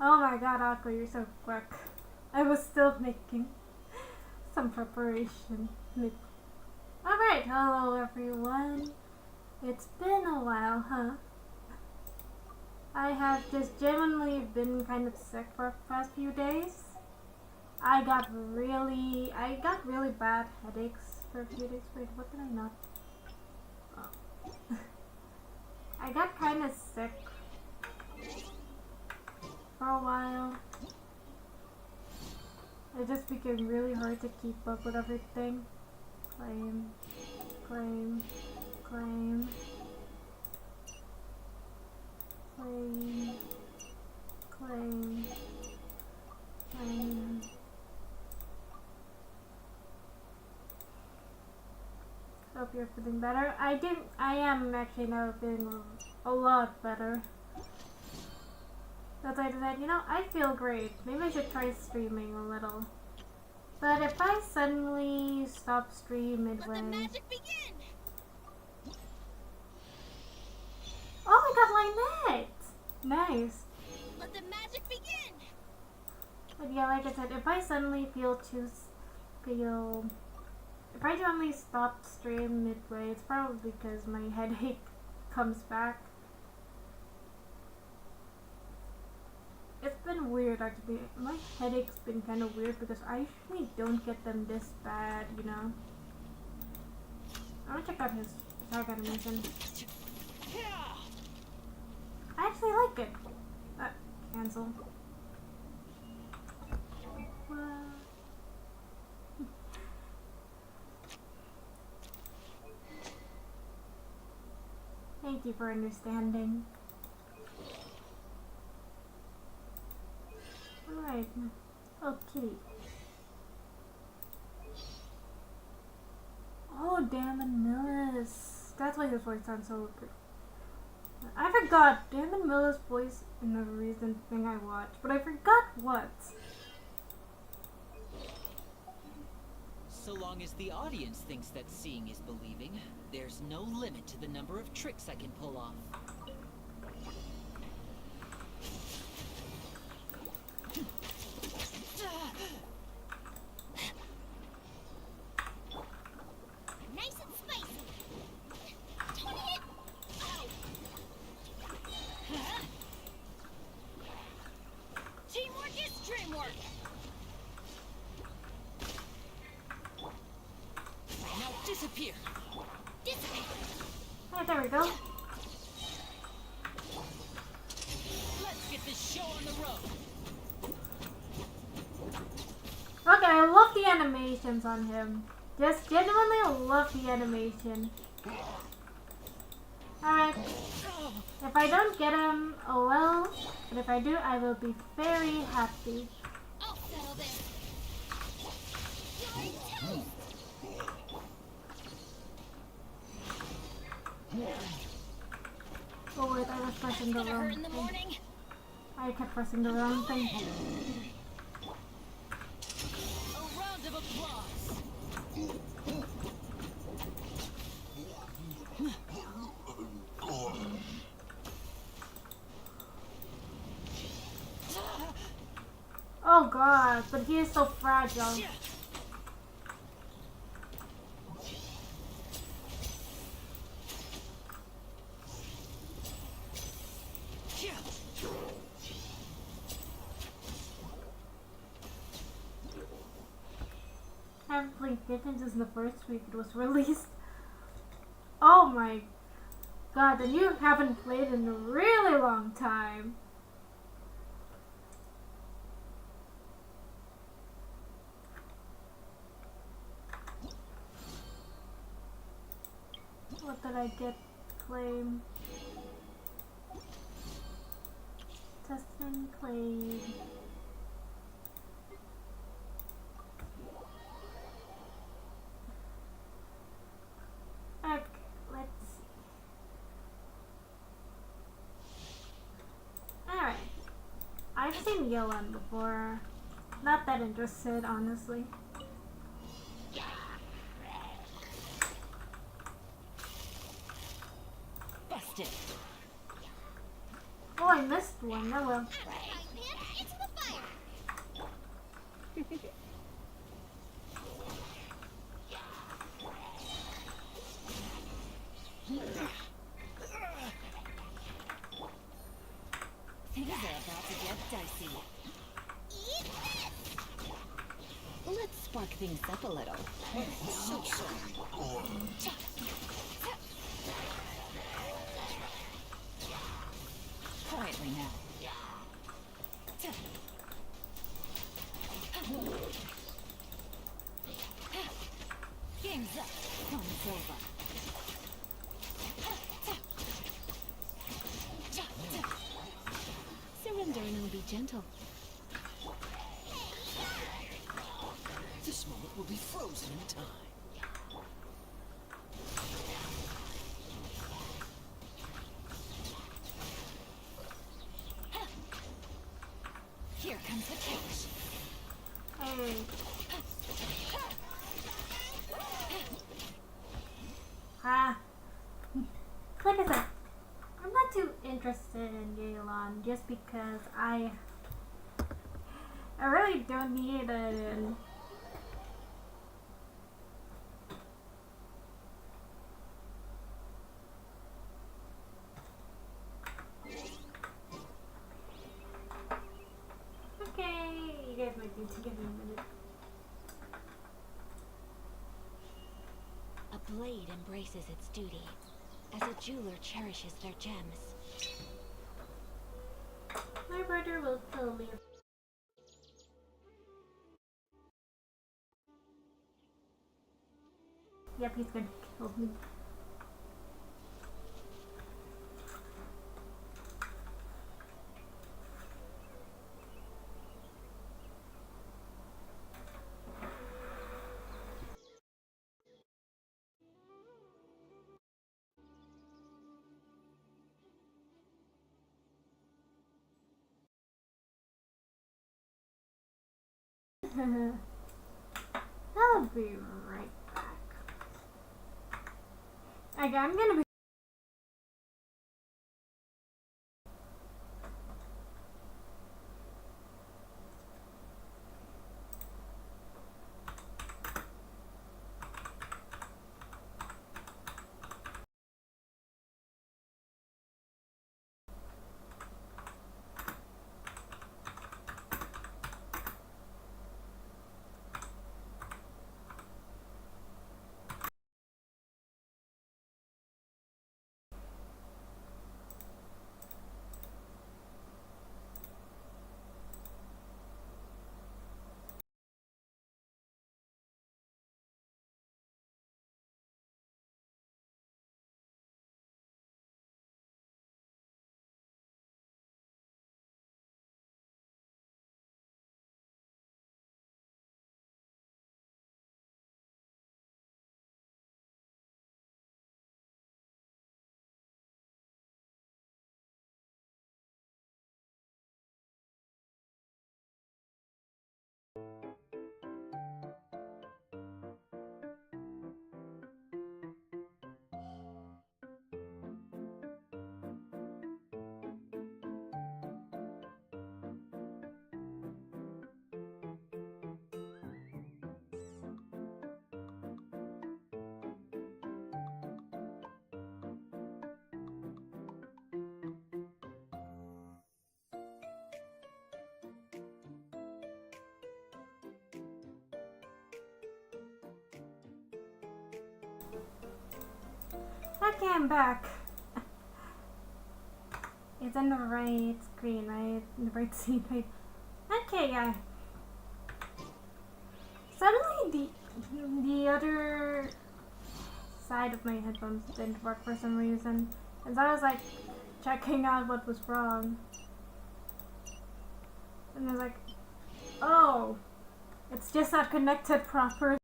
Oh my god, Aqua, you're so quick. I was still making some preparation. Alright, hello everyone. It's been a while, huh? I have just genuinely been kind of sick for the past few days. I got really bad headaches for a few days. Wait, what did I not? Oh. I got kind of sick for a while. It just became really hard to keep up with everything. Claim, claim, claim, claim, claim, claim. Hope you're feeling better. I am actually now feeling a lot better. That's why I decided, you know, I feel great. Maybe I should try streaming a little. But if I suddenly stop stream midway... Let the magic begin! Oh, I got Lynette! Nice. Let the magic begin! But yeah, like I said, if I suddenly if I suddenly stop stream midway, it's probably because my headache comes back. It's been weird actually. My headache's been kind of weird because I usually don't get them this bad, you know. I'm gonna check out his attack animation. I actually like it. Cancel. Thank you for understanding. Alright. Oh, kitty. Oh, Damon Millis. That's why his voice sounds so good. I forgot Damon Millis' voice in the recent thing I watched, but I forgot what. So long as the audience thinks that seeing is believing, there's no limit to the number of tricks I can pull off. Nice and spicy! Don't hit! Ow! Teamwork is dreamwork! Now disappear! Disappear! Alright, there we go. Let's get this show on the road! Okay, I love the animations on him. Just genuinely love the animation. Alright. If I don't get him, oh well. But if I do, I will be very happy. I'll settle this! Oh wait, I was pressing the Gonna hurt wrong in the thing. morning? I kept pressing the wrong thing. A round of applause! Oh god, but he is so fragile. I haven't played Genshin since the first week it was released. Oh my god, and you haven't played in a really long time. What did I get? Claim. Testing claim. Okay, let's see. Alright. I've seen Yolan before. Not that interested, honestly. Busted! Oh, I missed one. Oh well. Alright, man, Things are about to get dicey. Let's spark things up a little. So sorry. Quietly now. Game's up. Fun's over. Surrender and I'll be gentle. This moment will be frozen in time. Here comes the change. Hey. Ah. Like I said, I'm not too interested in Yelan just because I really don't need it. Okay, you guys might need to give me a minute. A blade embraces its duty, as a jeweler cherishes their gems. My brother will kill me. Yep, he's gonna kill me. I'll be right back. Okay, I'm gonna be. Okay, I'm back. It's in the right screen, right? In the right scene, right? Okay, yeah. Suddenly, the other side of my headphones didn't work for some reason, and so I was like checking out what was wrong, and I was like, oh, it's just not connected properly.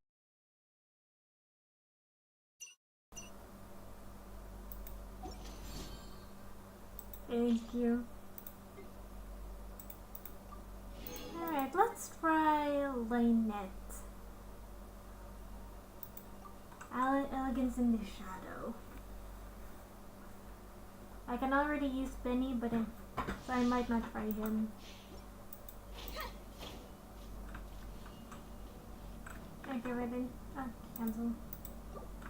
Thank you. Alright, let's try Lynette. Elegance in the Shadow. I can already use Benny, but so I might not try him. everything. Ah, cancel.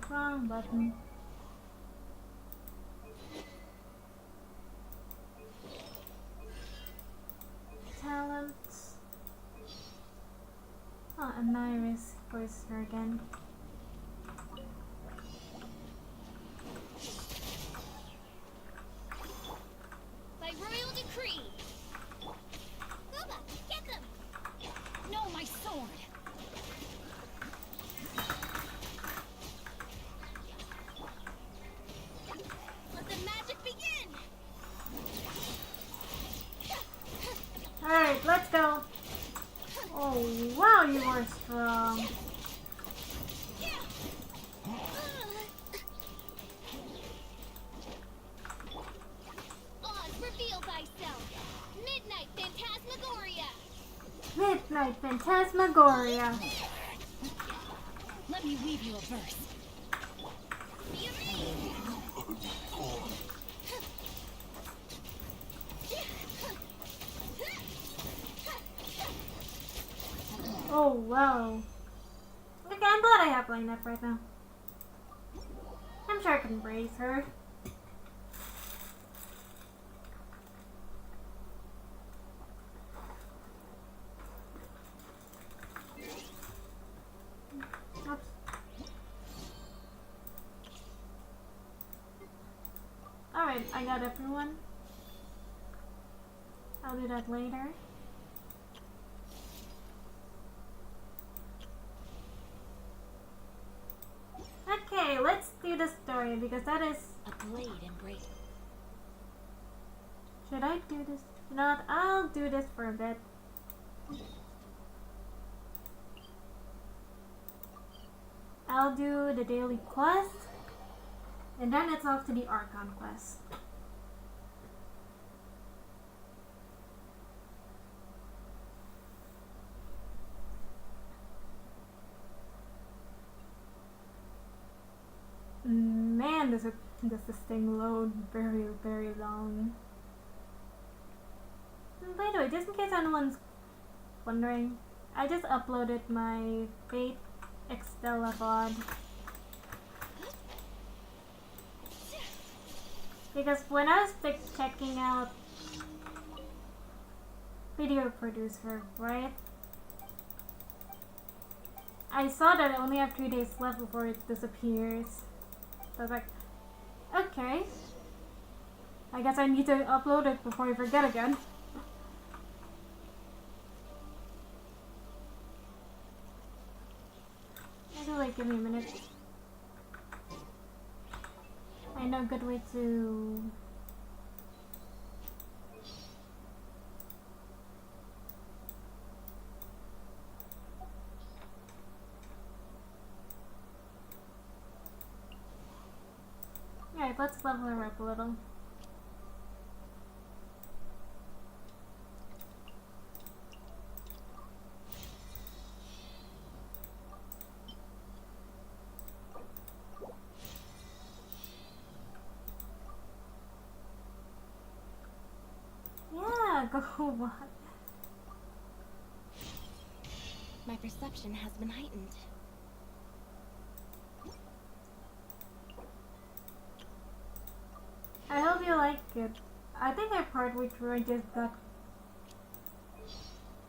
Wrong button. Talents. Oh, and Iris voiced her again. By royal decree. Booba, get them! No, my sword! Let the magic begin! Alright, let's go. Oh, wow, you are strong. Oz, reveal thyself! Midnight Phantasmagoria! Midnight Phantasmagoria. Let me weave you a verse. Be amazed! Oh, wow. Okay, I'm glad I have lineup right now. I'm sure I can brace her. Oops. Alright, I got everyone. I'll do that later. Okay, let's do the story because that is... A blade embrace. Should I do this? You know what? I'll do this for a bit. I'll do the daily quest. And then it's off to the Archon quest. Man, does this thing load very, very long. And by the way, just in case anyone's wondering, I just uploaded my Fate Extella VOD. Because when I was checking out Video Producer, right? I saw that I only have 3 days left before it disappears. So I was like, okay. I guess I need to upload it before I forget again. Maybe like give me a minute. I know a good way to... Alright, let's level her up a little. Yeah, go what? My perception has been heightened. I hope you like it. I think I partway through I just got...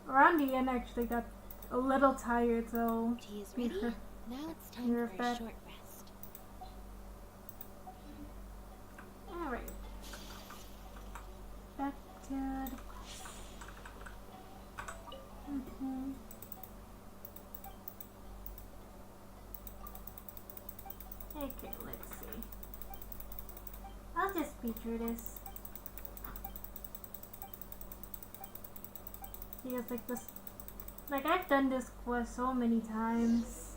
Around the end I actually got a little tired, so... Tea is ready. Now it's time You're for a fed. short rest. Alright. Back to the quest. Okay, let's see. I'll just speed through this. Because like this, like I've done this quest so many times.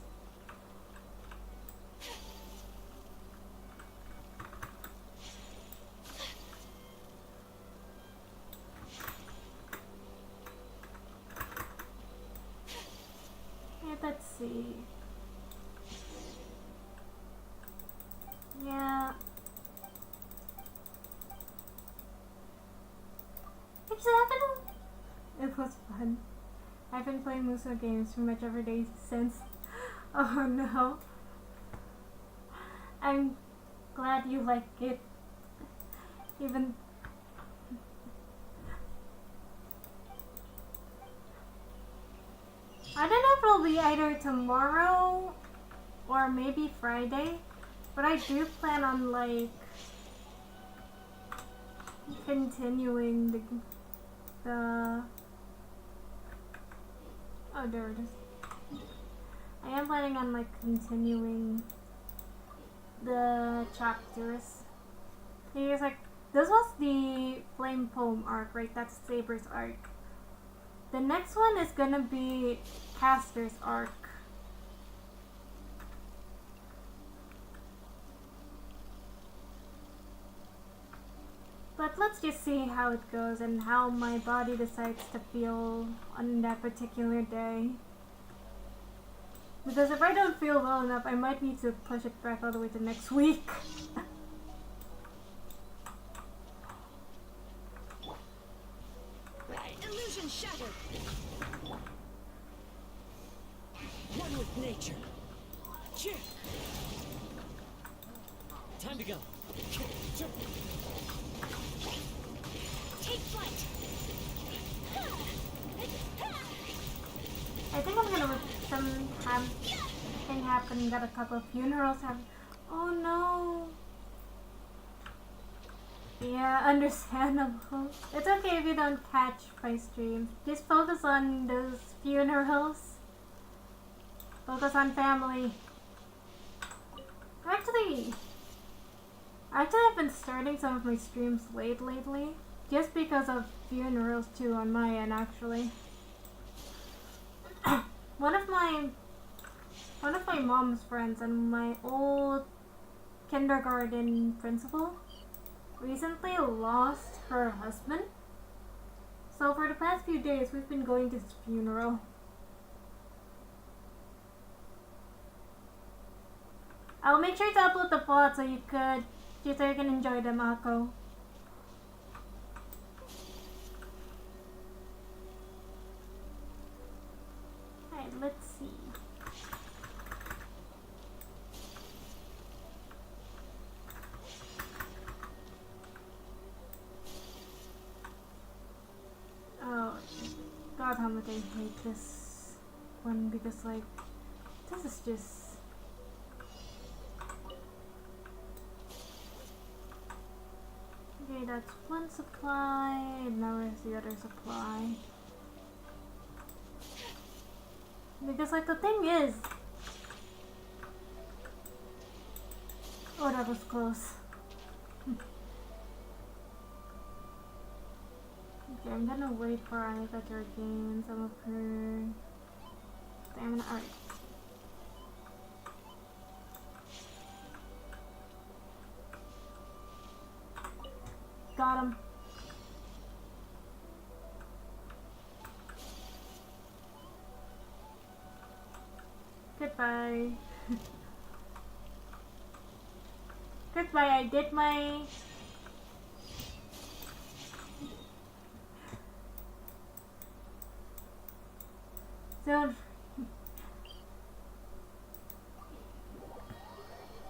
Yeah, let's see. Yeah. Actually, it was fun. I've been playing Muso games pretty much every day since Oh no. I'm glad you like it. Even I don't know if it'll be either tomorrow or maybe Friday, but I do plan on like continuing the oh, there it is. I am planning on like continuing the chapters. Because like this was the Flame Poem arc, right? That's Saber's arc. The next one is gonna be Caster's arc. But let's just see how it goes and how my body decides to feel on that particular day. Because if I don't feel well enough, I might need to push it back all the way to next week. Illusion shattered. One with nature. Time to go. Take flight. I think I'm gonna let something happen. Got a couple of funerals happen. Oh no. Yeah, understandable. It's okay if you don't catch my streams. Just focus on those funerals. Focus on family. Actually, I've been starting some of my streams late lately. Just because of funerals too on my end, actually. One of my mom's friends and my old kindergarten principal recently lost her husband. So for the past few days, we've been going to his funeral. I'll make sure to upload the VOD so you can enjoy them, Ako. Alright, let's see. Oh, God, how much I hate this one because, like, this is just. Okay, that's one supply. Now where's the other supply? Because, like, the thing is. Oh, that was close. Okay, I'm gonna wait for Anika to regain some of her stamina. Alright. Got him. Goodbye. Goodbye, I did my... Don't...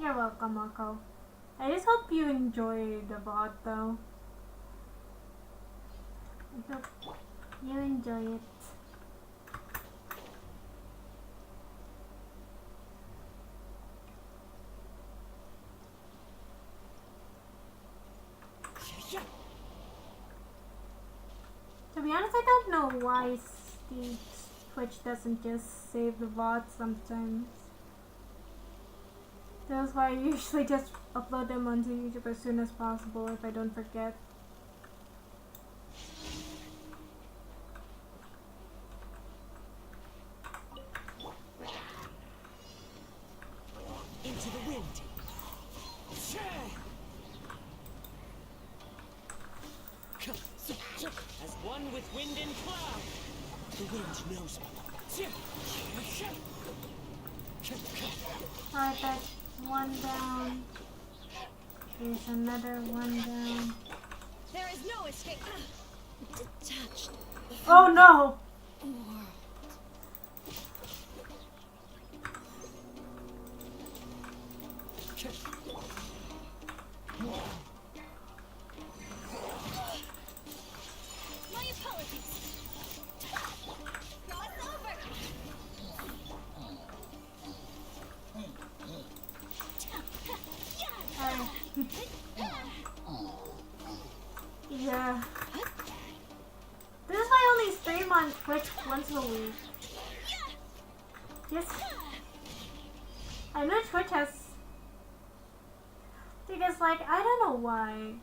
You're welcome, Mako. I just hope you enjoy the VOD though. I hope you enjoy it. To be honest, I don't know why Twitch doesn't just save the VOD sometimes. That's why I usually just upload them onto YouTube as soon as possible if I don't forget. Into the wind. As one with wind and cloud. The wind knows me. Alright, that's one down. There's another one down. There is no escape. Detached. Oh no! My apologies. Cross over. Yeah. This is why I only stream on Twitch once a week. Yes. I know Twitch has... Because, like, I don't know why,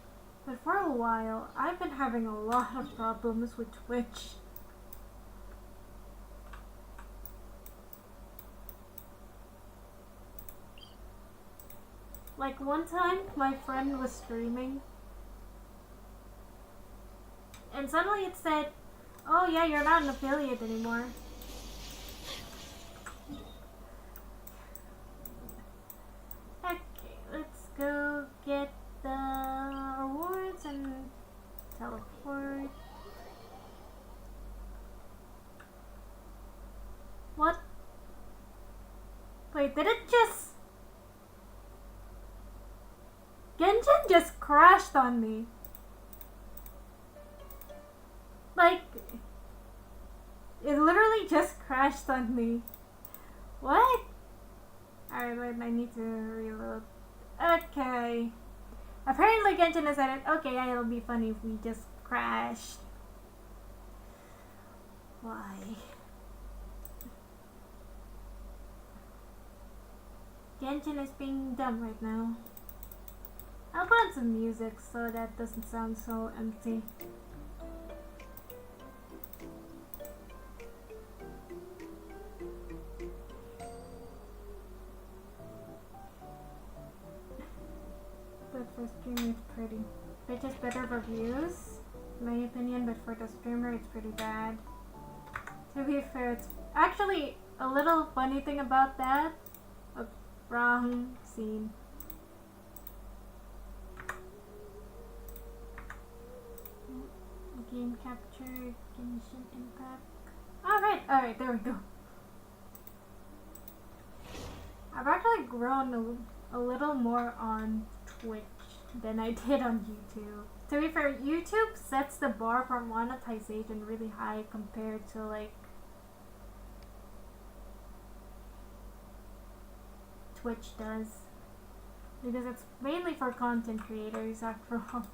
but for a while, I've been having a lot of problems with Twitch. Like, one time, my friend was streaming, and suddenly it said, oh yeah, you're not an affiliate anymore. Okay, let's go get the rewards and teleport. What? Wait, did it just... Genshin just crashed on me. Like, it literally just crashed on me. What? Alright, wait, I need to reload. Okay. Apparently Genshin decided, okay, yeah, it'll be funny if we just crashed. Why? Genshin is being dumb right now. I'll put on some music so that doesn't sound so empty. But for stream it's pretty. Which is better for views, in my opinion, but for the streamer it's pretty bad. To be fair, it's actually a little funny thing about that. Oh, wrong scene. Game capture, Genshin impact. Alright, there we go. I've actually grown a little more on Twitch than I did on YouTube. To be fair, YouTube sets the bar for monetization really high compared to like Twitch does. Because it's mainly for content creators after all.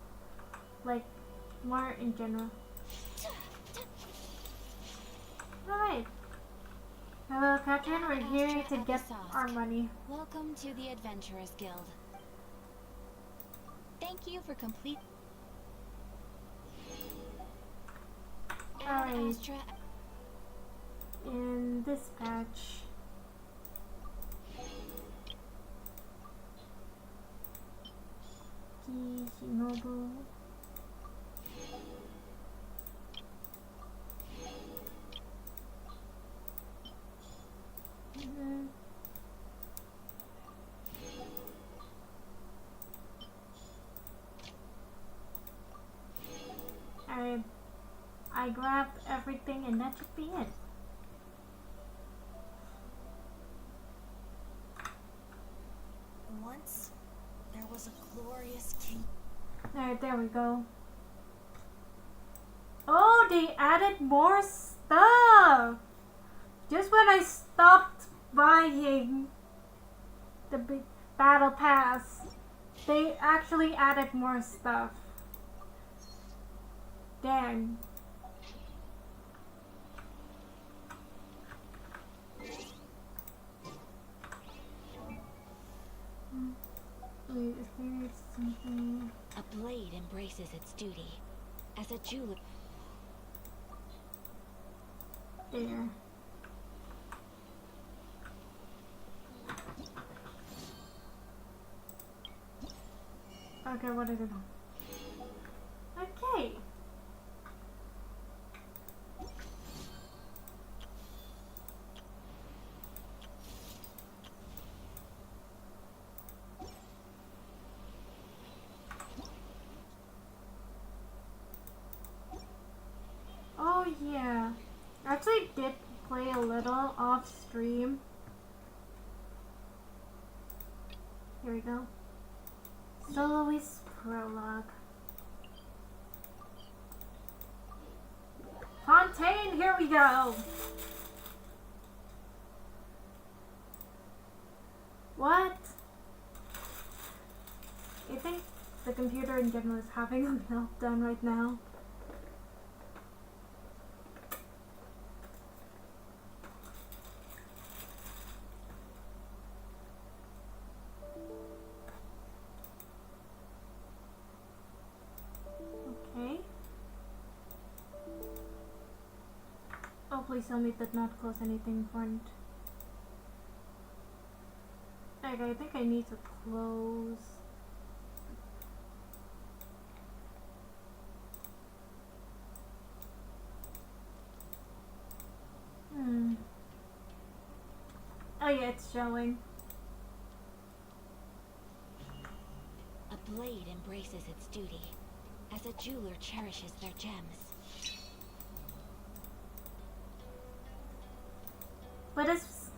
Like, more in general. Alright. Hello, Catherine. We're here to get our money. Welcome to the Adventurers Guild. Thank you for complete. Alright. In this patch. Kishinobu. I grabbed everything and that should be it. Once there was a glorious king. Alright, there we go. Oh, they added more stuff! Just when I stopped buying the big battle pass, they actually added more stuff. Dang. Wait, is there something? A blade embraces its duty. As a jeweler. There. Okay, what is it? Okay. Oh yeah. I actually did play a little off stream. Here we go. Soloist Prologue. Fontaine, here we go! What? I think the computer in general is having a meltdown right now. Okay. Oh, please tell me it did not close anything in front. Okay, I think I need to close. Oh yeah, it's showing. A blade embraces its duty, as a jeweler cherishes their gems. But it's...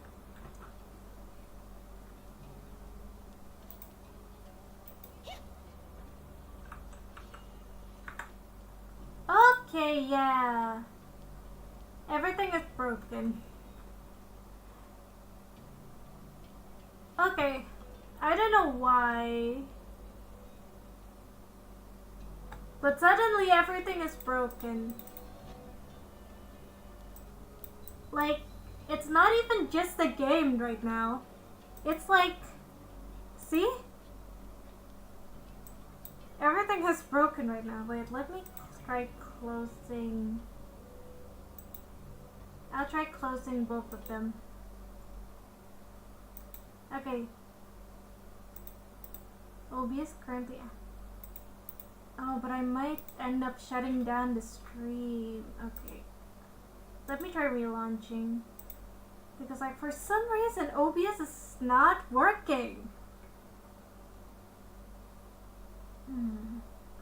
Okay, yeah. Everything is broken. Okay, I don't know why, but suddenly everything is broken. Like, it's not even just the game right now. It's like, see? Everything is broken right now. Wait, let me try closing. I'll try closing both of them. Okay. OBS currently. Oh, but I might end up shutting down the stream. Okay. Let me try relaunching. Because, like, for some reason, OBS is not working.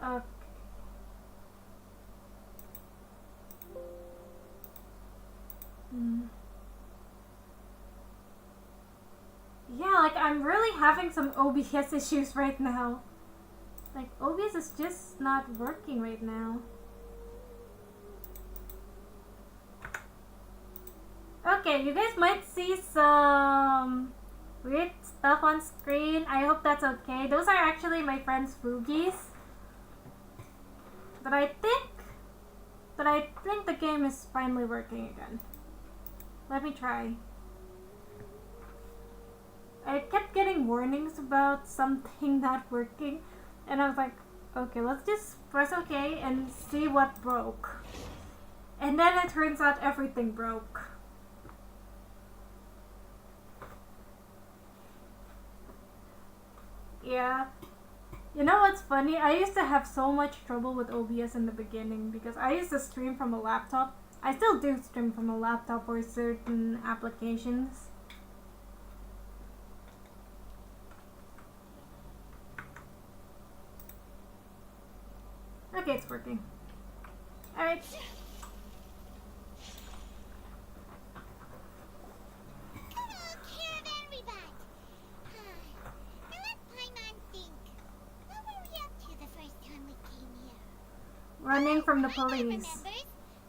Okay. Yeah, like, I'm really having some OBS issues right now. Like, OBS is just not working right now. Okay, you guys might see some weird stuff on screen. I hope that's okay. Those are actually my friend's Foogies. But I think the game is finally working again. Let me try. I kept getting warnings about something not working, and I was like, okay, let's just press OK and see what broke. And then it turns out everything broke. Yeah. You know what's funny? I used to have so much trouble with OBS in the beginning because I used to stream from a laptop. I still do stream from a laptop for certain applications. Okay, it's working. Alright. Hello, Caravan Rebut. Now let Paimon think. What were we up to the first time we came here? Running from the Paimon police. remembers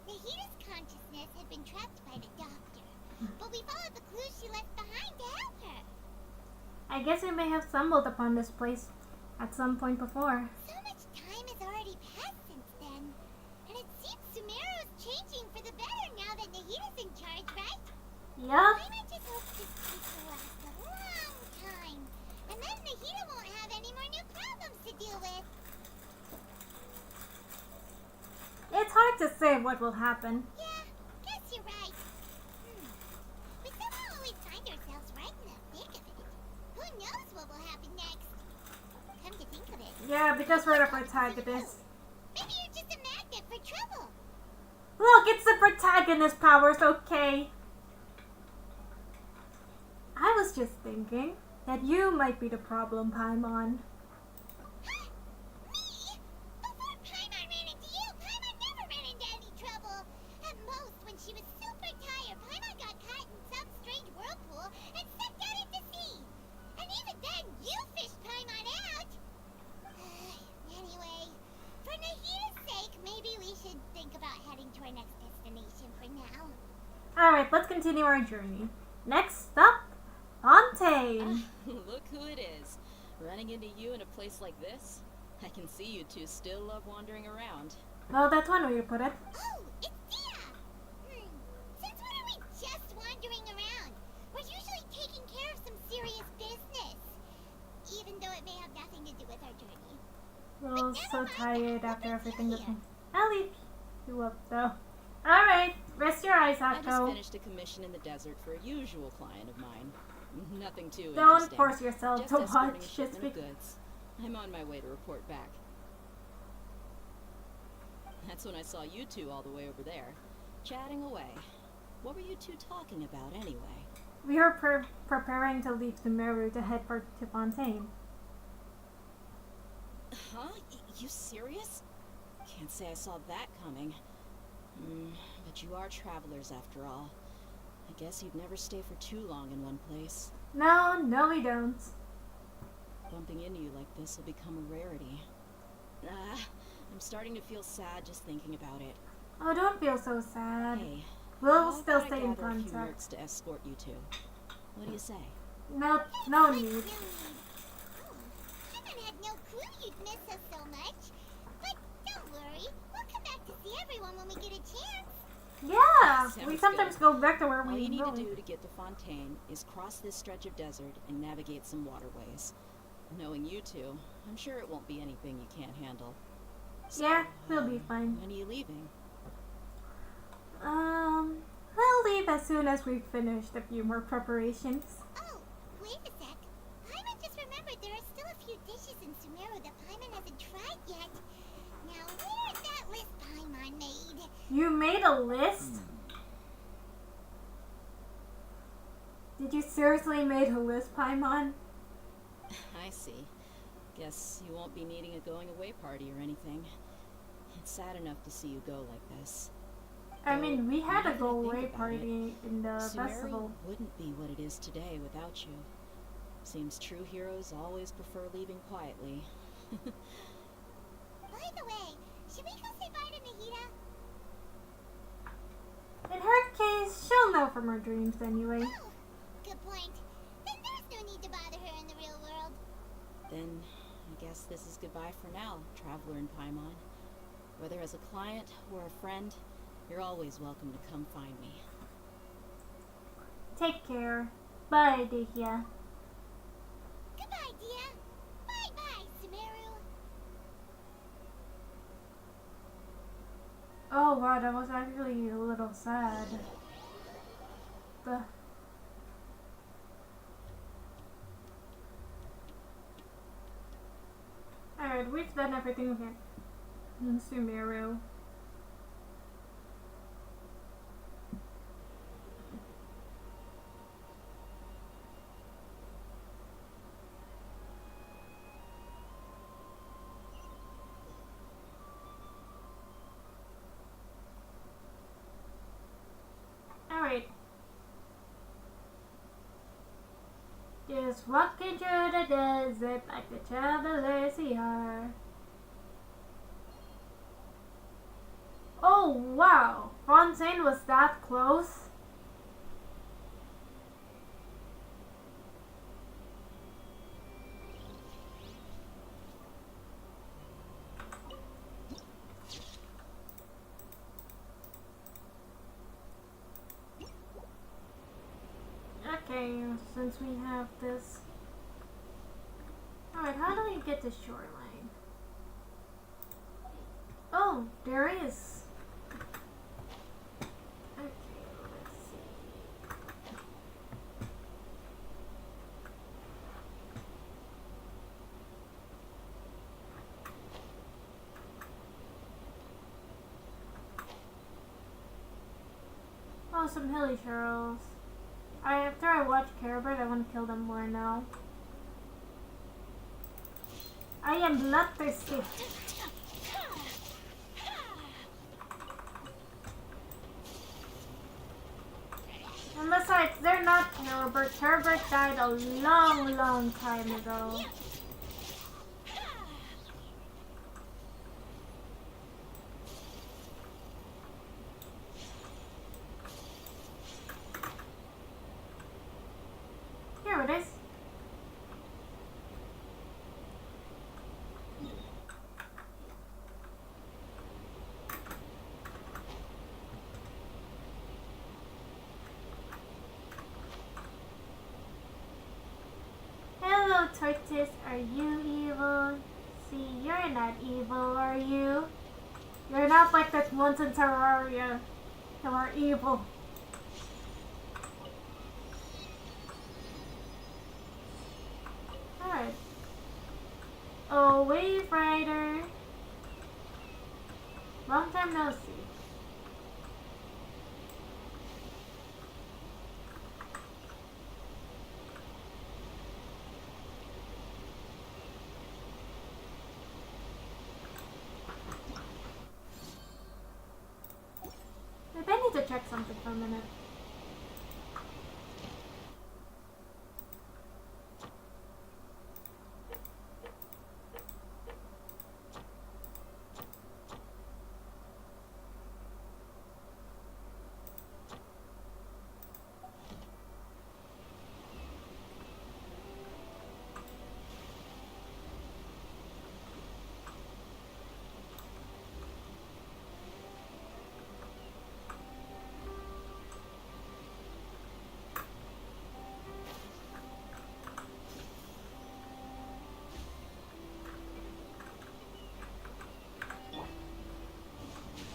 Nahida's consciousness had been trapped by the doctor, but we followed the clues she left behind to help her. I guess we may have stumbled upon this place at some point before. So much time has already passed since then, and it seems Sumeru's changing for the better now that Nahida's in charge, right? Yup. Paimon just hopes this peace will last a long time, and then Nahida won't have any more new problems to deal with. It's hard to say what will happen. Yeah, guess you're right. We somehow always find ourselves right in the thick of it. Who knows what will happen next? Come to think of it. Yeah, because we're the protagonists. Maybe you're just a magnet for trouble. Look, it's the protagonist powers, okay? I was just thinking that you might be the problem, Paimon. Huh? Me? Before Paimon ran into you, Paimon never ran into any trouble. At most, when she was super tired, Paimon got caught in some strange whirlpool and sucked out into sea. And even then, you fished continue our journey. Next stop, Fontaine. Look who it is. Running into you in a place like this? I can see you two still love wandering around. Well, that's one way to put it. Oh, it's Dia! Since when are we just wandering around? We're usually taking care of some serious business. Even though it may have nothing to do with our journey. Well, so tired after everything that's been. I'll leave you up though. Alright, rest your eyes, I just Archon. finished a commission in the desert for a usual client of mine. Nothing too Don't interesting. force yourself Just to escorting watch. a Just shipment be. of goods. I'm on my way to report back. That's when I saw you two all the way over there, chatting away. What were you two talking about anyway? We are preparing to leave Sumeru to head to Fontaine. Huh? You serious? Can't say I saw that coming. But you are travelers after all. I guess you'd never stay for too long in one place. No, we don't. Bumping into you like this will become a rarity. I'm starting to feel sad just thinking about it. Oh, don't feel so sad. Hey, We'll how still about I stay in gather a few contact. mercs to escort you two? What do you say? No need. Paimon had no clue you'd miss us so much. But don't worry, we'll come back to see everyone when we get a chance. Yeah, we Sounds sometimes good. go back to where All we you need go. to do to get to Fontaine is cross this stretch of desert and navigate some waterways. Knowing you two, I'm sure it won't be anything you can't handle. So, Yeah, we'll be fine. When are you leaving? We'll leave as soon as we've finished a few more preparations. Oh, wait a sec. Paimon just remembered there are still a few dishes in Sumeru that Paimon hasn't tried yet. Now, where's that list Paimon made? You made a list? Did you seriously made a list, Paimon? I see. Guess you won't be needing a going away party or anything. It's sad enough to see you go like this. I mean, we had a now that I go think away about party in the Sumeru festival. wouldn't be what it is today without you. Seems true heroes always prefer leaving quietly. By the way, should we go say bye to Nahida? In her case, she'll know from her dreams anyway. Oh, good point. Then there's no need to bother her in the real world. Then, I guess this is goodbye for now, Traveler in Paimon. Whether as a client or a friend, you're always welcome to come find me. Take care. Bye, Dehya. Goodbye, Dia. Bye-bye, Sumeru. Oh wow, that was actually a little sad. Alright, we've done everything here in Sumeru. Alright. Just walking through the desert like the travelers we are. Oh wow! Fontaine was that close? Okay, since we have this. Alright, how do we get to shoreline? Oh, there is. Okay, let's see. Oh, some hilly turtles. After I watch Caribert, I want to kill them more now. I am bloodthirsty. And besides, they're not Caribert. Caribert died a long time ago. notice? Hello, Tortoise. Are you evil? See, you're not evil, are you? You're not like that ones in Terraria who are evil. Alright. Oh, Wave Rider. Long time no see. I need to check something for a minute.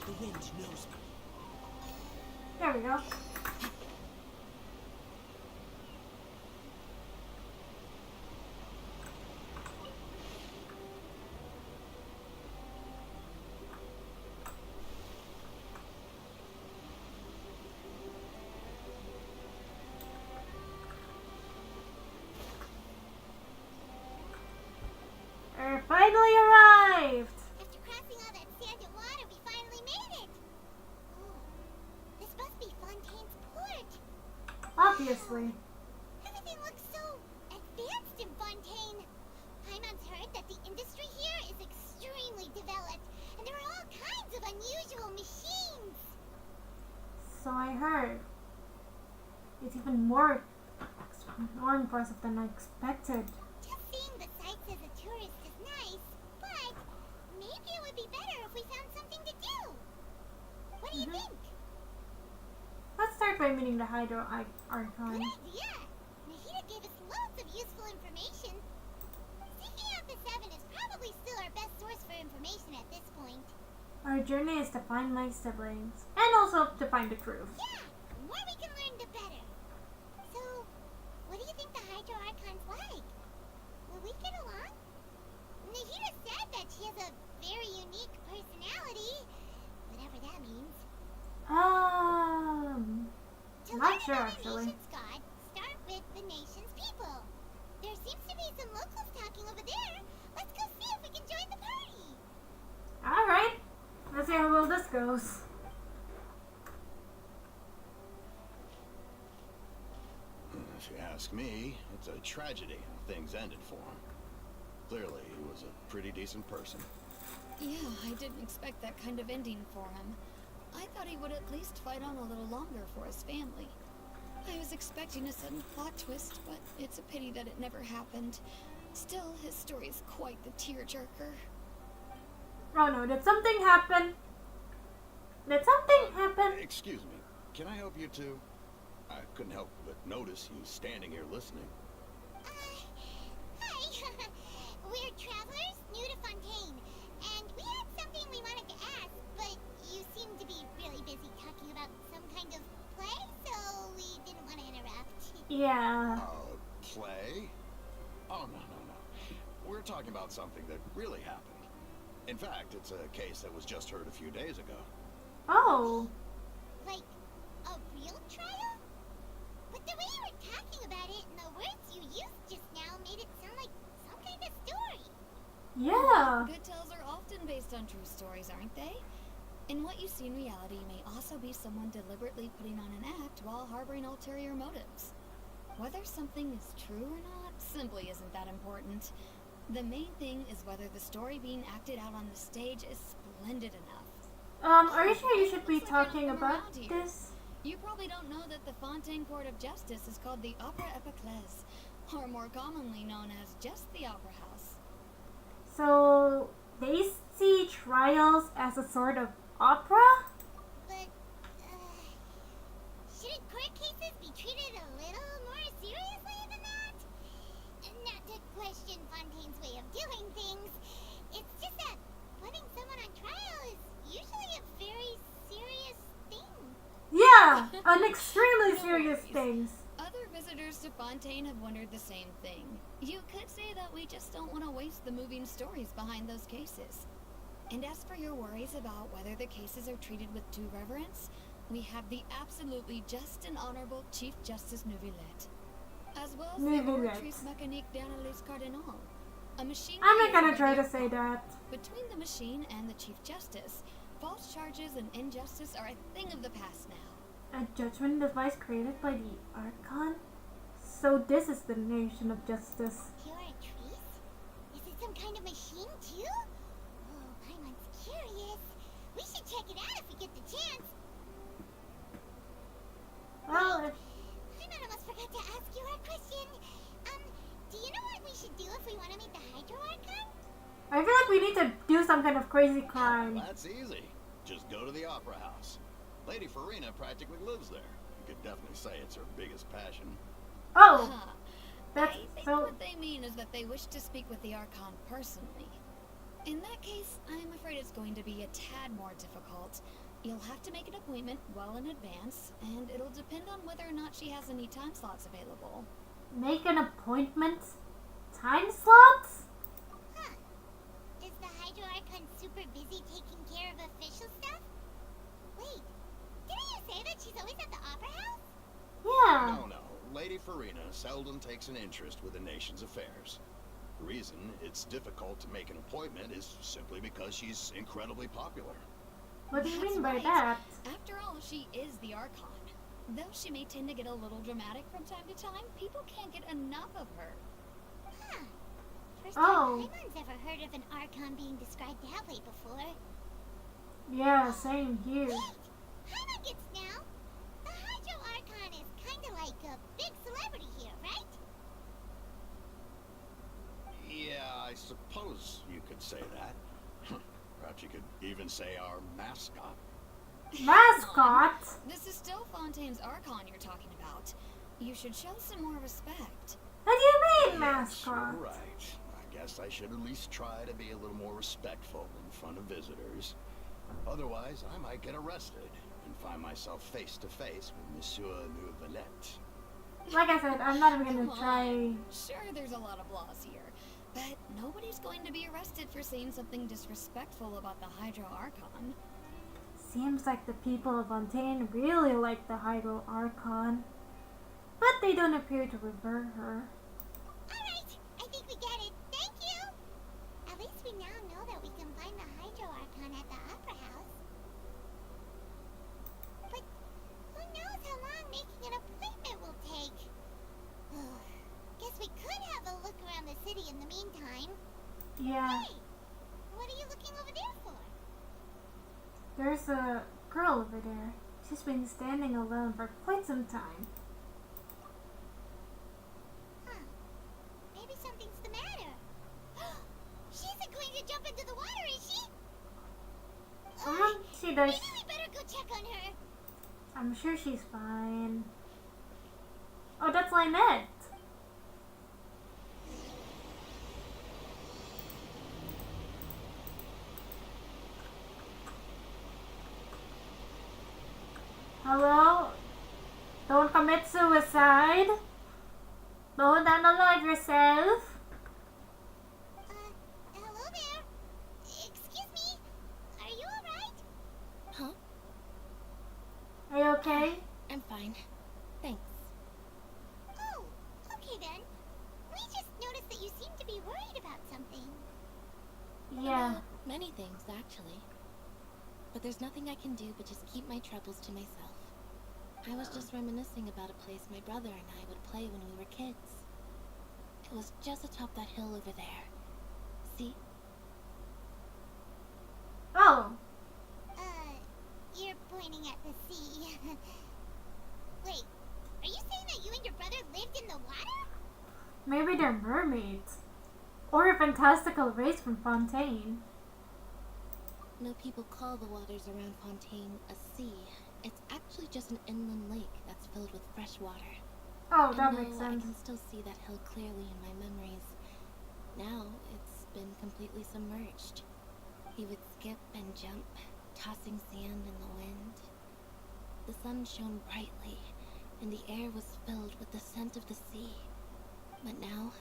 The wind knows me. There we go. We're finally arrived! After crossing all that sand and water, we finally made it! Oh, this must be Fontaine's port. Obviously. Everything looks so advanced in Fontaine. Paimon's heard that the industry here is extremely developed, and there are all kinds of unusual machines. So I heard. It's even more impressive than I expected. Just seeing the sights as a tourist is nice, but maybe it would be better if we found something to do. What do you think? Let's start by meeting the Hydro Archon. Good idea. Nahida gave us loads of useful information. Seeking out the Seven is probably still our best source for information at this point. Our journey is to find my siblings, and also to find the truth. Yeah, the more we can learn, the better. So, what do you think the Hydro Archon's like? Will we get along? Nahida said that she has a very unique personality, whatever that means. To Not learn sure about actually. a nation's god, start with the nation's people. There seems to be some locals talking over there. Let's go see if we can join the party. Alright, let's see how well this goes. If you ask me, it's a tragedy how things ended for him. Clearly, he was a pretty decent person. Yeah, I didn't expect that kind of ending for him. I thought he would at least fight on a little longer for his family. I was expecting a sudden plot twist, but it's a pity that it never happened. Still, his story's quite the tearjerker. Oh no, did something happen? Did something happen? Excuse me, can I help you two? I couldn't help but notice you standing here listening. Hi. We're travelers new to Fontaine, and we had something we wanted to ask, but you seem to be really busy talking about some kind of play, so we didn't want to interrupt. Yeah. Play? Oh, no. We're talking about something that really happened. In fact, it's a case that was just heard a few days ago. Oh. Like, a real trial? But the way you were talking about it and the words you used just now made it sound like some kind of story. Yeah. Good tales are often based on true stories, aren't they? And what you see in reality may also be someone deliberately putting on an act while harboring ulterior motives. Whether something is true or not simply isn't that important. The main thing is whether the story being acted out on the stage is splendid enough. Are you sure you should be Looks like talking I'm about around here. this? You probably don't know that the Fontaine Court of Justice is called the Opera Epiclese. or more commonly known as just the Opera House. So they see trials as a sort of opera? But, shouldn't court cases be treated a little more seriously than that? Not to question Fontaine's way of doing things. It's just that putting someone on trial is usually a very serious thing. Yeah, an extremely No serious worries. thing. Other visitors to Fontaine have wondered the same thing. You could say that we just don't want to waste the moving stories behind those cases. And as for your worries about whether the cases are treated with due reverence, we have the absolutely just and honorable Chief Justice Neuvillette, as well as the Neuvillette. Oratrice Mécanique d'Analyse Cardinal, a machine. I'm not gonna created try by to the say Archon. that. Between the machine and the Chief Justice, false charges and injustice are a thing of the past now. A judgment device created by the Archon? So this is the nation of justice. Pure Archon? Is it some kind of machine too? Oh, Paimon's curious. We should check it out if we get the chance. Well, Paimon almost forgot to ask you our question. Do you know what we should do if we want to meet the Hydro Archon? I feel like we need to do some kind of crazy crime. That's easy. Just go to the Opera House. Lady Farina practically lives there. You could definitely say it's her biggest passion. Oh, Huh. that's I think so. what they mean is that they wish to speak with the Archon personally. In that case, I'm afraid it's going to be a tad more difficult. You'll have to make an appointment well in advance, and it'll depend on whether or not she has any time slots available. Make an appointment? Time slots? Huh. Is the Hydro Archon super busy taking care of official stuff? Wait, didn't you say that she's always at the Opera House? Yeah. No. Lady Farina seldom takes an interest with the nation's affairs. The reason it's difficult to make an appointment is simply because she's incredibly popular. What do you That's mean by right. that? After all, she is the Archon. Though she may tend to get a little dramatic from time to time, people can't get enough of her. Huh. First Oh. time Paimon's ever heard of an Archon being described that way before. Yeah, same here. Wait! Paimon gets now! The Hydro Archon is kinda like a big celebrity here, right? Yeah, I suppose you could say that. Perhaps you could even say our mascot. Mascot? This is still Fontaine's Archon you're talking about. You should show some more respect. What do you mean, Yes, mascot? you're right. I guess I should at least try to be a little more respectful in front of visitors. Otherwise, I might get arrested and find myself face to face with Monsieur Neuvillette. Like I said, I'm not even Come gonna try. on. Sure, there's a lot of laws here, but nobody's going to be arrested for saying something disrespectful about the Hydro Archon. Seems like the people of Fontaine really like the Hydro Archon. But they don't appear to revere her. Alright, I think we get it. Thank you! At least we now know that we can find the Hydro Archon at the Opera House. But who knows how long making an appointment will take? Guess we could have a look around the city in the meantime. Yeah, Hey! What are you looking over there for? there's a girl over there. She's been standing alone for quite some time. Huh. Maybe something's the matter. She isn't going to jump into the water, is she? She does. Maybe we better go check on her. I'm sure she's fine. Oh, that's Lynette. Hello? Don't commit suicide. Don't unalive yourself. Hello there. Excuse me. Are you alright? Huh? Are you okay? I'm fine. Thanks. Oh, okay then. We just noticed that you seem to be worried about something. Yeah. About many things, actually. But there's nothing I can do but just keep my troubles to myself. I was just reminiscing about a place my brother and I would play when we were kids. It was just atop that hill over there. See? Oh. You're pointing at the sea. Wait, are you saying that you and your brother lived in the water? Maybe they're mermaids. Or a fantastical race from Fontaine. No, people call the waters around Fontaine a sea. It's actually just an inland lake that's filled with fresh water. Oh, And that though makes I sense. can still see that hill clearly in my memories, now it's been completely submerged. He would skip and jump, tossing sand in the wind. The sun shone brightly, and the air was filled with the scent of the sea. But now,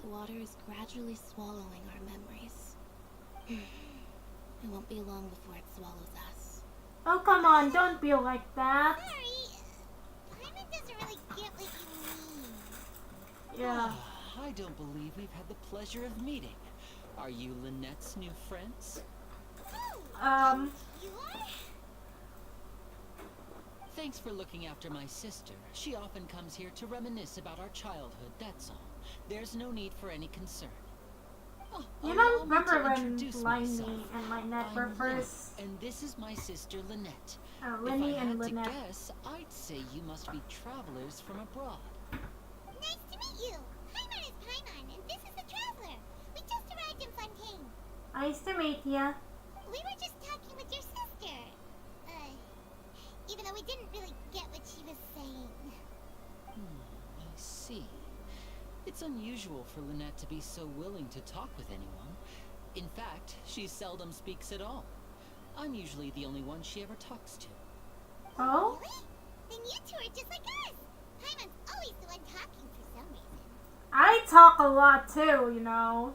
the water is gradually swallowing our memories. It won't be long before it swallows us. Oh, come on, don't be like that. Sorry, Paimon doesn't really get what you mean. Yeah. I don't believe we've had the pleasure of meeting. Are you Lynette's new friends? Oh, you are? Thanks for looking after my sister. She often comes here to reminisce about our childhood, that's all. There's no need for any concern. Oh, You allow don't me to remember when introduce Liney myself. and Lynette were I'm first... Lynn, and this is my sister Lynette. Linny if I and had Lynette. to guess, I'd say you must be travelers from abroad. Nice to meet you. Paimon is Paimon, and this is the Traveler. We just arrived in Fontaine. Nice to meet ya. We were just talking with your sister. Even though we didn't really get what she was saying. I see. It's unusual for Lynette to be so willing to talk with anyone. In fact, she seldom speaks at all. I'm usually the only one she ever talks to. Oh? Really? Then you two are just like us. Paimon's always the one talking for some reason. I talk a lot too, you know.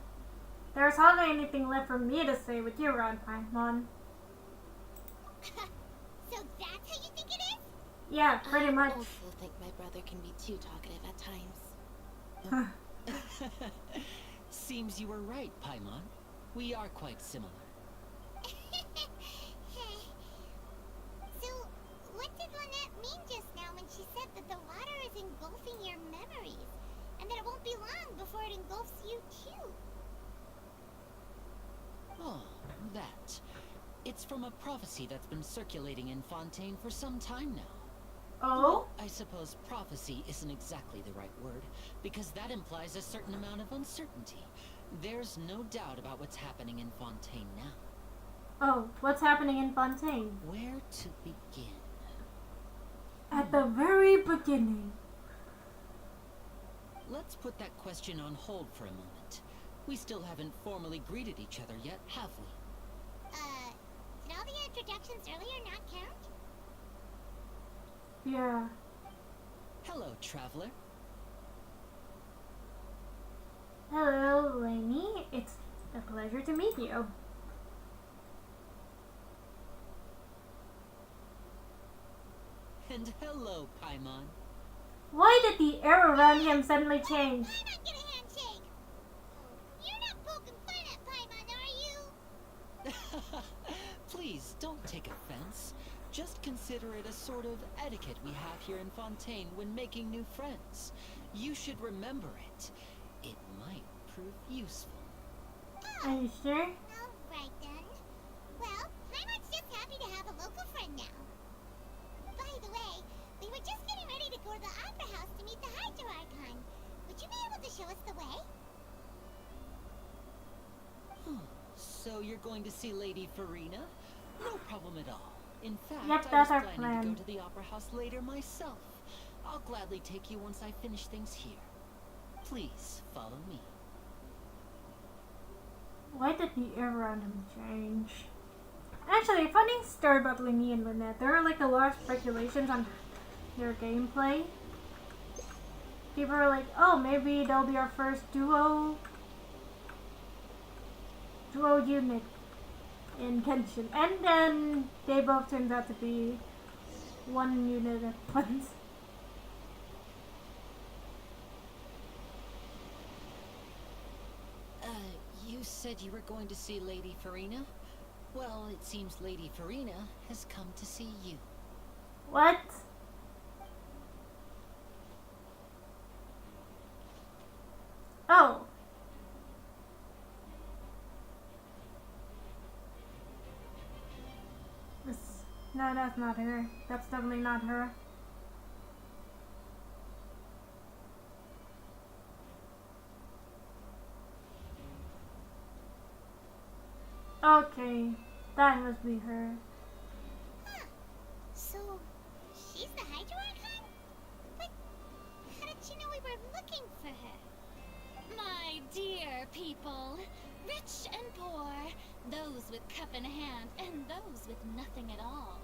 There's hardly anything left for me to say with you around, Paimon. So that's how you think it is? Yeah, pretty much. I also think my brother can be too talkative at times. Seems you were right, Paimon. We are quite similar. So, what did Lynette mean just now when she said that the water is engulfing your memories? And that it won't be long before it engulfs you too? Oh, that. It's from a prophecy that's been circulating in Fontaine for some time now. Oh? Well, I suppose prophecy isn't exactly the right word, because that implies a certain amount of uncertainty. There's no doubt about what's happening in Fontaine now. Oh, what's happening in Fontaine? Where to begin? At the very beginning. Let's put that question on hold for a moment. We still haven't formally greeted each other yet, have we? Did all the introductions earlier not count? Yeah. Hello, traveler. Hello, Lainey. It's a pleasure to meet you. And hello, Paimon. Why did the air around him suddenly change? Paimon, get a handshake! You're not poking fun at Paimon, are you? Please, don't take offense. Just consider it a sort of etiquette we have here in Fontaine when making new friends. You should remember it. It might prove useful. Are you sure? Alright then. Well, Paimon's just happy to have a local friend now. By the way, we were just getting ready to go to the Opera House to meet the Hydro Archon. Would you be able to show us the way? So you're going to see Lady Farina? No problem at all. In fact, Yep, I that's was our planning plan. to go to the Opera House later myself. I'll gladly take you once I finish things here. Please, follow me. Why did the air around him change? Actually, funny story about Lainey and Lynette. There are like a lot of speculations on their gameplay. People are like, oh, maybe they'll be our first duo unit in Genshin. And then they both turned out to be one unit at once. You said you were going to see Lady Farina? Well, it seems Lady Farina has come to see you. What? Oh. No, that's not her. That's definitely not her. Okay, that must be her. Huh. So, she's the Hydro Archon? But how did she know we were looking for her? My dear people, rich and poor, those with cup in hand and those with nothing at all,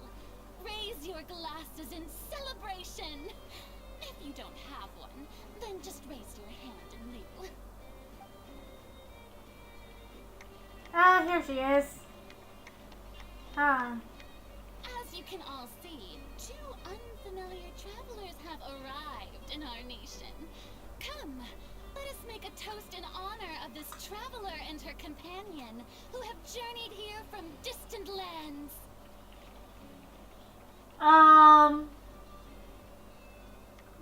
raise your glasses in celebration. If you don't have one, then just raise your hand in lieu. Ah, here she is. Ah. As you can all see, two unfamiliar travelers have arrived in our nation. Come, let us make a toast in honor of this traveler and her companion who have journeyed here from distant lands.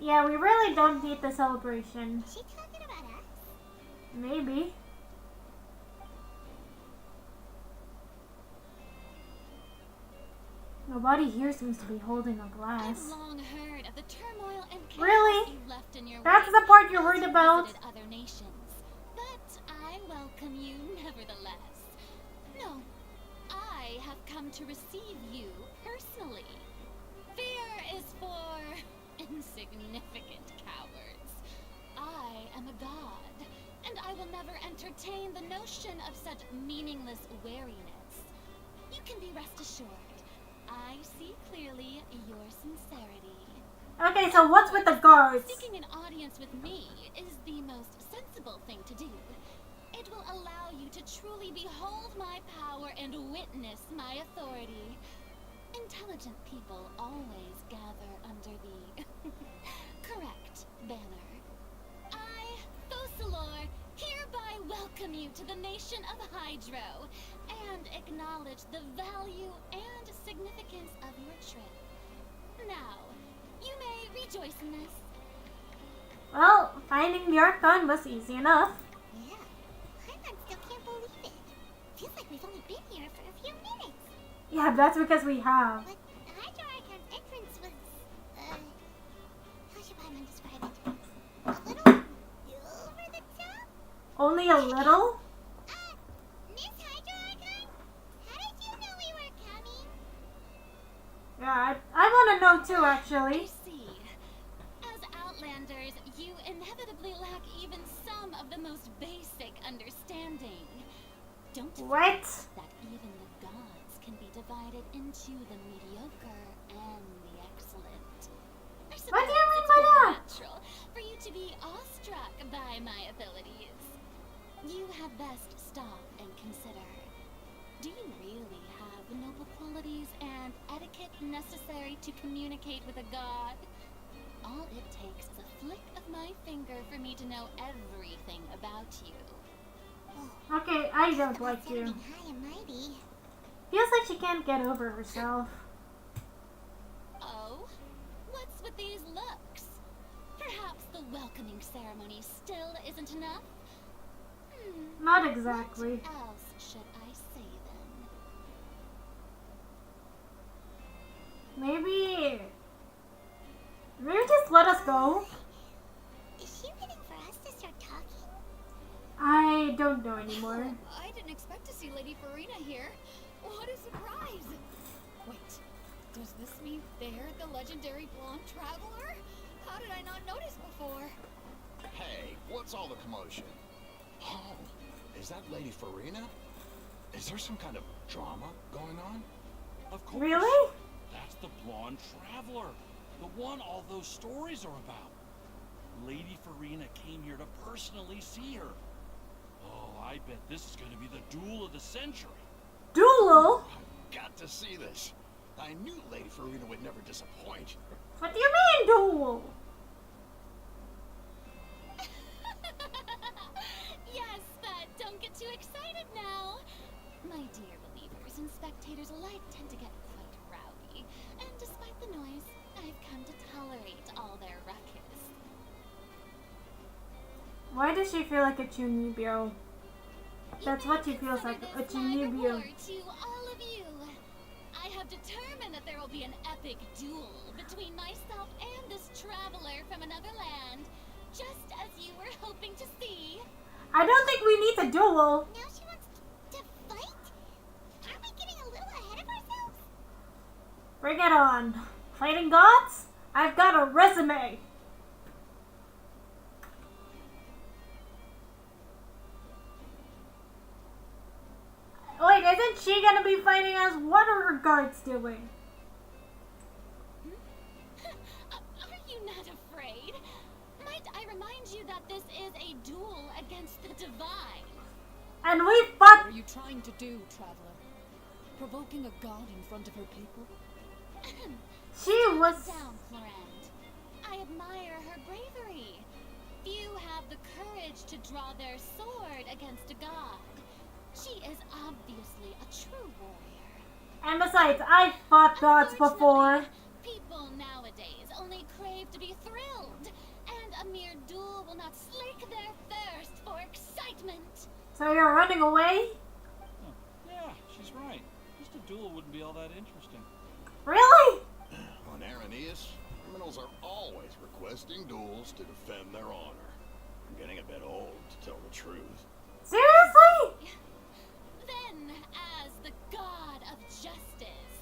Yeah, we really don't need the celebration. Is she talking about us? Maybe. Nobody here seems to be holding a I've glass. long heard of the turmoil and chaos Really? you left in your That's wake the part you're as worried you about? visited other nations. But I welcome you nevertheless. No, I have come to receive you personally. Fear is for insignificant cowards. I am a god, and I will never entertain the notion of such meaningless wariness. You can be rest assured. I see clearly your sincerity. Okay, so what's with the guards? Seeking an audience with me is the most sensible thing to do. It will allow you to truly behold my power and witness my authority. Intelligent people always gather under the correct banner. I, Focalor, hereby welcome you to the nation of Hydro and acknowledge the value and significance of your trip. Now, you may rejoice in this. Well, finding the Archon was easy enough. Yeah. Paimon still can't believe it. Feels like we've only been here for a few minutes. Yeah, that's because we have. But the Hydro Archon's entrance was, how should Paimon describe it? A little over the top? Only a little? Miss Hydro Archon? How did you know we were coming? Yeah, I want to know too, You actually. see, as Outlanders, you inevitably lack even some of the most basic understanding. Don't What? forget that even the gods can be divided into the mediocre and the excellent. I What do you suppose mean it's by only that? natural for you to be awestruck by my abilities. You had best stop and consider. Do you really have the noble qualities and etiquette necessary to communicate with a god? All it takes is a flick of my finger for me to know everything about you. Okay, I don't like Sounding you. high and mighty. Feels like she can't get over herself. Oh? What's with these looks? Perhaps the welcoming ceremony still isn't enough? Not exactly. What else should I say then? Maybe just let us go. Is she waiting for us to start talking? I don't know anymore. I didn't expect to see Lady Farina here. What a surprise! Wait, does this mean they're the legendary blonde traveler? How did I not notice before? Hey, what's all the commotion? Oh, is that Lady Farina? Is there some kind of drama going on? Of course. Really? That's the blonde traveler. The one all those stories are about. Lady Farina came here to personally see her. Oh, I bet this is going to be the duel of the century. Duel? Got to see this. I knew Lady Farina would never disappoint. What do you mean duel? Yes, but don't get too excited now. My dear believers and spectators alike tend to get quite rowdy, and despite the noise, I've come to tolerate all their ruckus. Why does she feel like a Chunibyo? That's You what may she feels like, consider a this my Chunibyo. reward to all of you. I have determined that there will be an epic duel between myself and this traveler from another land, just as you were hoping to see. I don't think we need to duel. Now she wants to fight? Bring it on. Fighting gods? I've got a resume. Wait, isn't she gonna be fighting us? What are her guards doing? Are you not afraid? Might I remind you that this is a duel against the divine? And we fought. What are you trying to do, traveler? Provoking a god in front of her people? She was. Down, Florent. I admire her bravery. Few have the courage to draw their sword against a god. She is obviously a true warrior. And besides, I fought gods before. People nowadays only crave to be thrilled, and a mere duel will not slake their thirst for excitement. So you're running away? Oh, yeah, she's right. Just a duel wouldn't be all that interesting. Really? On Aranias, criminals are always requesting duels to defend their honor. I'm getting a bit old, to tell the truth. Seriously? Then, as the god of justice,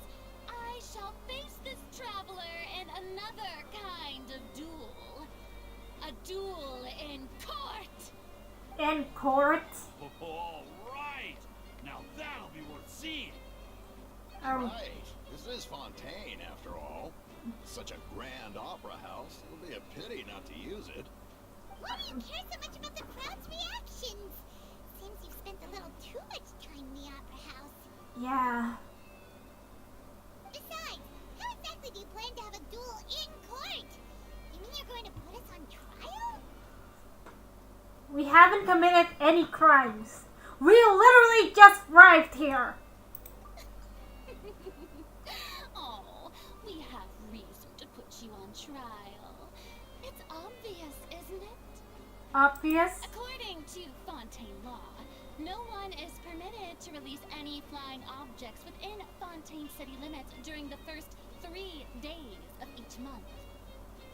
I shall face this traveler in another kind of duel. A duel in court! In court? All right! Now that'll be worth seeing! Right. This is Fontaine, after all. Such a grand opera house. It'll be a pity not to use it. Why do you care so much about the crowd's reactions? Seems you've spent a little too much time in the opera house. Yeah. Besides, how exactly do you plan to have a duel in court? You mean you're going to put us on trial? We haven't committed any crimes. We literally just arrived here. Oh, we have reason to put you on trial. It's obvious, isn't it? Obvious? According to Fontaine law, no one is permitted to release any flying objects within Fontaine city limits during the first 3 days of each month.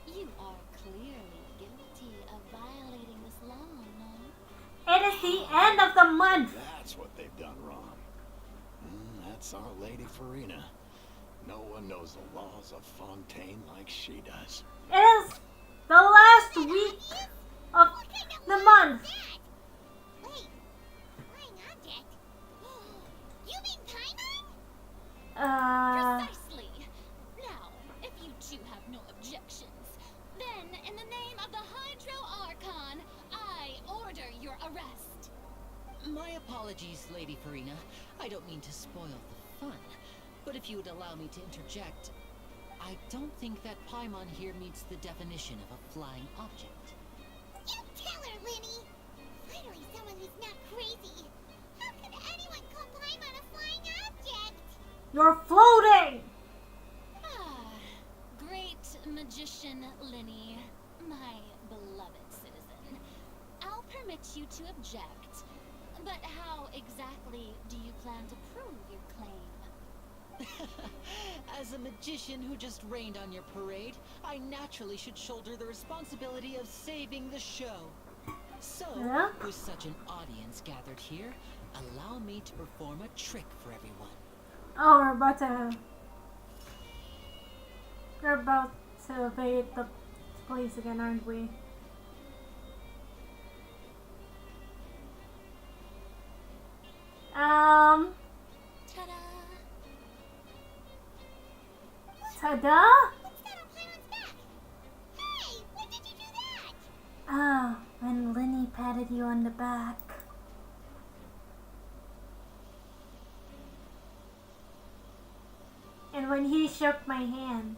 You are clearly guilty of violating this law, no? It is the end of the month. That's what they've done wrong. That's our Lady Farina. No one knows the laws of Fontaine like she does. It is the last week of What kind of the law month. is that? Wait, flying object? You mean Paimon? Precisely. Now, if you two have no objections, then in the name of the Hydro Archon, I order your arrest. My apologies, Lady Farina. I don't mean to spoil the fun. But if you would allow me to interject, I don't think that Paimon here meets the definition of a flying object. You tell her, Linny! Finally someone who's not crazy. How could anyone call Paimon a flying object? You're floating. Ah, great magician Linny, my beloved citizen. I'll permit you to object, but how exactly do you plan to prove your claim? As a magician who just rained on your parade, I naturally should shoulder the responsibility of saving the show. So, Yeah? with such an audience gathered here, allow me to perform a trick for everyone. Oh, we're about to evade the police again, aren't we? Ta-da! Ta-da! What's that on Paimon's back? Hey, when did you do that? Ah, when Linny patted you on the back. And when he shook my hand.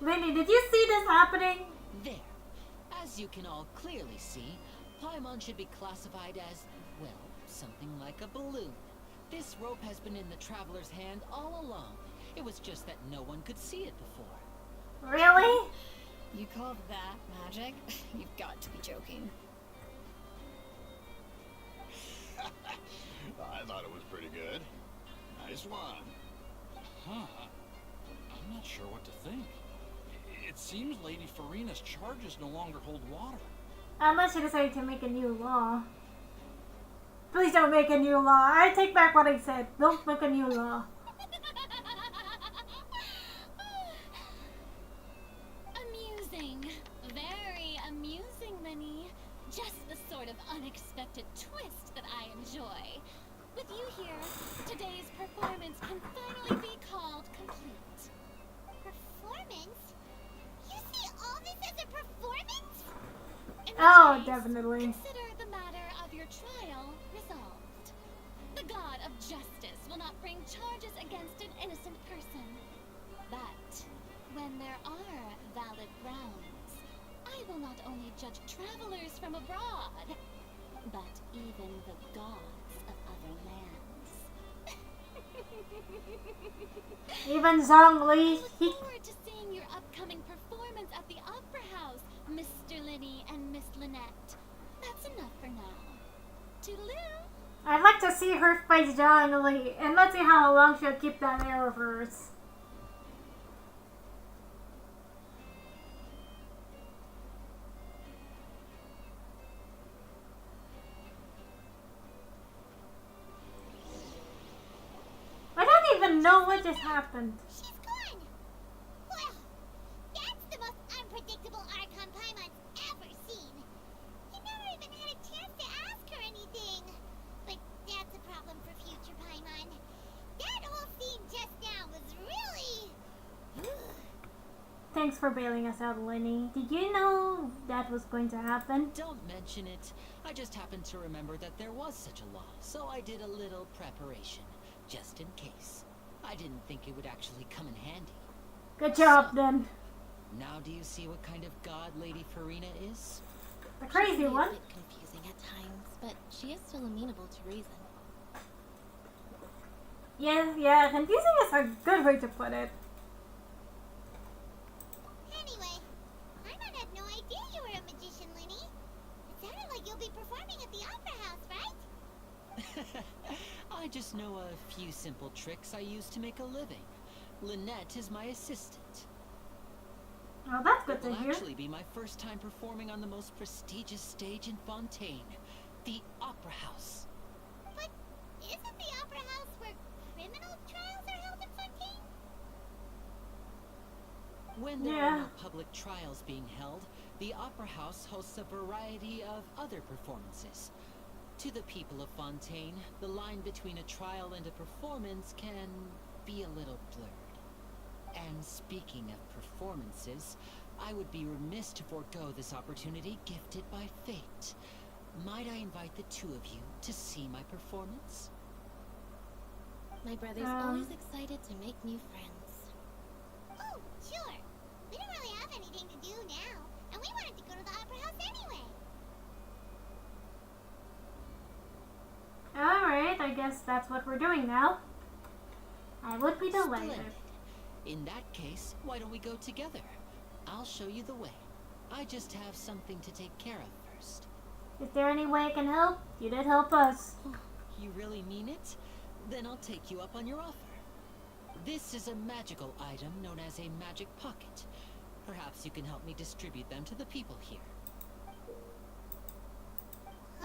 Linny, did you see this happening? There. As you can all clearly see, Paimon should be classified as, well, something like a balloon. This rope has been in the traveler's hand all along. It was just that no one could see it before. Really? You call that magic? You've got to be joking. I thought it was pretty good. Nice one. Huh. I'm not sure what to think. It seems Lady Farina's charges no longer hold water. Unless you decided to make a new law. Please don't make a new law. I take back what I said. Don't make a new law. Amusing. Very amusing, Minnie. Just the sort of unexpected twist that I enjoy. With you here, today's performance can finally be called complete. Performance? You see all this as a performance? In which Oh, case, definitely. consider the matter of your trial resolved. The god of justice will not bring charges against an innocent person. But when there are valid grounds, I will not only judge travelers from abroad, but even the gods of other lands. Even Zhongli, I look forward to seeing your upcoming performance at the Opera House, Mr. Linny and Miss Lynette. That's enough for now. Toodaloo! I'd like to see her fight Zhongli, and let's see how long she'll keep that hair of hers. I don't even know what just happened. She's gone! Well, that's the most unpredictable Archon Paimon's ever seen. You never even had a chance to ask her anything. But that's a problem for future Paimon. That whole scene just now was really... Thanks for bailing us out, Lenny. Did you know that was going to happen? Don't mention it. I just happened to remember that there was such a law, so I did a little preparation, just in case. I didn't think it would actually come in handy. Good job, then. Now do you see what kind of god Lady Farina is? The She crazy can be a one. bit confusing at times, but she is still amenable to reason. Yeah, confusing is a good way to put it. Anyway, Paimon had no idea you were a magician, Linny. It sounded like you'll be performing at the Opera House, right? I just know a few simple tricks I use to make a living. Lynette is my assistant. Well, that's good It to will hear. actually be my first time performing on the most prestigious stage in Fontaine, the Opera House. But isn't the Opera House where criminal trials are held in Fontaine? When there Yeah. are no public trials being held, the Opera House hosts a variety of other performances. To the people of Fontaine, the line between a trial and a performance can be a little blurred. And speaking of performances, I would be remiss to forego this opportunity gifted by fate. Might I invite the two of you to see my performance? My brother's always excited to make new friends. Oh, sure. We don't really have anything to do now, and we wanted to go to the Opera House anyway. Alright, I guess that's what we're doing now. I would be delighted. Splendid. In that case, why don't we go together? I'll show you the way. I just have something to take care of first. Is there any way I can help? You did help us. You really mean it? Then I'll take you up on your offer. This is a magical item known as a magic pocket. Perhaps you can help me distribute them to the people here.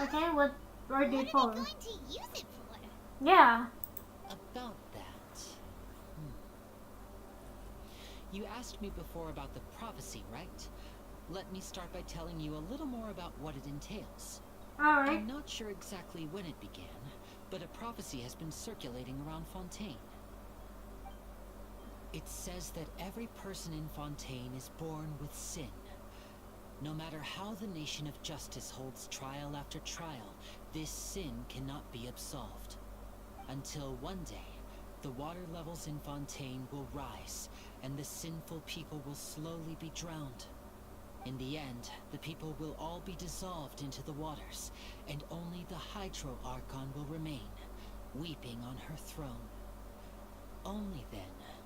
Okay, what are they What for? are they going to use it for? Yeah. About that. You asked me before about the prophecy, right? Let me start by telling you a little more about what it entails. Alright. I'm not sure exactly when it began, but a prophecy has been circulating around Fontaine. It says that every person in Fontaine is born with sin. No matter how the nation of justice holds trial after trial, this sin cannot be absolved. Until one day, the water levels in Fontaine will rise, and the sinful people will slowly be drowned. In the end, the people will all be dissolved into the waters, and only the Hydro Archon will remain, weeping on her throne. Only then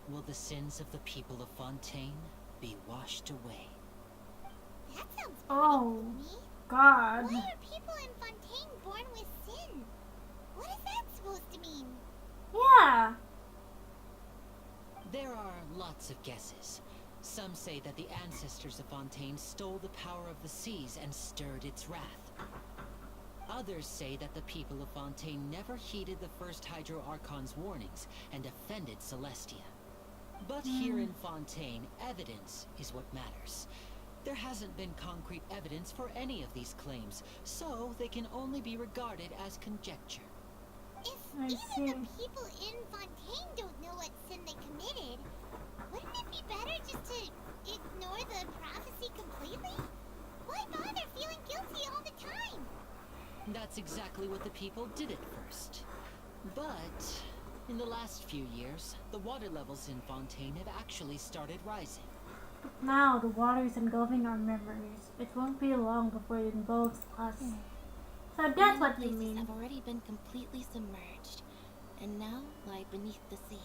will the sins of the people of Fontaine be washed away. That sounds pretty Oh, gloomy. God. Why are people in Fontaine born with sin? What is that supposed to mean? Yeah. There are lots of guesses. Some say that the ancestors of Fontaine stole the power of the seas and stirred its wrath. Others say that the people of Fontaine never heeded the first Hydro Archon's warnings and offended Celestia. But here in Fontaine, evidence is what matters. There hasn't been concrete evidence for any of these claims, so they can only be regarded as conjecture. If I even see. the people in Fontaine don't know what sin they committed, wouldn't it be better just to ignore the prophecy completely? Why bother feeling guilty all the time? That's exactly what the people did at first. But in the last few years, the water levels in Fontaine have actually started rising. Now the water is engulfing our memories. It won't be long before it engulfs us. So that's Many what you places mean. have already been completely submerged, and now lie beneath the sea.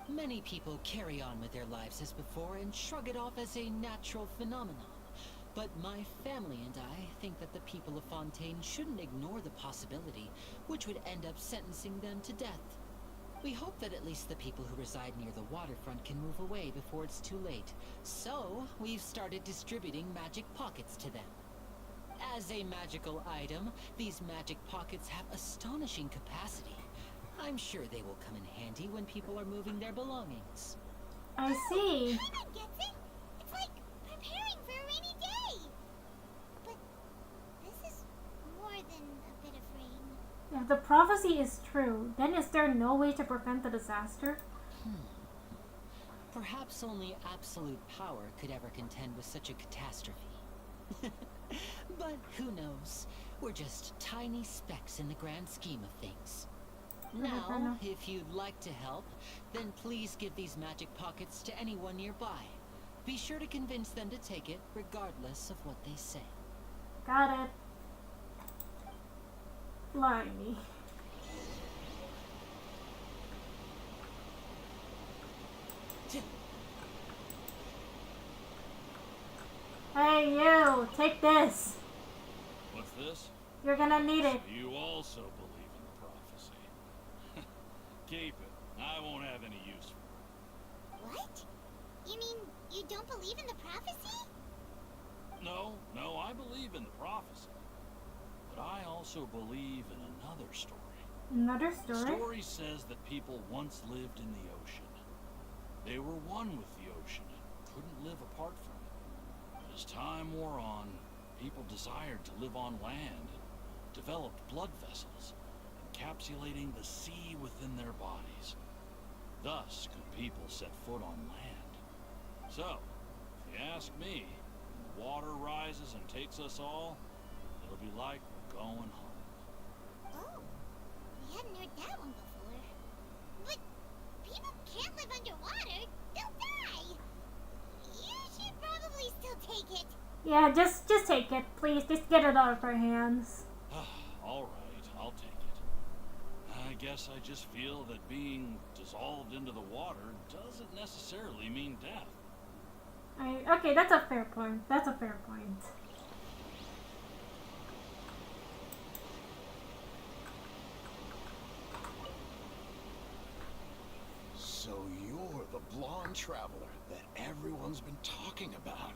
Many people carry on with their lives as before and shrug it off as a natural phenomenon. But my family and I think that the people of Fontaine shouldn't ignore the possibility, which would end up sentencing them to death. We hope that at least the people who reside near the waterfront can move away before it's too late. So, we've started distributing magic pockets to them. As a magical item, these magic pockets have astonishing capacity. I'm sure they will come in handy when people are moving their belongings. I see. Paimon gets it. It's like preparing for a rainy day. But this is more than a bit of rain. If the prophecy is true, then is there no way to prevent the disaster? Perhaps only absolute power could ever contend with such a catastrophe. But who knows? We're just tiny specks in the grand scheme of things. Now, if you'd like to help, then please give these magic pockets to anyone nearby. Be sure to convince them to take it, regardless of what they say. Got it. Blimey. Hey you, take this. What's this? You're gonna need it. You also believe in the prophecy. Keep it. I won't have any use for it. What? You mean you don't believe in the prophecy? No, I believe in the prophecy. But I also believe in another story. Another The story? story says that people once lived in the ocean. They were one with the ocean and couldn't live apart from it. But as time wore on, people desired to live on land and developed blood vessels, encapsulating the sea within their bodies. Thus could people set foot on land. So, if you ask me, when the water rises and takes us all, it'll be like we're going home. Oh, we hadn't heard that one before. But people can't live underwater. They'll die. You should probably still take it. Yeah, just take it, please. Just get it out of our hands. All right, I'll take it. I guess I just feel that being dissolved into the water doesn't necessarily mean death. Okay, that's a fair point. That's a fair point. So you're the blonde traveler that everyone's been talking about.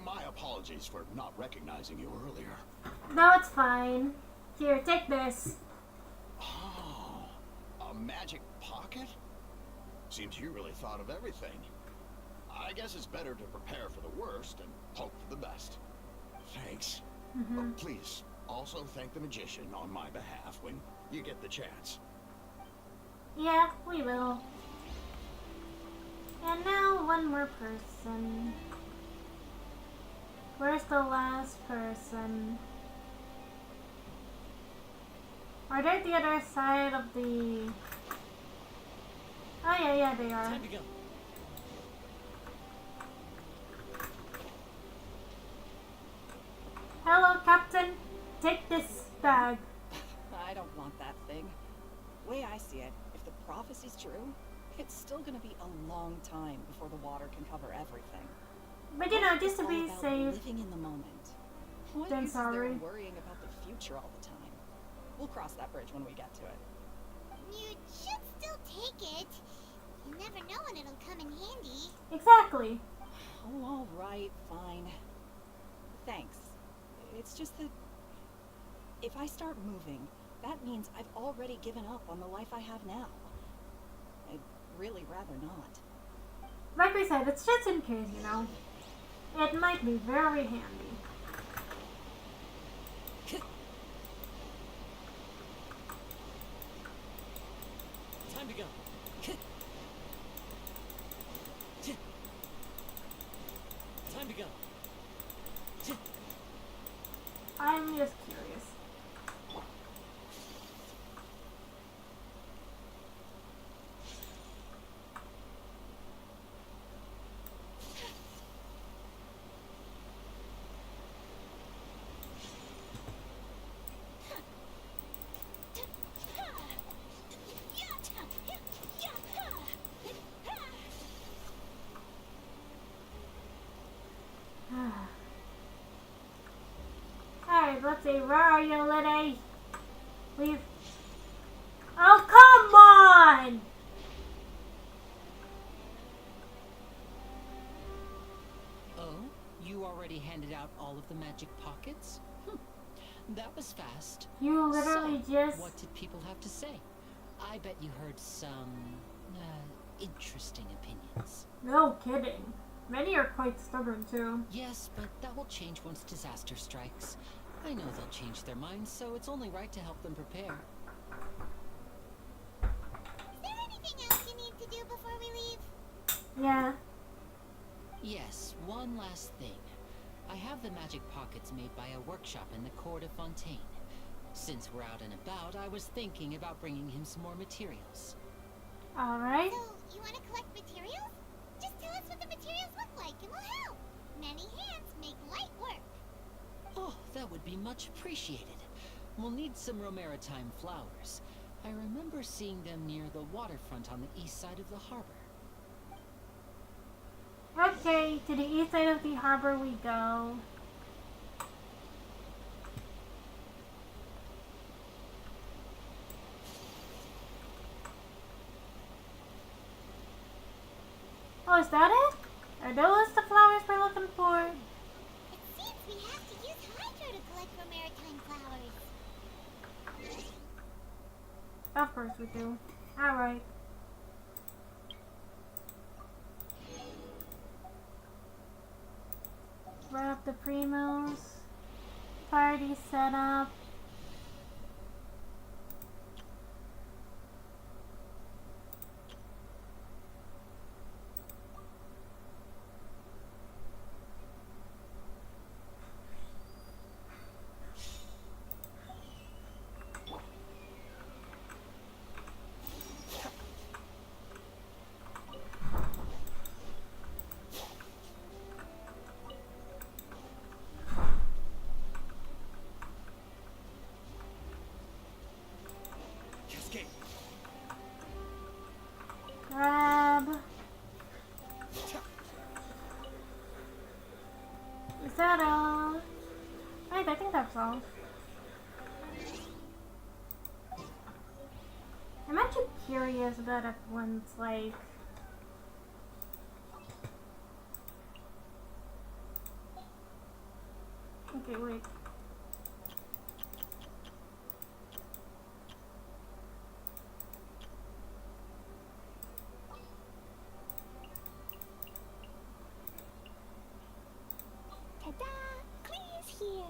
My apologies for not recognizing you earlier. No, it's fine. Here, take this. Oh, a magic pocket? Seems you really thought of everything. I guess it's better to prepare for the worst and hope for the best. Thanks. But please, also thank the magician on my behalf when you get the chance. Yeah, we will. And now one more person. Where's the last person? Are they at the other side of the... Oh yeah, they are. Time to go. Hello, Captain. Take this bag. I don't want that thing. Way I see it, if the prophecy's true, it's still gonna be a long time before the water can cover everything. But you know, just It's to all be about safe. living in the moment. What Then use is there sorry. in worrying about the future all the time? We'll cross that bridge when we get to it. You should still take it. You never know when it'll come in handy. Exactly. Oh, all right, fine. Thanks. It's just that If I start moving, that means I've already given up on the life I have now. I'd really rather not. Like we said, it's just in case, you know. It might be very handy. Time to go. Time to go. I'm just curious. Alright, let's see. Where are you, Liddy? Leave. Oh, come on! Oh, you already handed out all of the magic pockets? That was fast. You literally So, just... what did people have to say? I bet you heard some interesting opinions. No kidding. Many are quite stubborn, too. Yes, but that will change once disaster strikes. I know they'll change their minds, so it's only right to help them prepare. Is there anything else you need to do before we leave? Yeah. Yes, one last thing. I have the magic pockets made by a workshop in the court of Fontaine. Since we're out and about, I was thinking about bringing him some more materials. Alright. So, you want to collect materials? Just tell us what the materials look like and we'll help. Many hands make light work. Oh, that would be much appreciated. We'll need some Romaritime flowers. I remember seeing them near the waterfront on the east side of the harbor. Okay, to the east side of the harbor we go. Oh, is that it? Are those the flowers we're looking for? It seems we have to use Hydro to collect Romaritime flowers. Of course we do. Alright. Wrap the primos. Party set up. Cascade. Grab. Is that all? Right, I think that's all. I'm actually curious about if one's like... Okay, wait. Ta-da! Clear's here.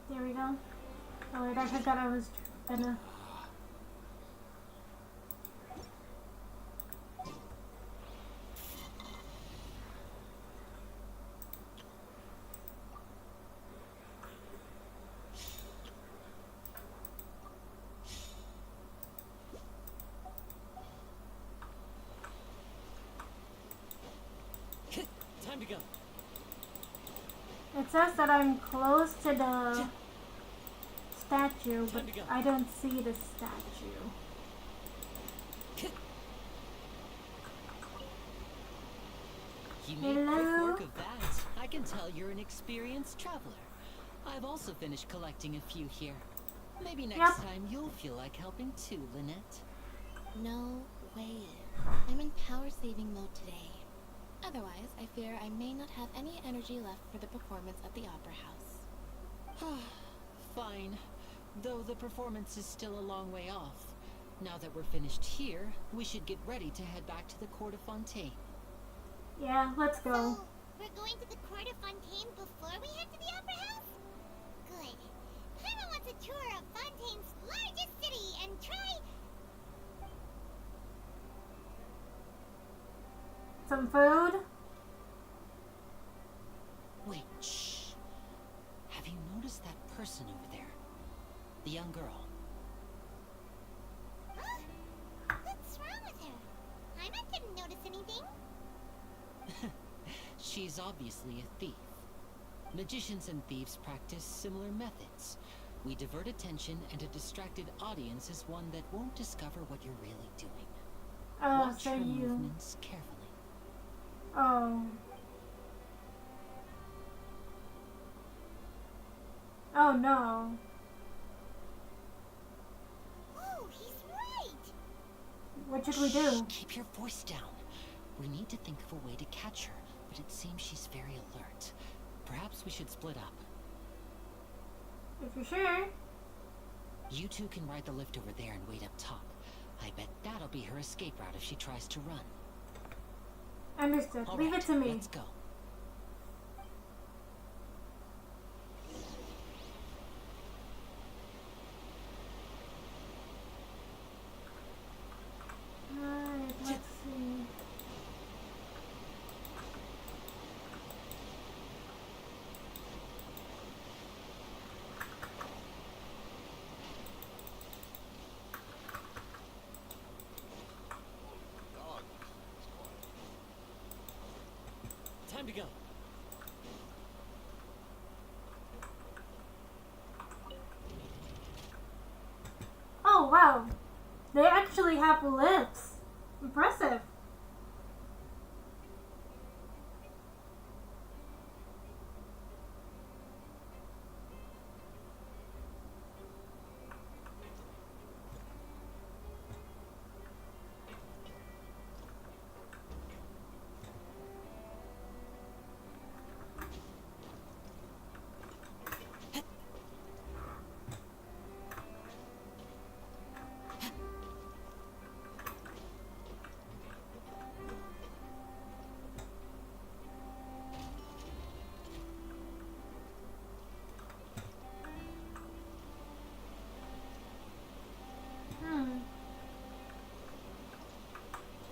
There we go. Oh wait, I forgot I was gonna... Time to go. It says that I'm close to the statue, but Time to go. I don't see the statue. You made quick Hello? work of that. I can tell you're an experienced traveler. I've also finished collecting a few here. Maybe next Yep. time you'll feel like helping too, Lynette. No way. I'm in power saving mode today. Otherwise, I fear I may not have any energy left for the performance at the Opera House. Fine. Though the performance is still a long way off. Now that we're finished here, we should get ready to head back to the court of Fontaine. Yeah, let's go. So, we're going to the court of Fontaine before we head to the Opera House? Good. Paimon wants a tour of Fontaine's largest city and try... Some food? Wait, shh. Have you noticed that person over there? The young girl. Huh? What's wrong with her? Paimon didn't notice anything. She's obviously a thief. Magicians and thieves practice similar methods. We divert attention, and a distracted audience is one that won't discover what you're really doing. Oh, Watch so her you. movements carefully. Oh. Oh no. Oh, he's right. What should we do? Shh, keep your voice down. We need to think of a way to catch her, but it seems she's very alert. Perhaps we should split up. If you're sure. You two can ride the lift over there and wait up top. I bet that'll be her escape route if she tries to run. Understood. All Leave right, it to me. Let's go. Alright, let's see. Dog. Time to go. Oh wow. They actually have lips. Impressive.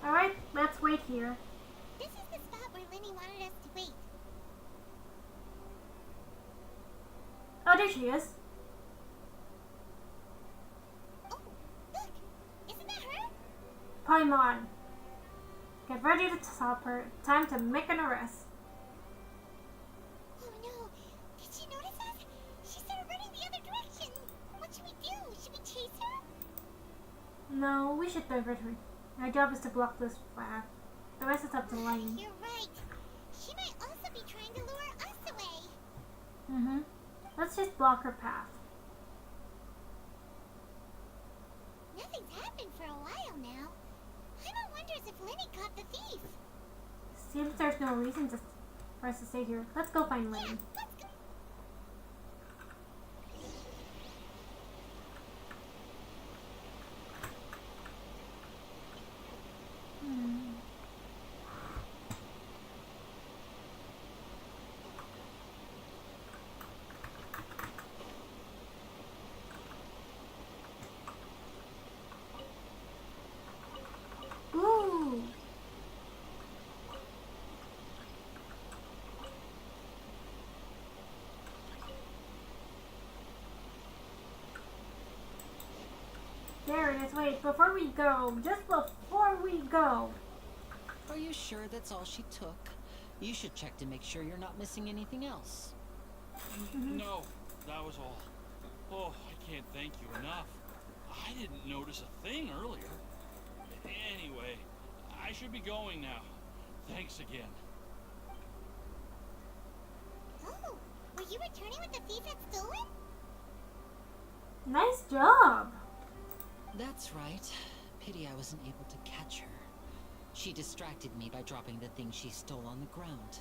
Alright, let's wait here. This is the spot where Linny wanted us to wait. Oh, there she is. Oh, look! Isn't that her? Paimon. Get ready to stop her. Time to make an arrest. Oh no! Did she notice us? She started running the other direction! What should we do? Should we chase her? No, we should divert her. Our job is to block this path. The rest is up to Lane. You're right. She might also be trying to lure us away. Mm-hmm. Let's just block her path. Nothing's happened for a while now. Paimon wonders if Linny caught the thief. Seems there's no reason for us to stay here. Let's go find Yeah, Lane. let's go. Ooh. There it is. Wait, before we go, just before we go. Are you sure that's all she took? You should check to make sure you're not missing anything else. No, that was all. Oh, I can't thank you enough. I didn't notice a thing earlier. Anyway, I should be going now. Thanks again. Oh, were you returning what the thief had stolen? Nice job. That's right. Pity I wasn't able to catch her. She distracted me by dropping the thing she stole on the ground.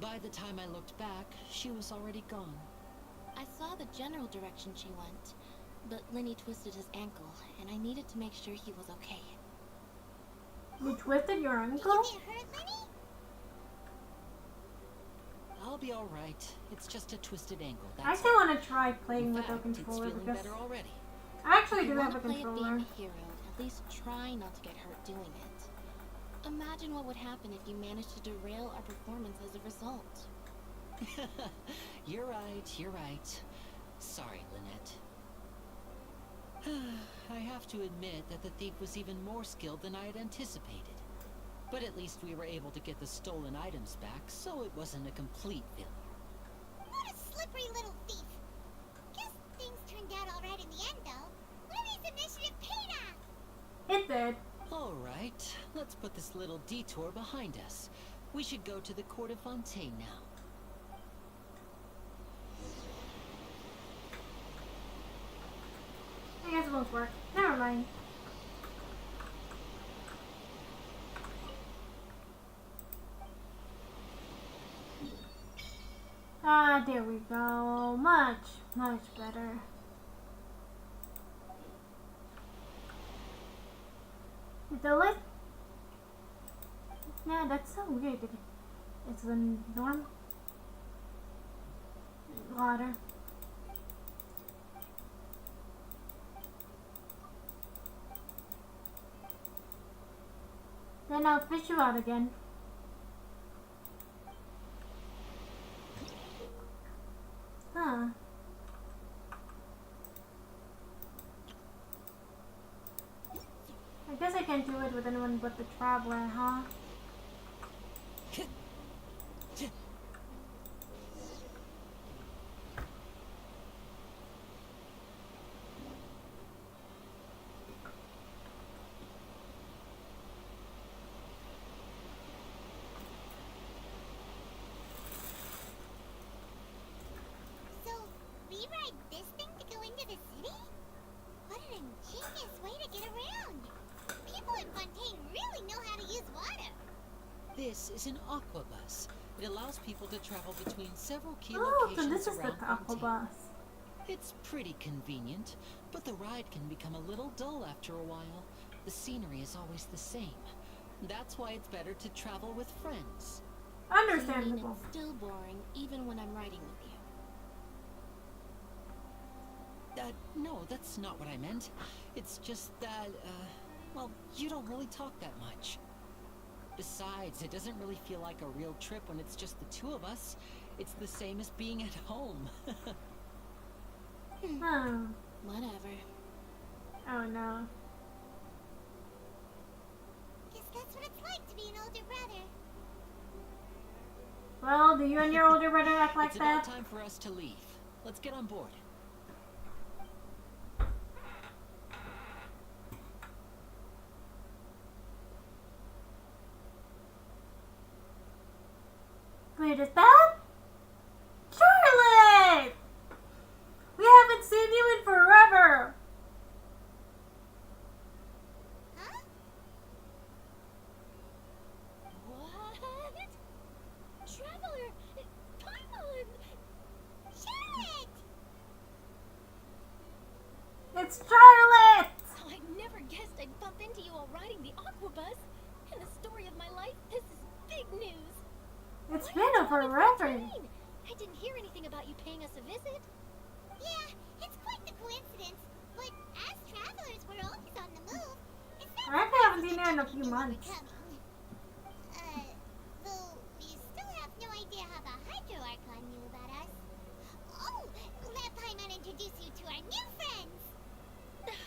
By the time I looked back, she was already gone. I saw the general direction she went, but Lenny twisted his ankle, and I needed to make sure he was okay. You twisted your Did ankle? you get hurt, Lenny? I'll be alright. It's just a twisted ankle, I that's actually all. want to try playing In with a fact, it's controller feeling because better already. I actually If do you have want a to play at controller. being a hero, at least try not to get hurt doing it. Imagine what would happen if you managed to derail our performance as a result. You're right. Sorry, Lynette. I have to admit that the thief was even more skilled than I had anticipated. But at least we were able to get the stolen items back, so it wasn't a complete failure. What a slippery little thief. Guess things turned out alright in the end, though. Lenny's initiative paid off. It did. Alright, let's put this little detour behind us. We should go to the court of Fontaine now. I guess it won't work. Never mind. Ah, there we go. Much better. The list. Yeah, that's so weird. It's the norm. Water. Then I'll fish you out again. Huh. I guess I can't do it with anyone but the traveler, huh? So, we ride this thing to go into the city? What an ingenious way to get around. People in Fontaine really know how to use water. This is an aquabus. It allows people to travel between several key Oh, so locations this is the around Fontaine. aquabus. It's pretty convenient, but the ride can become a little dull after a while. The scenery is always the same. That's why it's better to travel with friends. So you mean Understandable. it's still boring, even when I'm riding with you. No, that's not what I meant. It's just that, well, you don't really talk that much. Besides, it doesn't really feel like a real trip when it's just the two of us. It's the same as being at home. Oh. Whatever. Oh no. Guess that's what it's like to be an older brother. Well, do you and your older brother act like It's about that? time for us to leave. Let's get on board. Wait, is that? Charlotte! We haven't seen you in forever! Huh? What? Traveler! Paimon! Charlotte! It's Charlotte! Oh, I never guessed I'd bump into you while riding the aquabus. In the story of my life, this is big news. It's Why been aren't you a on forever. Fontaine? I didn't hear anything about you paying us a visit. Yeah, it's quite the coincidence. But as travelers, we're always on the move. It's not I actually haven't seen her in a surprising few that you months. were coming. Though we still have no idea how the Hydro Archon knew about us. Oh, let Paimon introduce you to our new friends.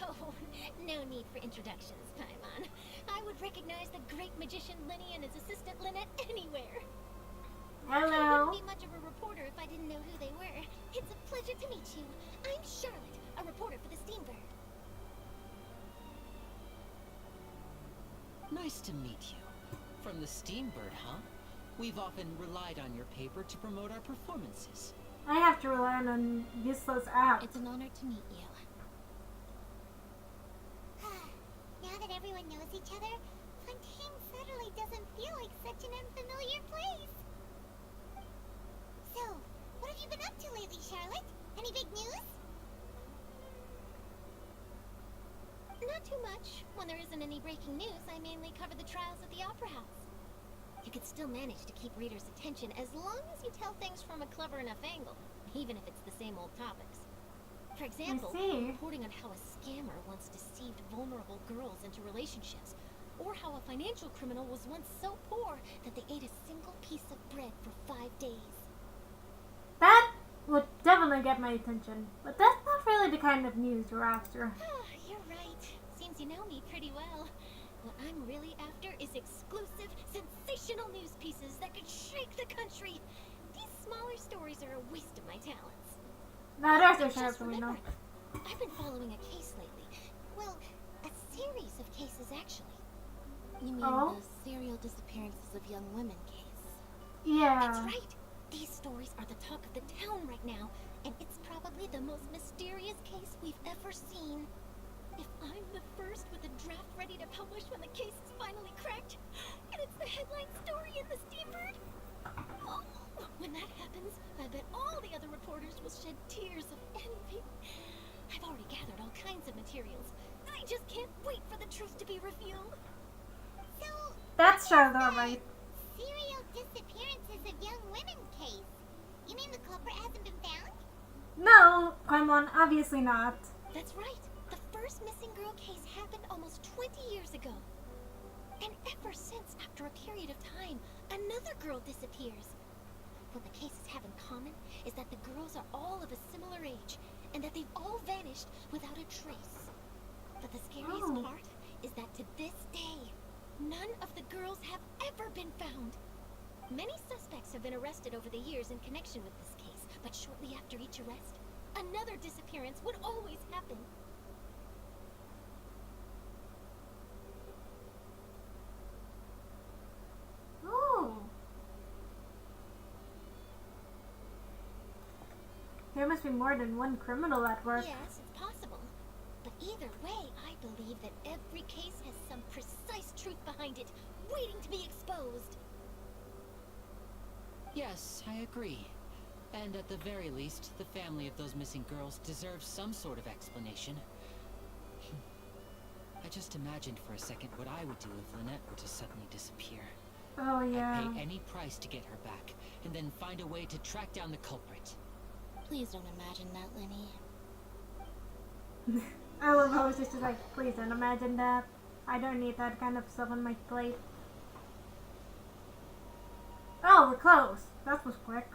Oh, no need for introductions, Paimon. I would recognize the great magician Lenny and his assistant Lynette anywhere. I Hello. wouldn't be much of a reporter if I didn't know who they were. It's a pleasure to meet you. I'm Charlotte, a reporter for the Steambird. Nice to meet you. From the Steambird, huh? We've often relied on your paper to promote our performances. I have to rely on a useless app. It's an honor to meet you. Now that everyone knows each other, Fontaine certainly doesn't feel like such an unfamiliar place. So, what have you been up to lately, Charlotte? Any big news? Not too much. When there isn't any breaking news, I mainly cover the trials at the Opera House. You can still manage to keep readers' attention as long as you tell things from a clever enough angle, even if it's the same old topics. For example, see. reporting on how a scammer once deceived vulnerable girls into relationships, or how a financial criminal was once so poor that they ate a single piece of bread for 5 days. That would definitely get my attention, but that's not really the kind of news you're after. You're right. Seems you know me pretty well. What I'm really after is exclusive, sensational news pieces that could shake the country. These smaller stories are a waste of my talents. Now there's a Just sharp we know. remembered, I've been following a case lately. Well, a series of cases, actually. You mean Oh? the serial disappearances of young women case? Yeah. That's right. These stories are the talk of the town right now, and it's probably the most mysterious case we've ever seen. If I'm the first with a draft ready to publish when the case is finally cracked, and it's the headline story in the Steambird, oh, when that happens, I bet all the other reporters will shed tears of envy. I've already gathered all kinds of materials. I just can't wait for the truth to be revealed. So, That's Charlotte, right? serial disappearances of young women case. You mean the culprit hasn't been found? No, come on, obviously not. That's right. The first missing girl case happened almost 20 years ago. And ever since, after a period of time, another girl disappears. What the cases have in common is that the girls are all of a similar age, and that they've all vanished without a trace. But the scariest Oh. part is that to this day, none of the girls have ever been found. Many suspects have been arrested over the years in connection with this case, but shortly after each arrest, another disappearance would always happen. Ooh. There must be more than one criminal at work. Yes, it's possible. But either way, I believe that every case has some precise truth behind it, waiting to be exposed. Yes, I agree. And at the very least, the family of those missing girls deserves some sort of explanation. I just imagined for a second what I would do if Lynette were to suddenly disappear. Oh yeah. I'd pay any price to get her back, and then find a way to track down the culprit. Please don't imagine that, Lenny. I love how it's just like, please don't imagine that. I don't need that kind of stuff on my plate. Oh, we're close. That was quick.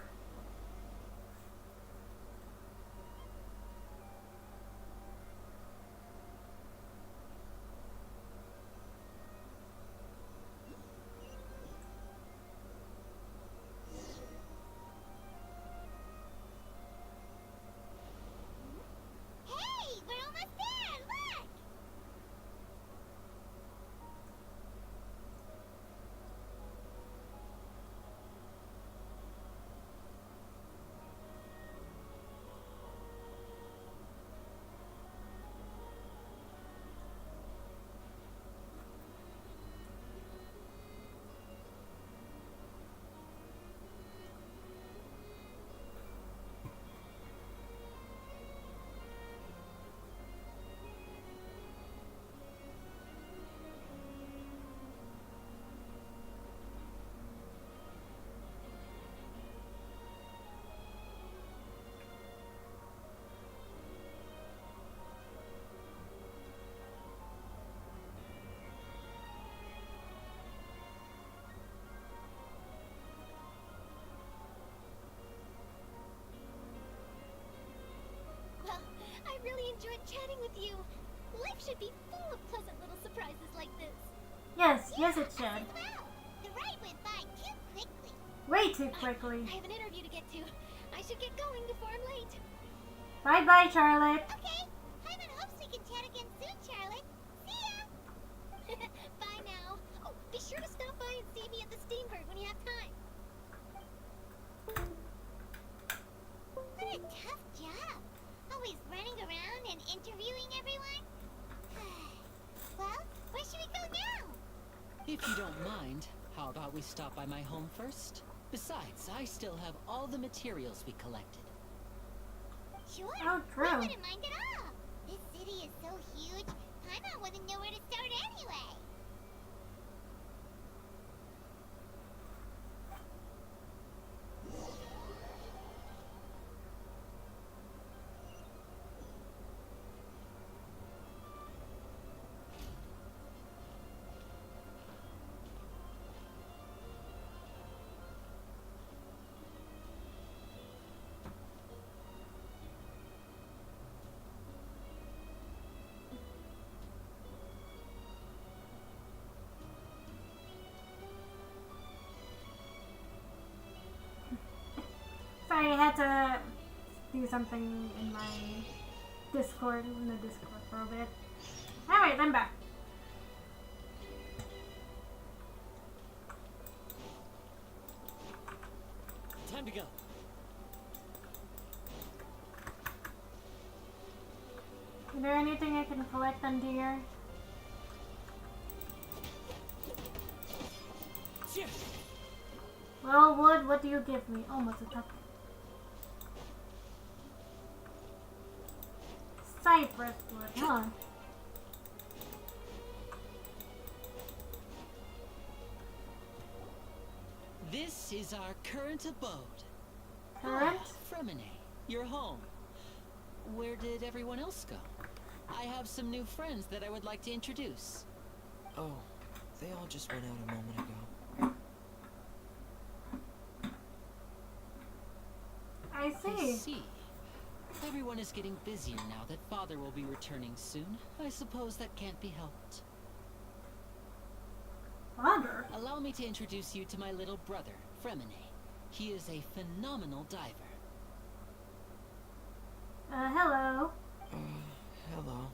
Hey, we're almost there! Look! Well, I really enjoyed chatting with you. Life should be full of pleasant little surprises like this. Yes, yes it should. Wow, the ride went by too quickly. Way too quickly. I have an interview to get to. I should get going before I'm late. Bye bye, Charlotte. Okay, Hyman hopes we can chat again soon, Charlotte. See ya! Bye now. Oh, be sure to stop by and see me at the Steambird when you have time. What a tough job. Always running around and interviewing everyone. Well, where should we go now? If you don't mind, how about we stop by my home first? Besides, I still have all the materials we collected. Sure. Oh, true. I wouldn't mind at all. This city is so huge, Paimon wouldn't know where to start anyway. Sorry, I had to do something in my Discord, in the Discord for a bit. Alright, I'm back. Time to go. Is there anything I can collect under here? Well, wood, what do you give me? Almost a cup. Cypress wood, huh? This is our current abode. Current? Fremine, your home. Where did everyone else go? I have some new friends that I would like to introduce. Oh, they all just went out a moment ago. I I see. see. Everyone is getting busier now that Father will be returning soon. I suppose that can't be helped. Father? Allow me to introduce you to my little brother, Fremine. He is a phenomenal diver. Hello. Hello.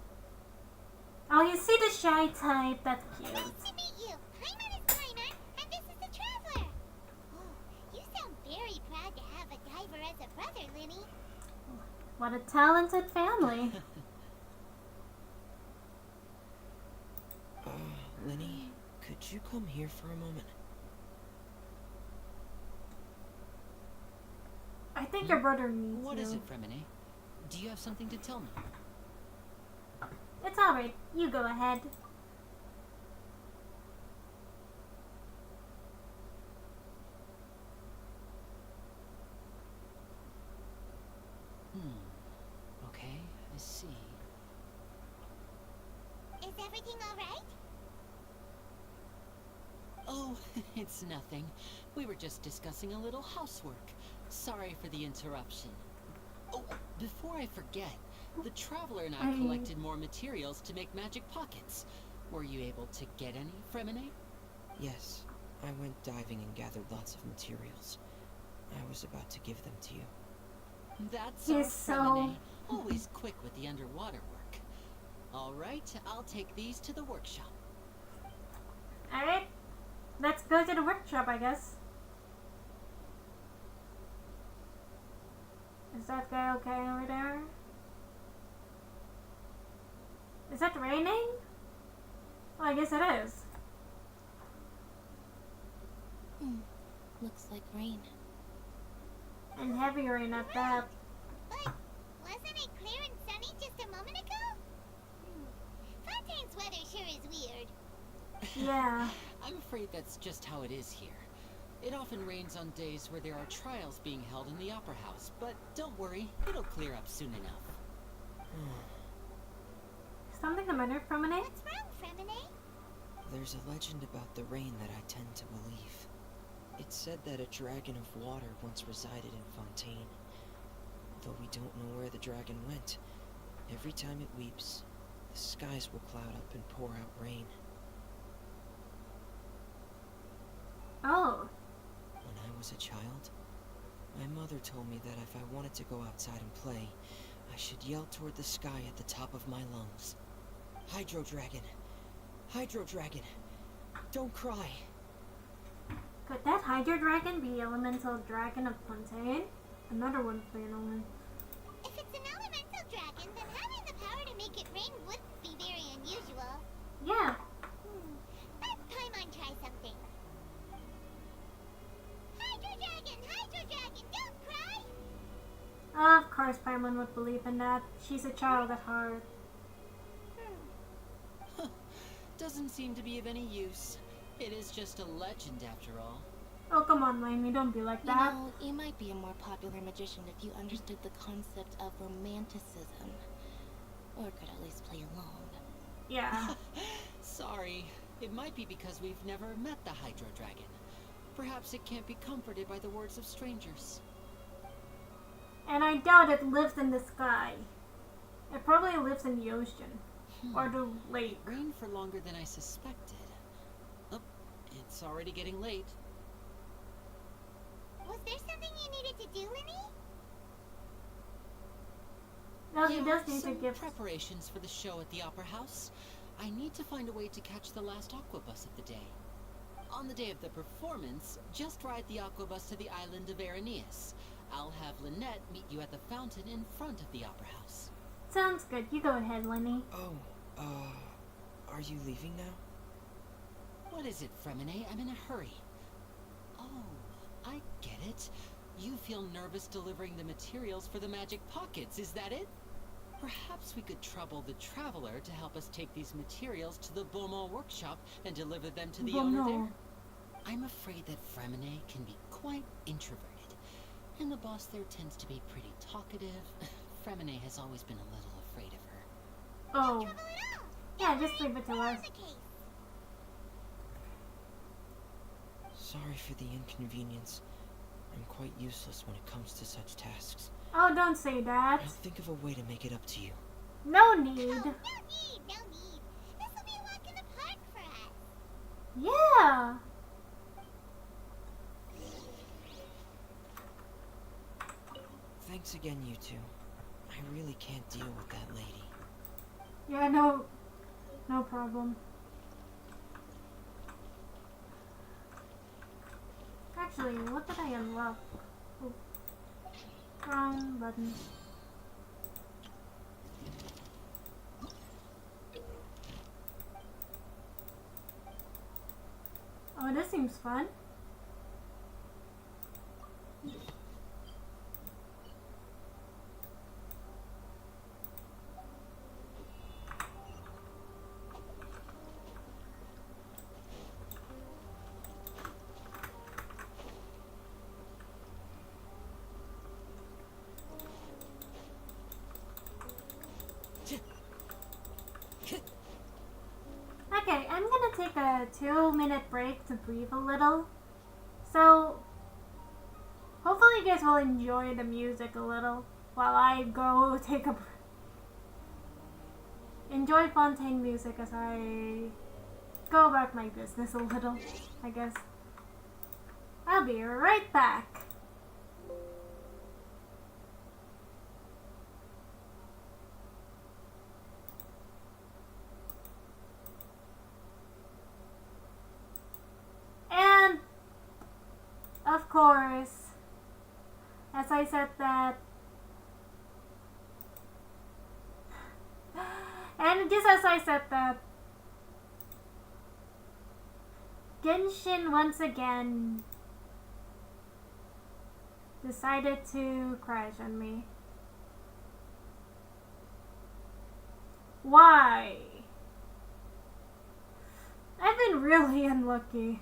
Oh, you see the shy type? That's cute. Nice to meet you. Paimon is Paimon, and this is the Traveler. Oh, you sound very proud to have a diver as a brother, Linny. What a talented family. Lenny, could you come here for a moment? I think your brother needs What you. is it, Fremine? Do you have something to tell me? It's alright. You go ahead. Okay, I see. Is everything all right? Oh, it's nothing. We were just discussing a little housework. Sorry for the interruption. Oh, before I forget, the Traveler and I collected more materials to make magic pockets. Were you able to get any, Fremine? Yes, I went diving and gathered lots of materials. I was about to give them to you. That's He's our so- Fremine. Always quick with the underwater work. All right, I'll take these to the workshop. Alright. Let's go to the workshop, I guess. Is that guy okay over there? Is that raining? Well, I guess it is. Looks like rain. And heavy rain at that. But wasn't it clear and sunny just a moment ago? Fontaine's weather sure is weird. Yeah. I'm afraid that's just how it is here. It often rains on days where there are trials being held in the Opera House, but don't worry, it'll clear up soon enough. Something the matter, Promenade? What's wrong, Fremine? There's a legend about the rain that I tend to believe. It's said that a dragon of water once resided in Fontaine. Though we don't know where the dragon went, every time it weeps, the skies will cloud up and pour out rain. Oh. When I was a child, my mother told me that if I wanted to go outside and play, I should yell toward the sky at the top of my lungs. Hydro Dragon! Hydro Dragon! Don't cry! Could that Hydro Dragon be Elemental Dragon of Fontaine? Another one for an omen. If it's an elemental dragon, then having the power to make it rain would be very unusual. Yeah. Let Paimon try Of course Paimon would believe in that. She's a child at heart. Doesn't seem to be of any use. It is just a legend after all. Oh, come on, Lainey, don't be like You that. know, you might be a more popular magician if you understood the concept of romanticism. Or could at least play along. Yeah. Sorry. It might be because we've never met the Hydro Dragon. Perhaps it can't be comforted by the words of strangers. And I doubt it lives in the sky. It probably lives in the ocean. Or the lake. It rained for longer than I suspected. Oh, it's already getting late. Was there something you needed to do, Linny? No, he Yeah, does need to some give... preparations for the show at the Opera House. I need to find a way to catch the last aqua bus of the day. On the day of the performance, just ride the aqua bus to the island of Araneus. I'll have Lynette meet you at the fountain in front of the Opera House. Sounds good. You go ahead, Lenny. Oh, are you leaving now? What is it, Fremine? I'm in a hurry. Oh, I get it. You feel nervous delivering the materials for the magic pockets, is that it? Perhaps we could trouble the traveler to help us take these materials to the Beaumont workshop and deliver them to the owner there. I'm afraid that Fremine can be quite introverted, and the boss there tends to be pretty talkative. Fremine has always been a little afraid of her. Oh. Trouble at all. Yeah, just leave it to us. The case. Sorry for the inconvenience. I'm quite useless when it comes to such tasks. Oh, don't say that. I'll think of a way to make it up to you. No Oh, need. no need. This will be a walk in the park for us. Yeah. Thanks again, you two. I really can't deal with that lady. Yeah, no problem. Actually, what did I unlock? Oh. Wrong button. Oh, this seems fun. Okay, I'm gonna take a 2-minute break to breathe a little. So, hopefully you guys will enjoy the music a little while I go take a break. Enjoy Fontaine music as I go about my business a little, I guess. I'll be right back. And, of course, as I said that, and just as I said that, Genshin once again decided to crash on me. Why? I've been really unlucky.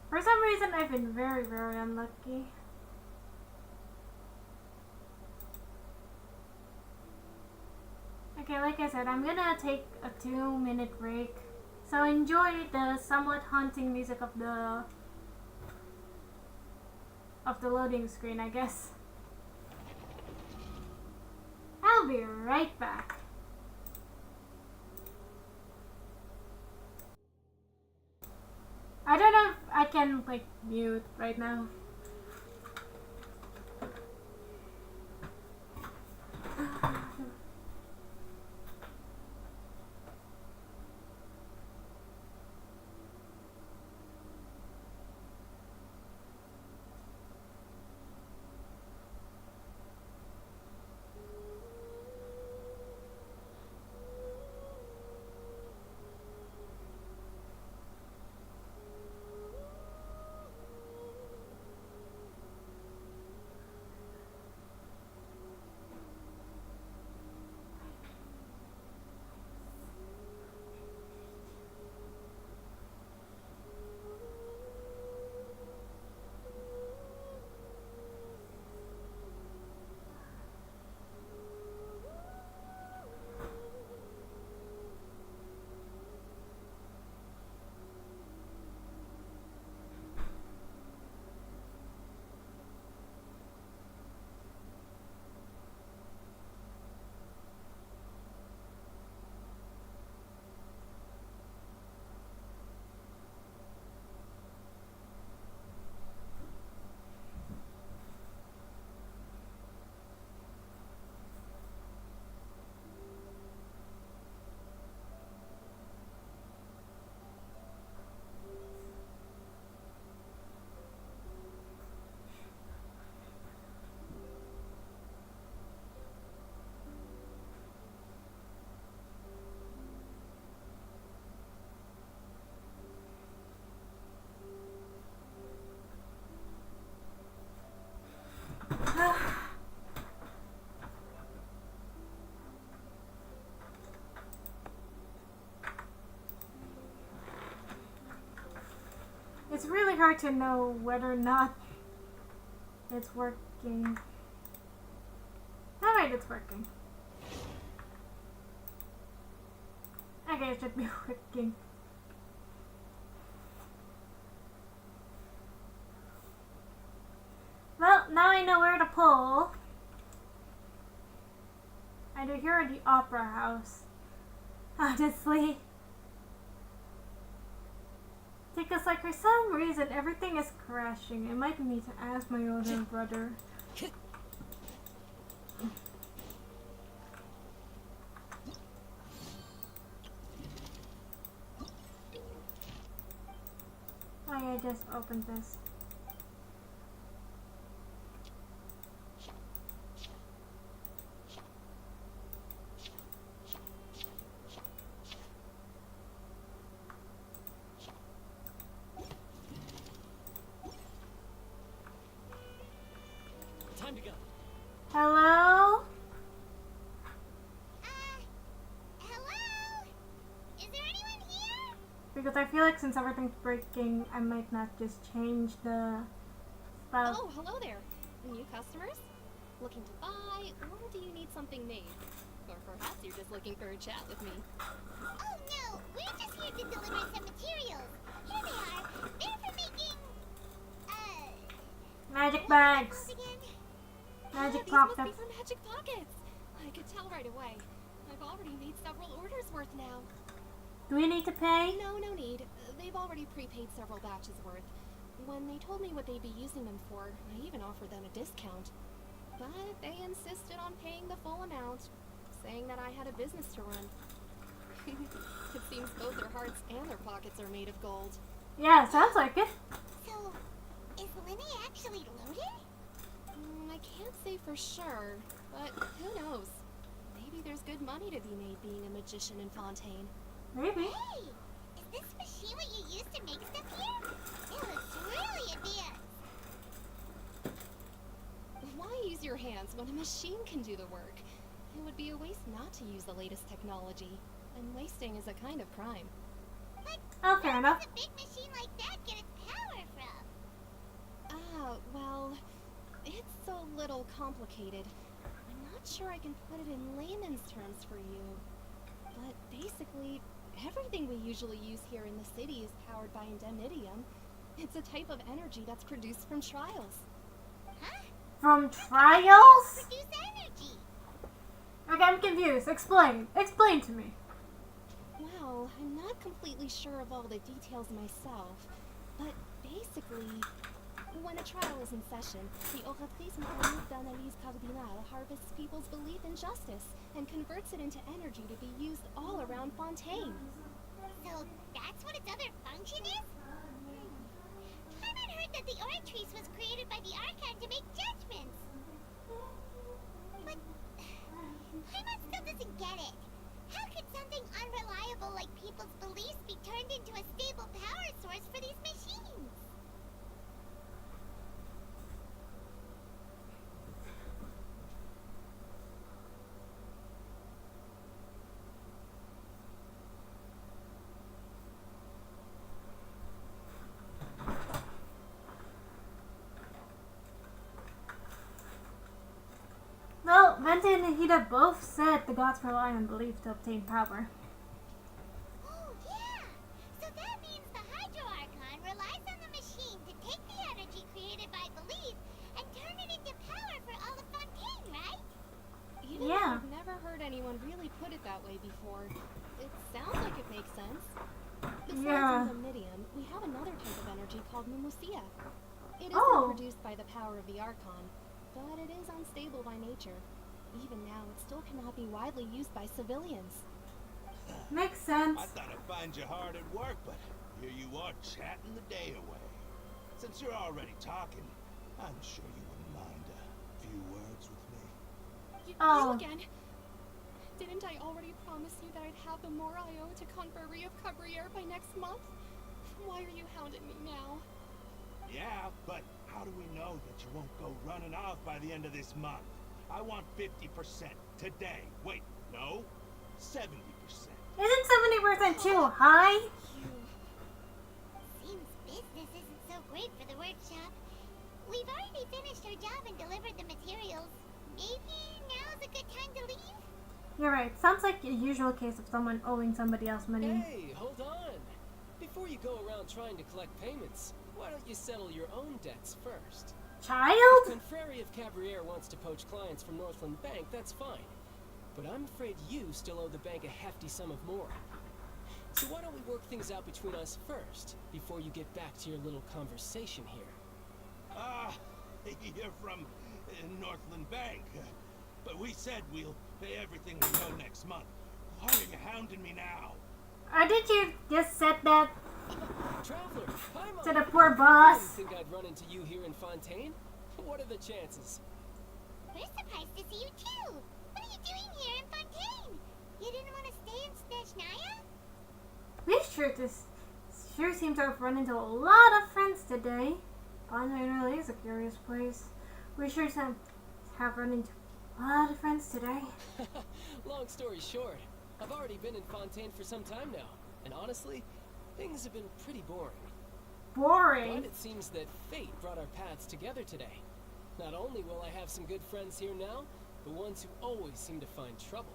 For some reason, I've been very, very unlucky. Okay, like I said, I'm gonna take a 2-minute break. So enjoy the somewhat haunting music of the loading screen, I guess. I'll be right back. I don't know if I can like mute right now. It's really hard to know whether or not it's working. Alright, it's working. Okay, it should be working. Well, now I know where to pull. Either here or the opera house. Honestly. Because like for some reason everything is crashing. I might need to ask my older brother. Oh yeah, I just opened this. Time to go. Hello? Hello? Is there anyone here? Because I feel like since everything's breaking, I might not just change the stuff. Oh, hello there. New customers? Looking to buy, or do you need something made? Or perhaps you're just looking for a chat with me. Oh no, we're just here to deliver some materials. Here they are. They're for making, Magic what are they bags. called again? Magic These must be pockets. for magic pockets. I could tell right away. I've already made several orders worth now. Do we need to pay? No need. They've already prepaid several batches worth. When they told me what they'd be using them for, I even offered them a discount. But they insisted on paying the full amount, saying that I had a business to run. It seems both their hearts and their pockets are made of gold. Yeah, sounds like it. So, is Linny actually loaded? I can't say for sure, but who knows? Maybe there's good money to be made being a magician in Fontaine. Maybe. Hey, is this machine what you use to make stuff here? It looks really advanced. Why use your hands when a machine can do the work? It would be a waste not to use the latest technology, and wasting is a kind of crime. But Oh, fair enough. where does a big machine like that get its power from? Well, it's a little complicated. I'm not sure I can put it in layman's terms for you. But basically, everything we usually use here in the city is powered by indemnitium. It's a type of energy that's produced from trials. Huh? From trials? Produce energy. Okay, I'm confused. Explain. Explain to me. Well, I'm not completely sure of all the details myself, but basically, when a trial is in session, the Oratrice Mécanique d'Analyse Cardinale harvests people's belief in justice and converts it into energy to be used all around Fontaine. So that's what its other function is? I had heard that the Oratrice was created by the Archon to make judgments. But Paimon still doesn't get it. How could something unreliable like people's beliefs be turned into a stable power source for these machines? Well, Vente and Nahida both said the gods rely on belief to obtain power. Oh, yeah! So that means the Hydro Archon relies on the machine to take the energy created by belief and turn it into power for all of Fontaine, right? You know, Yeah. I've never heard anyone really put it that way before. It sounds like it makes sense. Besides Yeah. indemnitium, we have another type of energy called pneumosia. It isn't Oh. produced by the power of the Archon, but it is unstable by nature. Even now, it still cannot be widely used by civilians. Makes sense. I thought I'd find you hard at work, but here you are chatting the day away. Since you're already talking, I'm sure you wouldn't mind a few words with me. You Oh. again? Didn't I already promise you that I'd have the more I owe to Conferrie of Cabriere by next month? Why are you hounding me now? Yeah, but how do we know that you won't go running off by the end of this month? I want 50% today. Wait, no, 70%. Isn't 70% too high? You... Seems business isn't wait for the workshop. We've already finished our job and delivered the materials. Maybe now's a good time to leave? You're right. Sounds like a usual case of someone owing somebody else money. Hey, hold on. Before you go around trying to collect payments, why don't you settle your own debts first? Child? If Confrere of Cabriere wants to poach clients from Northland Bank, that's fine. But I'm afraid you still owe the bank a hefty sum of more. So why don't we work things out between us first, before you get back to your little conversation here? You're from Northland Bank. But we said we'll pay everything we owe next month. Why are you hounding me now? Or did you just said that Traveler, hi, Mom. to the poor I boss? didn't think I'd run into you here in Fontaine. What are the chances? We're surprised to see you too. What are you doing here in Fontaine? You didn't want to stay in Snezhnaya? We sure seem to have run into a lot of friends today. Fontaine really is a curious place. We sure have run into a lot of friends today. Long story short, I've already been in Fontaine for some time now, and honestly, things have been pretty boring. Boring? But it seems that fate brought our paths together today. Not only will I have some good friends here now, but ones who always seem to find trouble.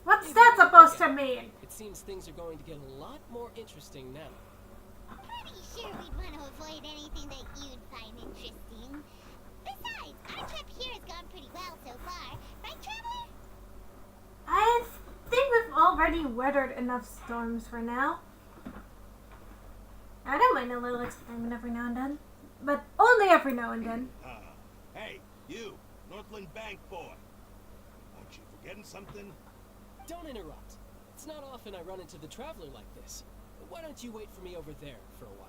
What's that supposed to mean? It seems things are going to get a lot more interesting now. Pretty sure we'd want to avoid anything that you'd find interesting. Besides, our trip here has gone pretty well so far. Right, Traveler? I think we've already weathered enough storms for now. I don't mind a little experiment every now and then. But only every now and then. Hey, you, Northland Bank boy. Aren't you forgetting something? Don't interrupt. It's not often I run into the Traveler like this. Why don't you wait for me over there for a while?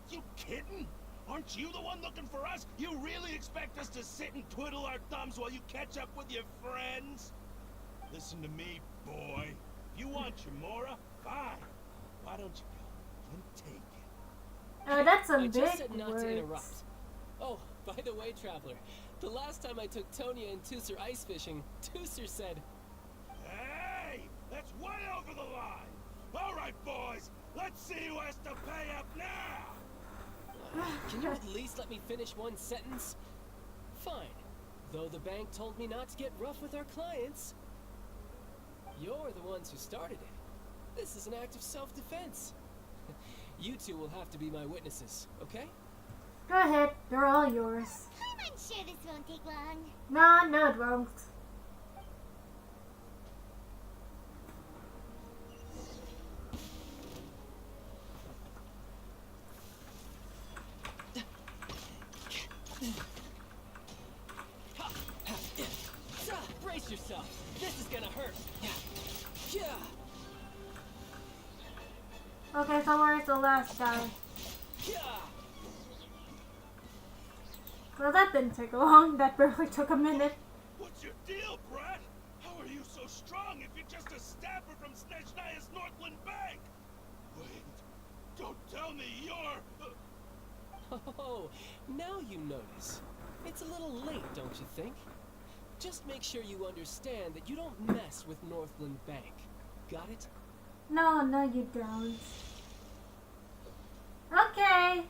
You kidding? Aren't you the one looking for us? You really expect us to sit and twiddle our thumbs while you catch up with your friends? Listen to me, boy. If you want Chamora, fine. Why don't you go and take it? Oh, that's some I big just said not words. to interrupt. Oh, by the way, Traveler, the last time I took Tonya and Tusser ice fishing, Tusser said, Hey! That's way over the line! Alright, boys! Let's see who has to pay up now! Can you at least let me finish one sentence? Fine. Though the bank told me not to get rough with our clients. You're the ones who started it. This is an act of self-defense. You two will have to be my witnesses, okay? Go ahead, they're all yours. I'm unsure this won't take long. No, it won't. Brace yourself. This is gonna hurt. Yeah. Okay, so where's the last guy? Well, that didn't take long. That barely took a minute. What's your deal, Brad? How are you so strong if you're just a staffer from Snezhnaya's Northland Bank? Wait, don't tell me you're... Oh, now you notice. It's a little late, don't you think? Just make sure you understand that you don't mess with Northland Bank. Got it? No, you don't. Okay.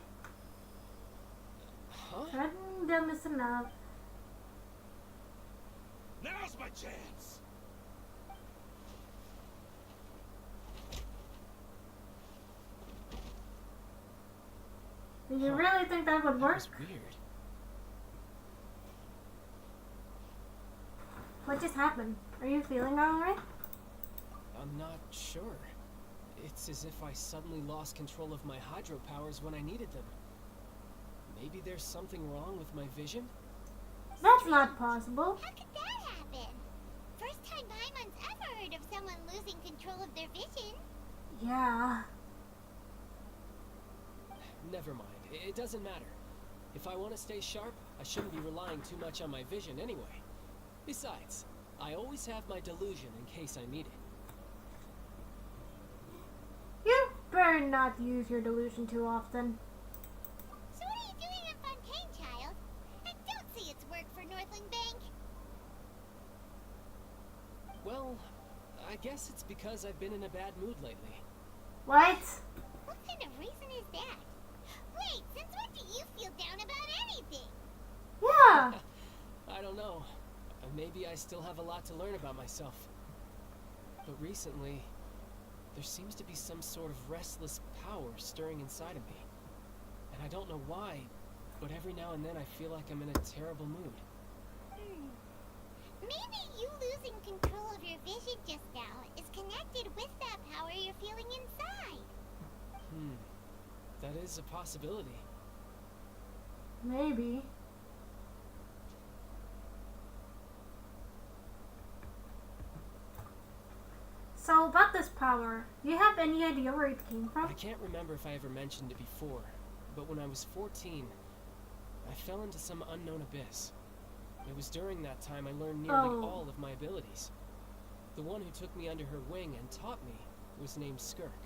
Huh? Random is enough. Now's my chance! Do you really think that would work? That was weird. What just happened? Are you feeling alright? I'm not sure. It's as if I suddenly lost control of my hydro powers when I needed them. Maybe there's something wrong with my vision? That's not possible. How could that happen? First time Paimon's ever heard of someone losing control of their vision. Yeah. Never mind. It doesn't matter. If I want to stay sharp, I shouldn't be relying too much on my vision anyway. Besides, I always have my delusion in case I need it. You better not use your delusion too often. So what are you doing in Fontaine, child? I don't see its work for Northland Bank. Well, I guess it's because I've been in a bad mood lately. What? What kind of reason is that? Wait, since when do you feel down about anything? Yeah. I don't know. Maybe I still have a lot to learn about myself. But recently, there seems to be some sort of restless power stirring inside of me. And I don't know why, but every now and then I feel like I'm in a terrible mood. Maybe you losing control of your vision just now is connected with that power you're feeling inside. That is a possibility. Maybe. So about this power, do you have any idea where it came from? I can't remember if I ever mentioned it before, but when I was 14, I fell into some unknown abyss. It was during that time I learned nearly all of my abilities. The one who took me under her wing and taught me was named Skirk.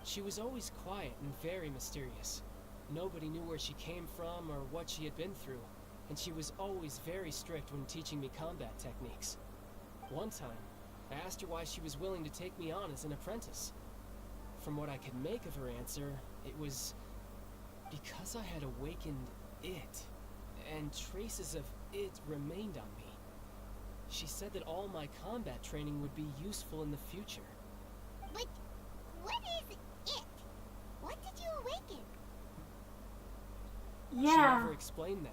She was always quiet and very mysterious. Nobody knew where she came from or what she had been through, and she was always very strict when teaching me combat techniques. One time, I asked her why she was willing to take me on as an apprentice. From what I could make of her answer, it was because I had awakened it, and traces of it remained on me. She said that all my combat training would be useful in the future. But what is it? What did you awaken? Yeah. She never explained that.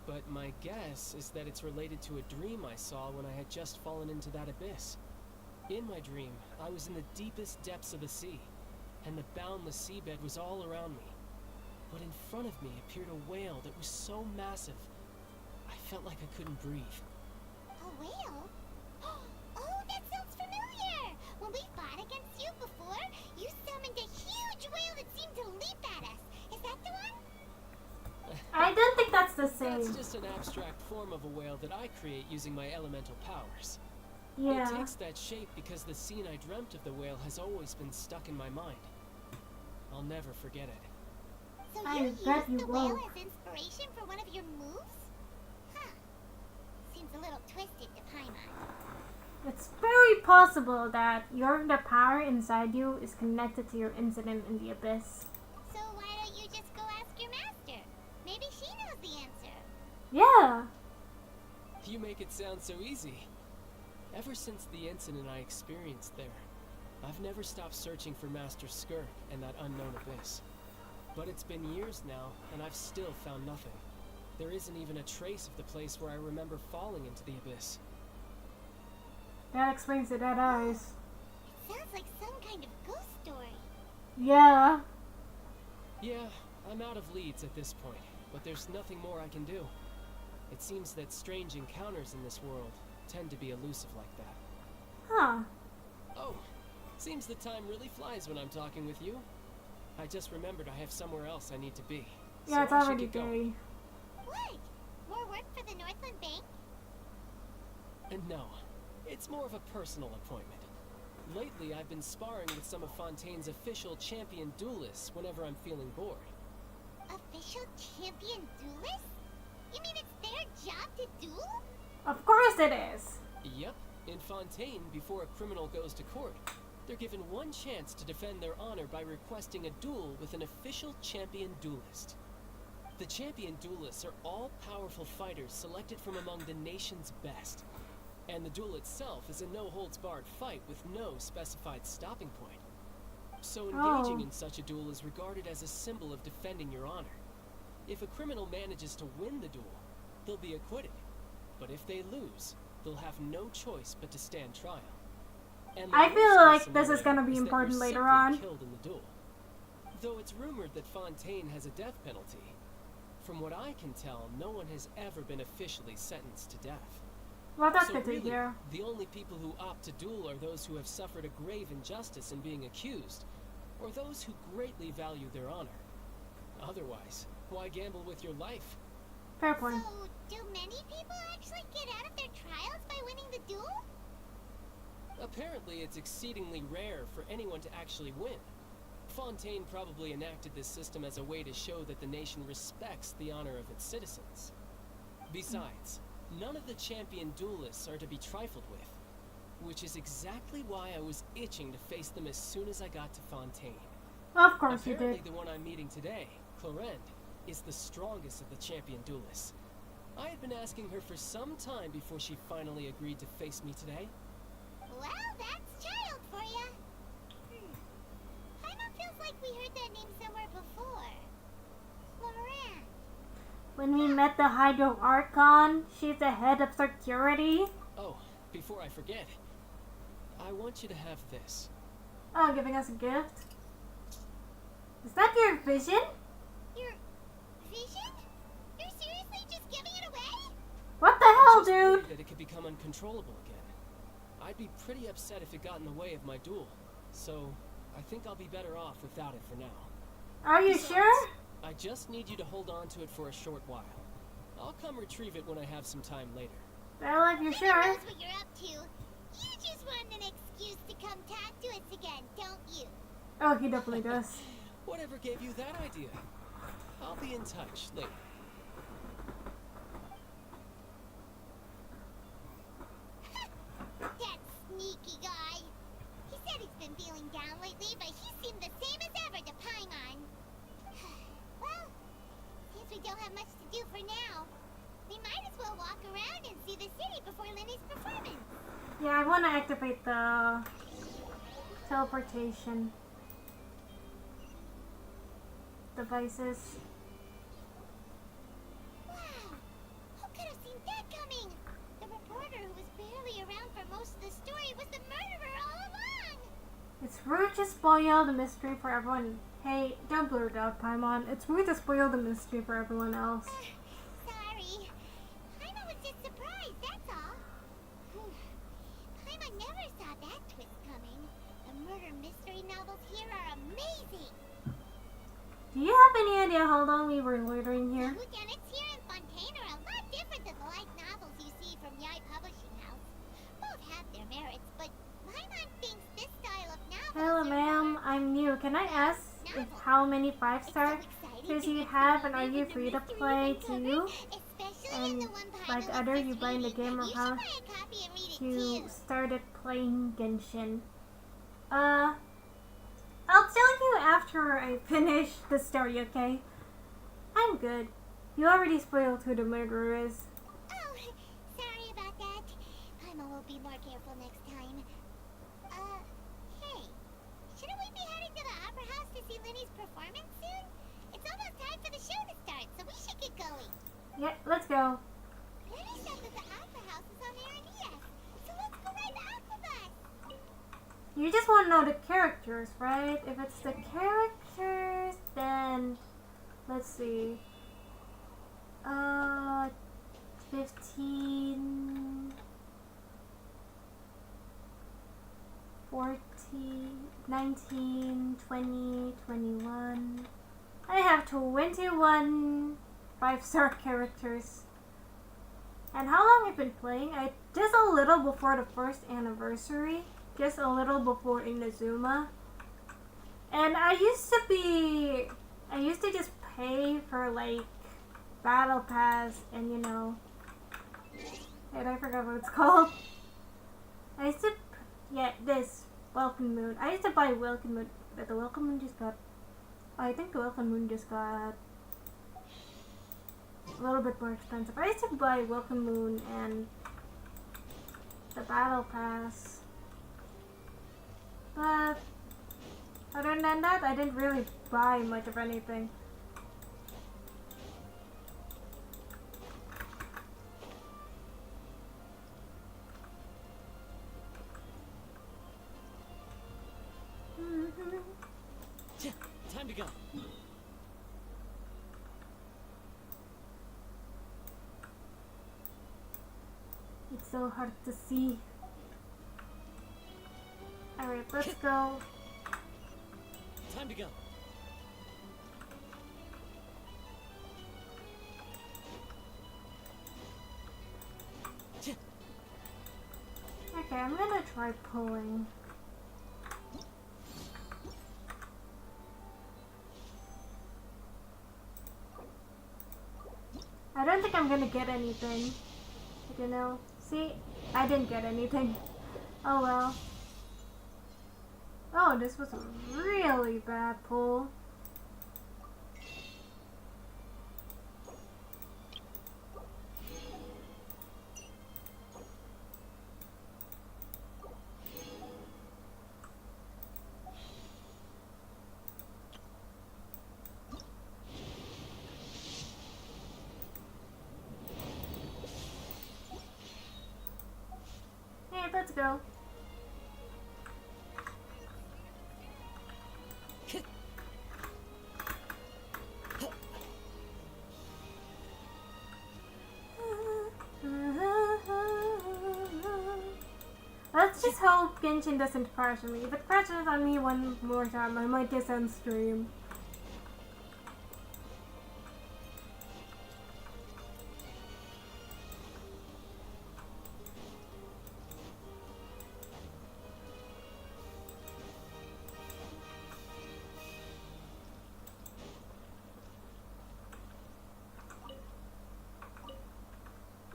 But my guess is that it's related to a dream I saw when I had just fallen into that abyss. In my dream, I was in the deepest depths of the sea, and the boundless seabed was all around me. But in front of me appeared a whale that was so massive, I felt like I couldn't breathe. A whale? Oh, that sounds familiar! When we fought against you before, you summoned a huge whale that seemed to leap at us. Is that the one? I don't think that's the same. That's just an abstract form of a whale that I create using my elemental powers. Yeah. It takes that shape because the scene I dreamt of the whale has always been stuck in my mind. I'll never forget it. So I you bet used you the whale won't. as inspiration for one of your moves? Huh. Seems a little twisted to Paimon. It's very possible that the power inside you is connected to your incident in the abyss. So why don't you just go ask your master? Maybe she knows the answer. Yeah. You make it sound so easy. Ever since the incident I experienced there, I've never stopped searching for Master Skirk and that unknown abyss. But it's been years now, and I've still found nothing. There isn't even a trace of the place where I remember falling into the abyss. That explains the dead eyes. It sounds like some kind of ghost story. Yeah. Yeah, I'm out of leads at this point, but there's nothing more I can do. It seems that strange encounters in this world tend to be elusive like that. Huh. Oh, seems the time really flies when I'm talking with you. I just remembered I have somewhere else I need to be. Yeah, so it's I should already get going. day. What? More work for the Northland Bank? And no, it's more of a personal appointment. Lately, I've been sparring with some of Fontaine's official champion duelists whenever I'm feeling bored. Official champion duelists? You mean it's their job to duel? Of course it is. Yep, in Fontaine, before a criminal goes to court, they're given one chance to defend their honor by requesting a duel with an official champion duelist. The champion duelists are all powerful fighters selected from among the nation's best. And the duel itself is a no-holds-barred fight with no specified stopping point. So engaging in such a duel is regarded as a symbol of defending your honor. If a criminal manages to win the duel, they'll be acquitted. But if they lose, they'll have no choice but to stand trial. And the I feel worst-case like this is scenario gonna be is that important you're later simply on. killed in the duel. Though it's rumored that Fontaine has a death penalty, from what I can tell, no one has ever been officially sentenced to death. Well, that's So good to really, hear. the only people who opt to duel are those who have suffered a grave injustice in being accused, or those who greatly value their honor. Otherwise, why gamble with your life? Fair point. So, do many people actually get out of their trials by winning the duel? Apparently, it's exceedingly rare for anyone to actually win. Fontaine probably enacted this system as a way to show that the nation respects the honor of its citizens. Besides, none of the champion duelists are to be trifled with, which is exactly why I was itching to face them as soon as I got to Fontaine. Of course you Apparently did. the one I'm meeting today, Clorend, is the strongest of the champion duelists. I had been asking her for some time before she finally agreed to face me today. Well, that's child for ya. Paimon feels like we heard that name somewhere before. Florent. When we met the Hydro Archon, she's the head of security. Oh, before I forget, I want you to have this. Oh, giving us a gift? Is that your vision? Your vision? You're seriously just giving it away? What the hell, Just worried dude? that it could become uncontrollable again. I'd be pretty upset if it got in the way of my duel. So, I think I'll be better off without it for now. Are you sure? I just need you to hold on to it for a short while. I'll come retrieve it when I have some time later. Well, if you're Who sure. knows what you're up to? You just want an excuse to come talk to us again, don't you? Oh, he definitely does. Whatever gave you that idea? I'll be in touch later. That sneaky guy. He said he's been feeling down lately, but he seemed the same as ever to Paimon. Well, since we don't have much to do for now, we might as well walk around and see the city before Lenny's performance. Yeah, I want to activate the teleportation devices. Wow, who could have seen that coming? The reporter who was barely around for most of the story was the murderer all along. It's rude to spoil the mystery for everyone. Hey, don't blur it out, Paimon. It's rude to spoil the mystery for everyone else. Sorry. Paimon was just surprised, that's all. Paimon never saw that twist coming. The murder mystery novels here are amazing. Do you have any idea how long we were loitering The here? whodunits here in Fontaine are a lot different than the light novels you see from Yai Publishing House. Both have their merits, but Paimon thinks this style of novel. Hello, ma'am. I'm new. Can I ask if how many 5-star shows you have, and are you free to play too? And like other you buy in the game, or how you started playing Genshin? I'll tell you after I finish the story, okay? I'm good. You already spoiled who the murderer is. Oh, sorry about that. Paimon will be more careful next time. Hey, shouldn't we be heading to the Opera House to see Lenny's performance soon? It's almost time for the show to start, so we should get going. Yeah, let's go. Lenny said that the Opera House is on Aranias, so let's go ride the Aqua Bus. You just want to know the characters, right? If it's the characters, then let's see. 15, 14, 19, 20, 21. I have 21 5-star characters. And how long I've been playing? Just a little before the first anniversary. Just a little before Inazuma. And I used to just pay for like Battle Pass and you know, and I forgot what it's called. I used to, this Welcome Moon. I used to buy Welcome Moon, but the Welcome Moon just got, I think the Welcome Moon just got a little bit more expensive. I used to buy Welcome Moon and the Battle Pass. But other than that, I didn't really buy much of anything. Time to go. It's so hard to see. Alright, let's go. Time to go. Okay, I'm gonna try pulling. I don't think I'm gonna get anything. I don't know. See? I didn't get anything. Oh well. Oh, Wow, this was a really bad pull. Hey, let's go. Let's just hope Genshin doesn't crash on me. If it crashes on me one more time, I might just end stream.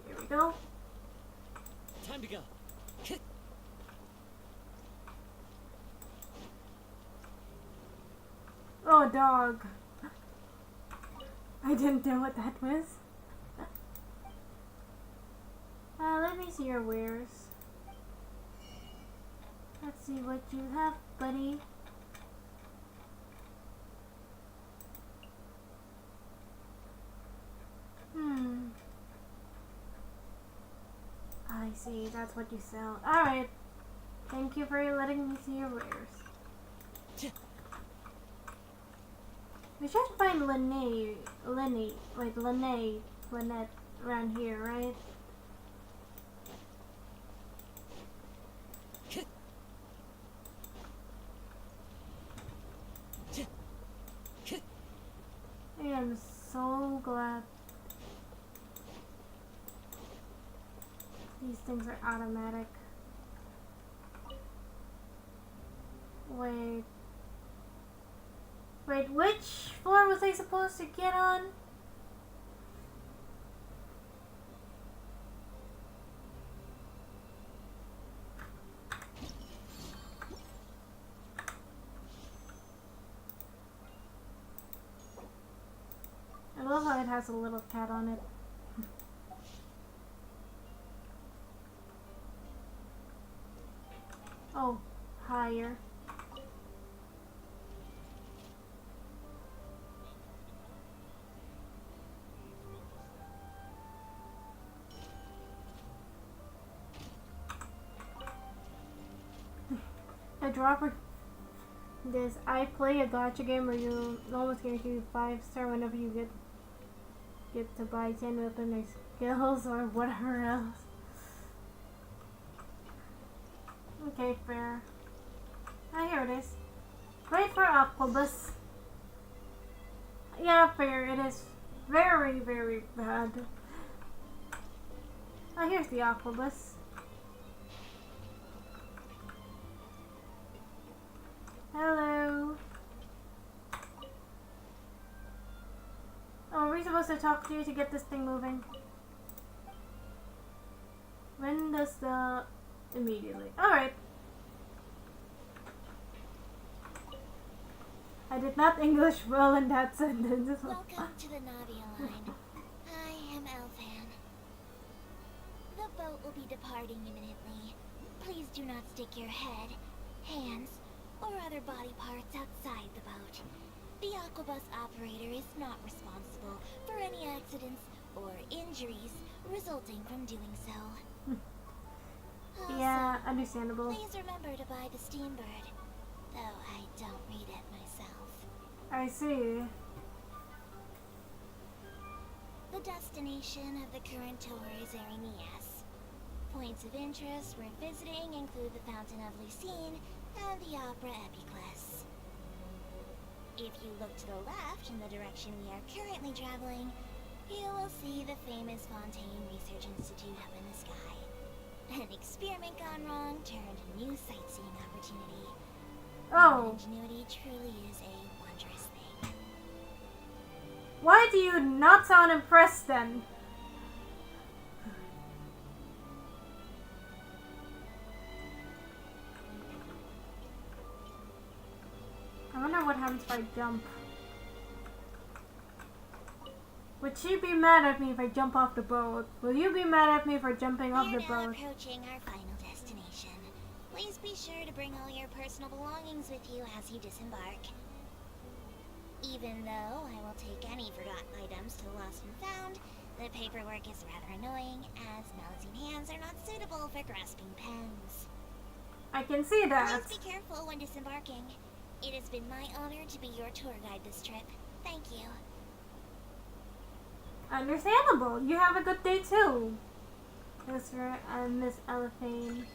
Here we go. Time to go. Oh, dog. I didn't know what that was. Let me see your wares. Let's see what you have, buddy. I see, that's what you sell. Alright. Thank you for letting me see your wares. We should find Lynette around here, right? I am so glad these things are automatic. Wait, which floor was I supposed to get on? I love how it has a little cat on it. Oh, higher. A dropper. This I play a gacha game where you almost guarantee 5-star whenever you get to buy 10 weapon or skills or whatever else. Okay, fair. Ah, here it is. Right for Aquabus. Yeah, fair. It is very, very bad. Ah, here's the Aquabus. Hello. Oh, are we supposed to talk to you to get this thing moving? When does the... Immediately. Alright. I did not English well in that sentence. Welcome to the Navia line. I am Elfan. The boat will be departing imminently. Please do not stick your head, hands, or other body parts outside the boat. The Aquabus operator is not responsible for any accidents or injuries resulting from doing so. Also, yeah, understandable. Please remember to buy the Steambird, though I don't read it myself. I see. The destination of the current tour is Arenias. Points of interest worth visiting include the Fountain of Lucine and the Opera Epiclese. If you look to the left in the direction we are currently traveling, you will see the famous Fontaine Research Institute up in the sky. An experiment gone wrong turned a new sightseeing opportunity. Oh. Ingenuity truly is a wondrous thing. Why do you not sound impressed then? wonder what happens if I jump. Would she be mad at me if I jump off the boat? Will you be mad at me for jumping off the We're now boat? approaching our final destination. Please be sure to bring all your personal belongings with you as you disembark. Even though I will take any forgotten items to the lost and found, the paperwork is rather annoying, as mousing hands are not suitable for grasping pens. I can see that. Please be careful when disembarking. It has been my honor to be your tour guide this trip. Thank you. Understandable. You have a good day too, Miss Elephane.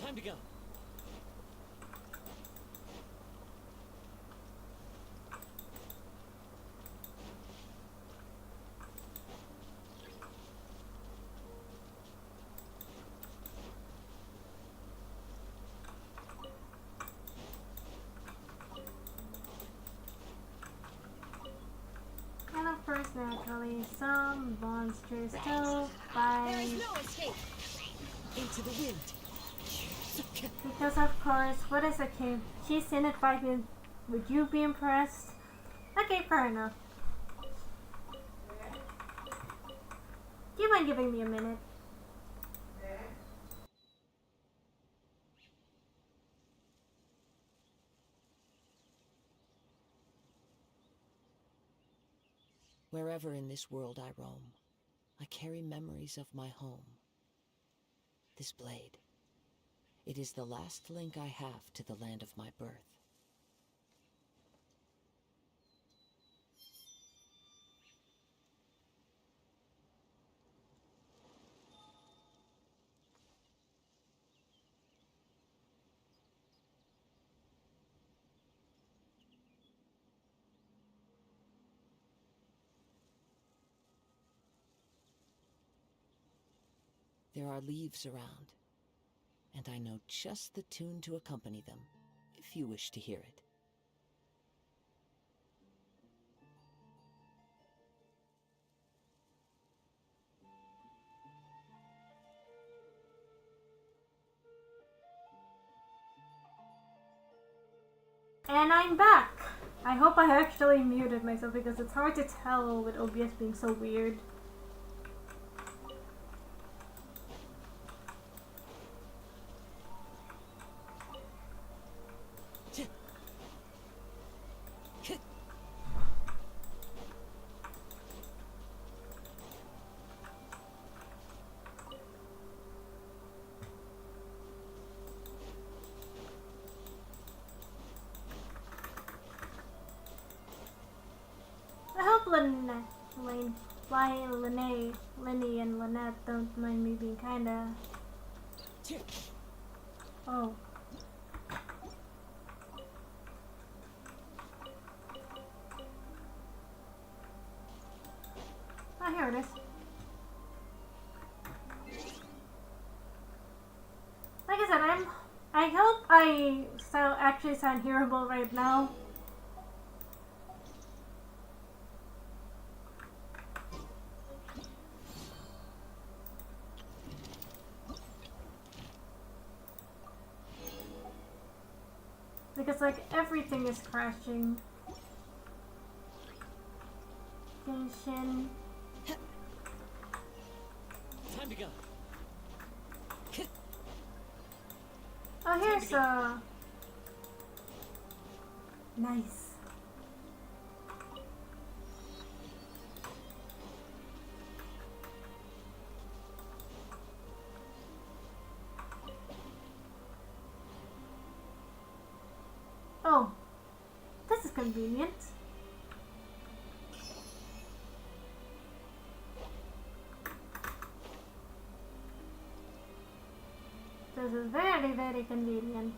Time to go. And of course, naturally, some monsters still There is fight. no escape. Into the wind. Because of course, what is a cave? She's seen it fighting. Would you be impressed? Okay, fair enough. Do you mind giving me a minute? Wherever in this world I roam, I carry memories of my home. This blade. It is the last link I have to the land of my birth. There are leaves around, and I know just the tune to accompany them, if you wish to hear it. And I'm back! I hope I actually muted myself because it's hard to tell with OBS being so weird. I hope Lenny and Lynette don't mind me being kinda... Oh. Oh, here it is. Like I said, I hope I actually sound hearable right now. Because like everything is crashing. Genshin. Time to go. Oh, here's a... Nice. Oh, this is convenient. This is very, very convenient.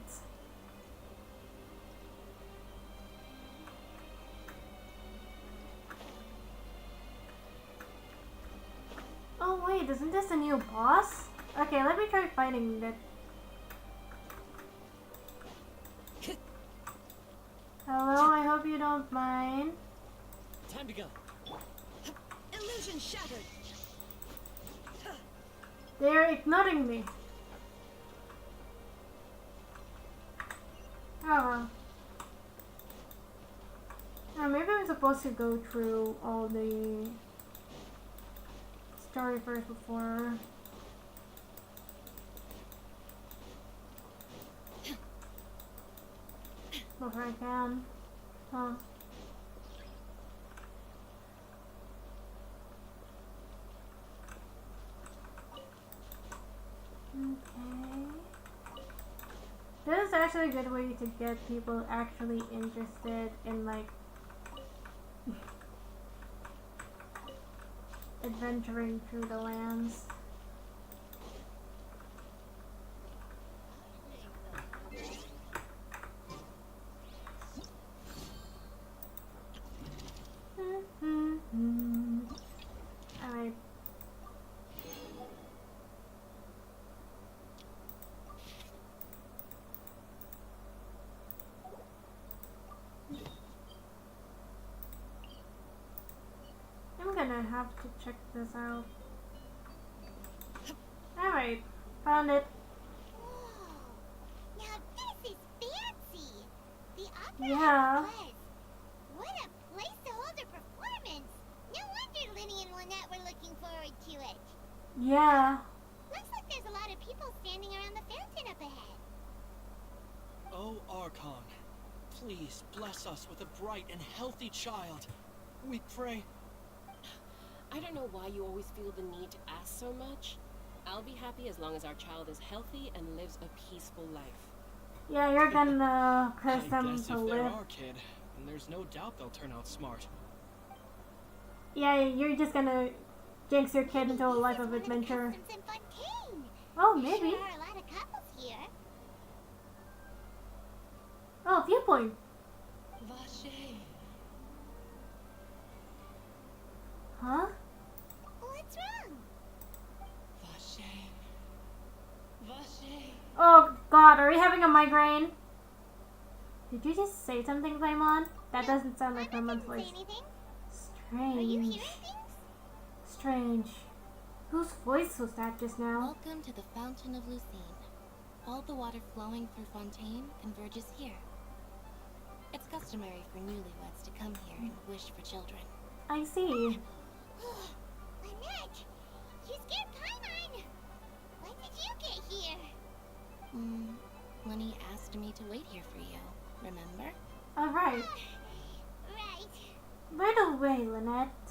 Oh wait, isn't this a new boss? Okay, let me try fighting that. Hello, I hope you don't mind. Time to go. Illusion shattered. They're ignoring me. Oh well. Maybe I'm supposed to go through all the story first before. Before I can. Huh. Okay. This is actually a good way to get people actually interested in like adventuring through the lands. Alright. I'm gonna have to check this out. Alright, found it. Whoa! Now this is fancy! The opera Yeah. house was. What a place to hold a performance! No wonder Linny and Lynette were looking forward to it. Yeah. Looks like there's a lot of people standing around the fountain up ahead. Oh, Archon, please bless us with a bright and healthy child. We pray. I don't know why you always feel the need to ask so much. I'll be happy as long as our child is healthy and lives a peaceful life. Yeah, you're gonna curse I them guess to if they're live. our kid, then there's no doubt they'll turn out smart. Yeah, you're just gonna jinx your kid into a life of adventure. Customs in Fontaine. Oh, There maybe. sure are a lot of couples here. Oh, viewpoint. Vache. Huh? What's wrong? Vache. Vache. Oh god, are you having a migraine? Did you just say something, Paimon? That doesn't sound like Paimon's Didn't say voice. anything. Are you Strange. hearing things? Strange. Whose voice was that just now? Welcome to the Fountain of Lucine. All the water flowing through Fontaine converges here. It's customary for newlyweds to come here and wish for children. I see. Lynette, you scared Paimon. When did you get here? Lenny asked me to wait here for you, remember? Alright. Right. By the way, Lynette,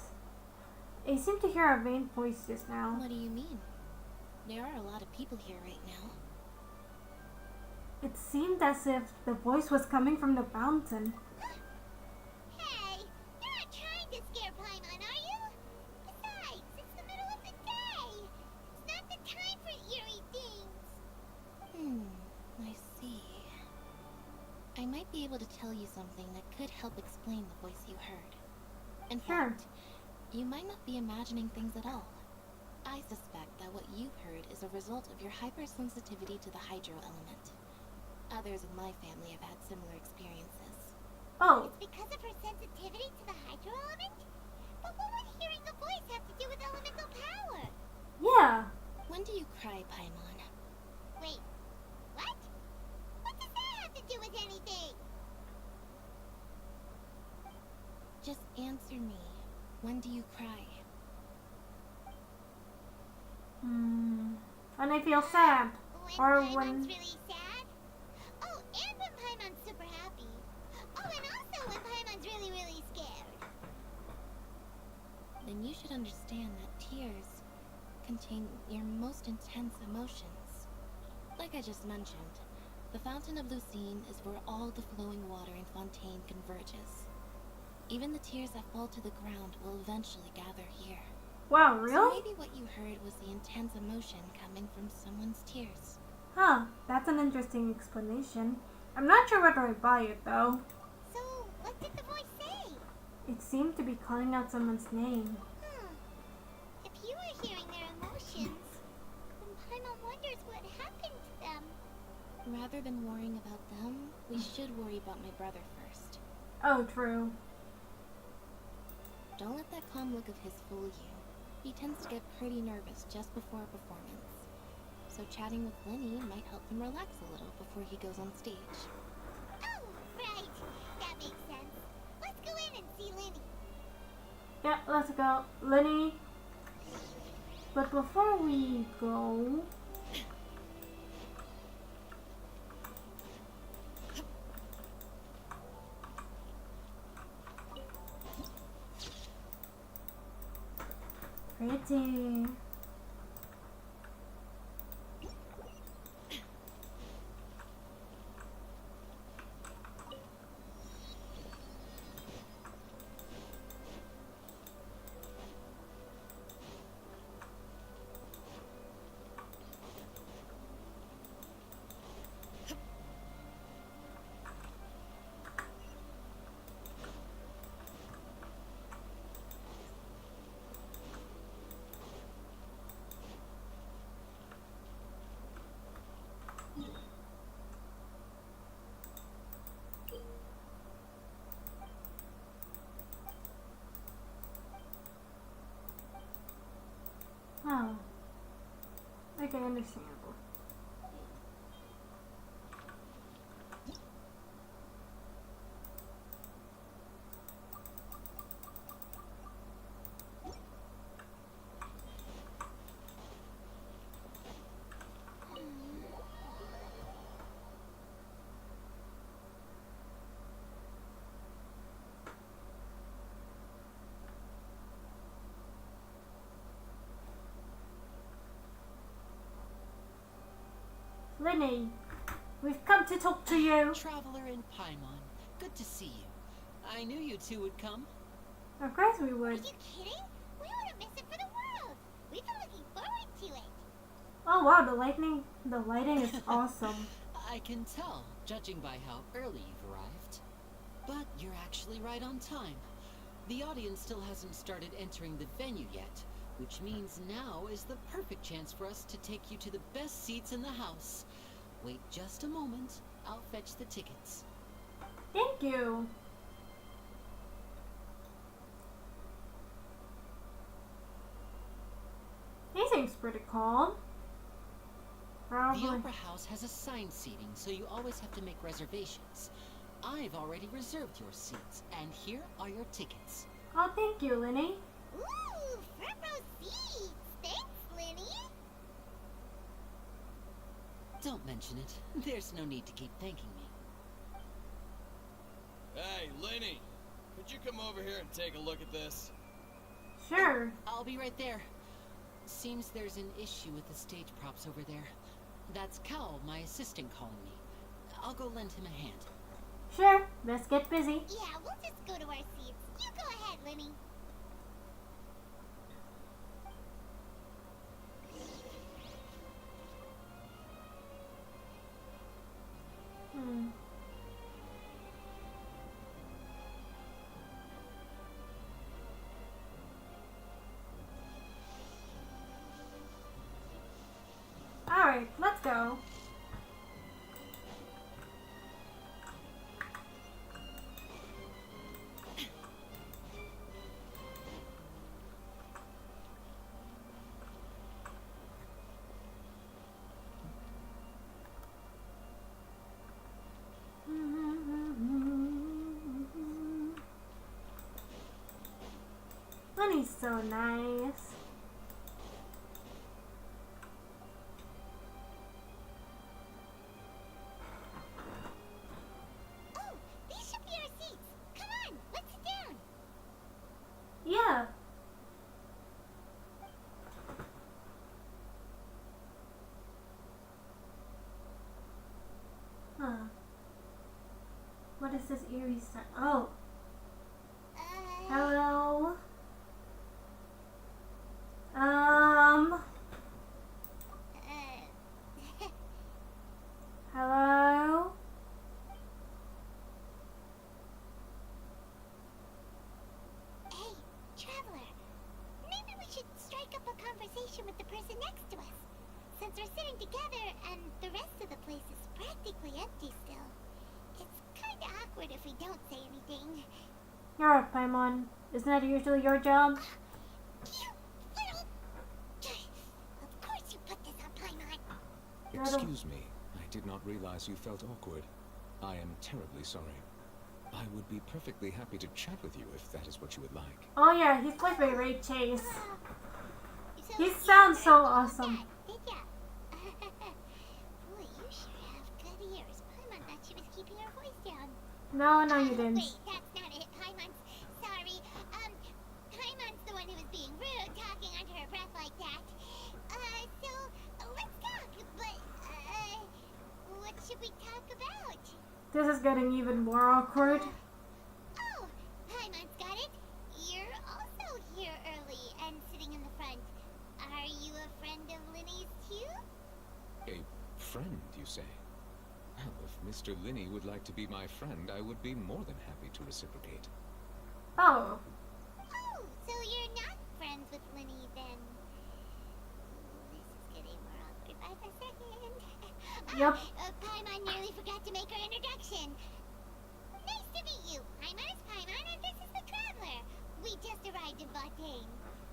I seem to hear a vain voice just now. What do you mean? There are a lot of people here right now. It seemed as if the voice was coming from the fountain. Hey, you're not trying to scare Paimon, are you? Besides, it's the middle of the day. It's not the time for eerie things. I see. I might be able to tell you something that could help explain the voice you heard. In Sure. fact, you might not be imagining things at all. I suspect that what you heard is a result of your hypersensitivity to the hydro element. Others in my family have had similar experiences. Oh, It's because of her sensitivity to the hydro element? But what would hearing the voice have to do with elemental power? yeah. When do you cry, Paimon? Wait, what? What does that have to do with anything? Just answer me. When do you cry? When I feel sad. When Or Paimon's when... really sad? Oh, and when Paimon's super happy. Oh, and also when Paimon's really, really scared. Then you should understand that tears contain your most intense emotions. Like I just mentioned, the Fountain of Lucine is where all the flowing water in Fontaine converges. Even the tears that fall to the ground will eventually gather here. Wow, So really? maybe what you heard was the intense emotion coming from someone's tears. Huh, that's an interesting explanation. I'm not sure whether I buy it though. So, what did the voice say? It seemed to be calling out someone's name. If you were hearing their emotions, then Paimon wonders what happened to them. Rather than worrying about them, we should worry about my brother first. Oh, true. Don't let that calm look of his fool you. He tends to get pretty nervous just before a performance. so chatting with Lenny might help him relax a little before he goes on stage. Oh, right. That makes sense. Let's go in and see Lenny. Yeah, let's go. Lenny. But before we go... Pretty. Oh. Okay, understandable. Lenny, we've come to talk to you. Traveler in Paimon, good to see you. I knew you two would come. Of course we Are would. you kidding? We wouldn't miss it for the world. We've been looking forward to it. Oh wow, the lighting is awesome. I can tell, judging by how early you've arrived. But you're actually right on time. The audience still hasn't started entering the venue yet, which means now is the perfect chance for us to take you to the best seats in the house. Wait just a moment. I'll fetch the tickets. Thank you. He seems pretty calm. The Probably. Opera House has assigned seating, so you always have to make reservations. I've already reserved your seats, and here are your tickets. Oh, thank you, Lenny. Ooh, front row seats. Thanks, Lenny. Don't mention it. There's no need to keep thanking me. Hey, Lenny, could you come over here and take a look at this? Sure. I'll be right there. Seems there's an issue with the stage props over there. That's Cal, my assistant, calling me. I'll go lend him a hand. Sure. Let's get busy. Yeah, we'll just go to our seats. You go ahead, Lenny. Alright, let's go. Lenny's so nice. Oh, these should be our seats. Come on, let's sit down. Yeah. Huh. What is this eerie sound? Oh. Hello. Hello. Hey, traveler. Maybe we should strike up a conversation with the person next to us. Since we're sitting together and the rest of the place is practically empty still. It's kinda awkward if we don't say anything. You're up, Paimon. Isn't that usually your job? You little... Of course you put this on Paimon. Excuse me, I did not realize you felt awkward. I am terribly sorry. I would be perfectly happy to chat with you if that is what you would like. Oh yeah, he's played by Ray Chase. So He you sounds so heard all of awesome. that, did ya? Boy, you sure have good ears. Paimon thought she was keeping her voice down. No, you didn't. Wait, that's not it. Paimon's sorry. Paimon's the one who was being rude, talking under her breath like that. So let's talk. But what should we talk about? This is getting even more awkward. Oh, Paimon's got it. You're also here early and sitting in the front. Are you a friend of Linny's too? A friend, you say? Well, if Mr. Linney would like to be my friend, I would be more than happy to reciprocate. Oh. Oh, so you're not friends with Linny then? This is getting more awkward by the second. Yep. Paimon nearly forgot to make her introduction. Nice to meet you. Paimon is Paimon and this is the Traveler. We just arrived in Fontaine.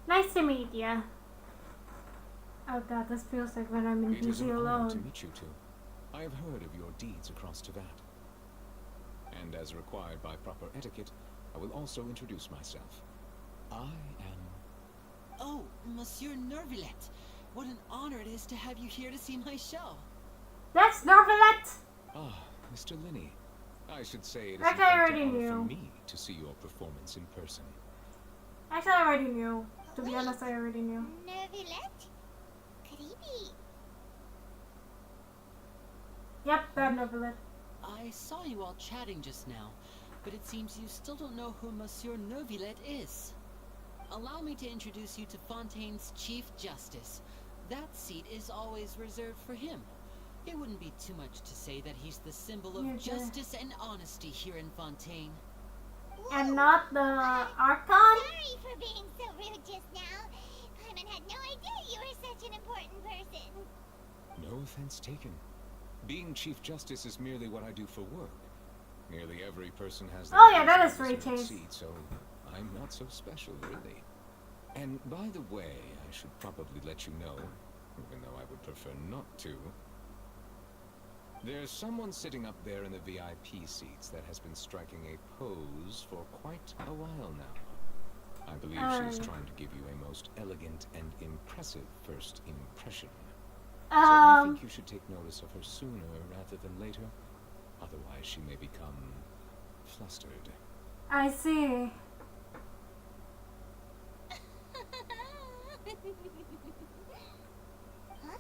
Nice to meet ya. Oh god, this feels like when I'm in It is DZ an honor alone. to meet you two. I have heard of your deeds across Tevat. And as required by proper etiquette, I will also introduce myself. I am... Oh, Monsieur Nervillet. What an honor it is to have you here to see my show. That's Norvalet! Ah, Mr. Linney. I should say it is That in I fact already an honor knew. for me to see your performance in person. Actually, I already knew. To be honest, I already knew. Nervillet? Could he be? Yep, that Norvalet. I saw you all chatting just now, but it seems you still don't know who Monsieur Nervillet is. Allow me to introduce you to Fontaine's Chief Justice. That seat is always reserved for him. It wouldn't be too much to say that he's the symbol of justice and honesty here in Fontaine. And not the Archon? Sorry for being so rude just now. Paimon had no idea you were such an important person. No offense taken. Being Chief Justice is merely what I do for work. Nearly every person has their Oh yeah, that own is Ray reserved Chase. seat, so I'm not so special, really. And by the way, I should probably let you know, even though I would prefer not to, there's someone sitting up there in the VIP seats that has been striking a pose for quite a while now. I believe she's trying to give you a most elegant and impressive first impression. So I think you should take notice of her sooner rather than later. Otherwise, she may become flustered. I see.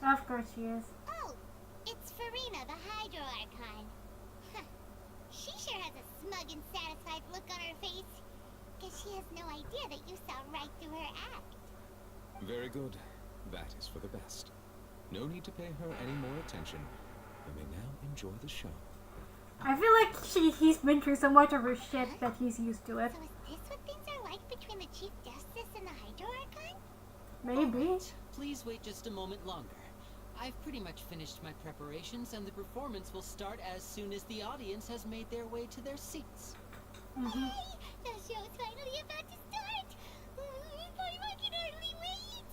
Of course she is. Oh, it's Farina, the Hydro Archon. She sure has a smug and satisfied look on her face. Guess she has no idea that you saw right through her act. Very good. That is for the best. No need to pay her any more attention. You may now enjoy the show. I feel like he's been through so much of her shit that he's used to it. So is this what things are like between the Chief Justice and the Hydro Archon? Maybe. Right. Please wait just a moment longer. I've pretty much finished my preparations, and the performance will start as soon as the audience has made their way to their seats. Hey, the show's finally about to start! Paimon can hardly wait!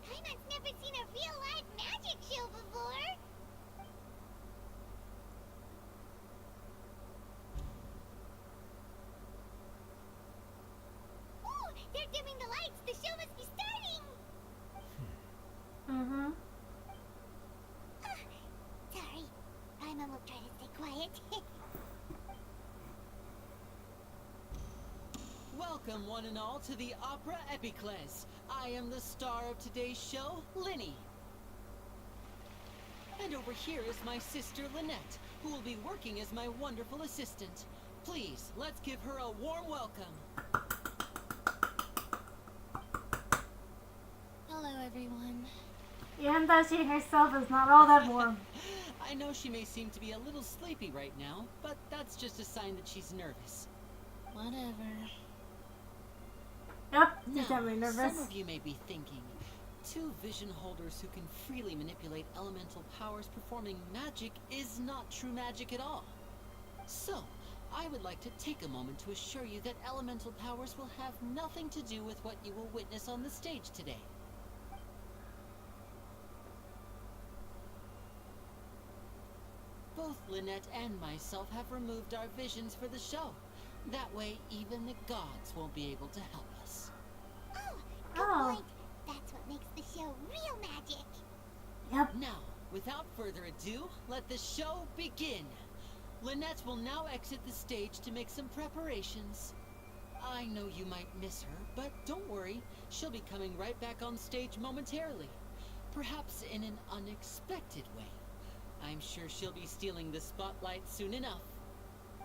Paimon's never seen a real live magic show before! Ooh, they're dimming the lights! The show must be starting! Mm-hmm. Sorry. Paimon will try to stay quiet. Welcome, one and all, to the Opera Epiclese. I am the star of today's show, Linny. And over here is my sister, Lynette, who will be working as my wonderful assistant. Please, let's give her a warm welcome. Hello, everyone. Even though she herself is not all that warm. I know she may seem to be a little sleepy right now, but that's just a sign that she's nervous. Whatever. Yep, she's Now, definitely nervous. some of you may be thinking, two vision holders who can freely manipulate elemental powers performing magic is not true magic at all. So, I would like to take a moment to assure you that elemental powers will have nothing to do with what you will witness on the stage today. both Lynette and myself have removed our visions for the show. That way, even the gods won't be able to help us. Oh, good point. That's what makes the show real magic. Yep. Now, without further ado, let the show begin. Lynette will now exit the stage to make some preparations. I know you might miss her, but don't worry. She'll be coming right back on stage momentarily. Perhaps in an unexpected way. I'm sure she'll be stealing the spotlight soon enough.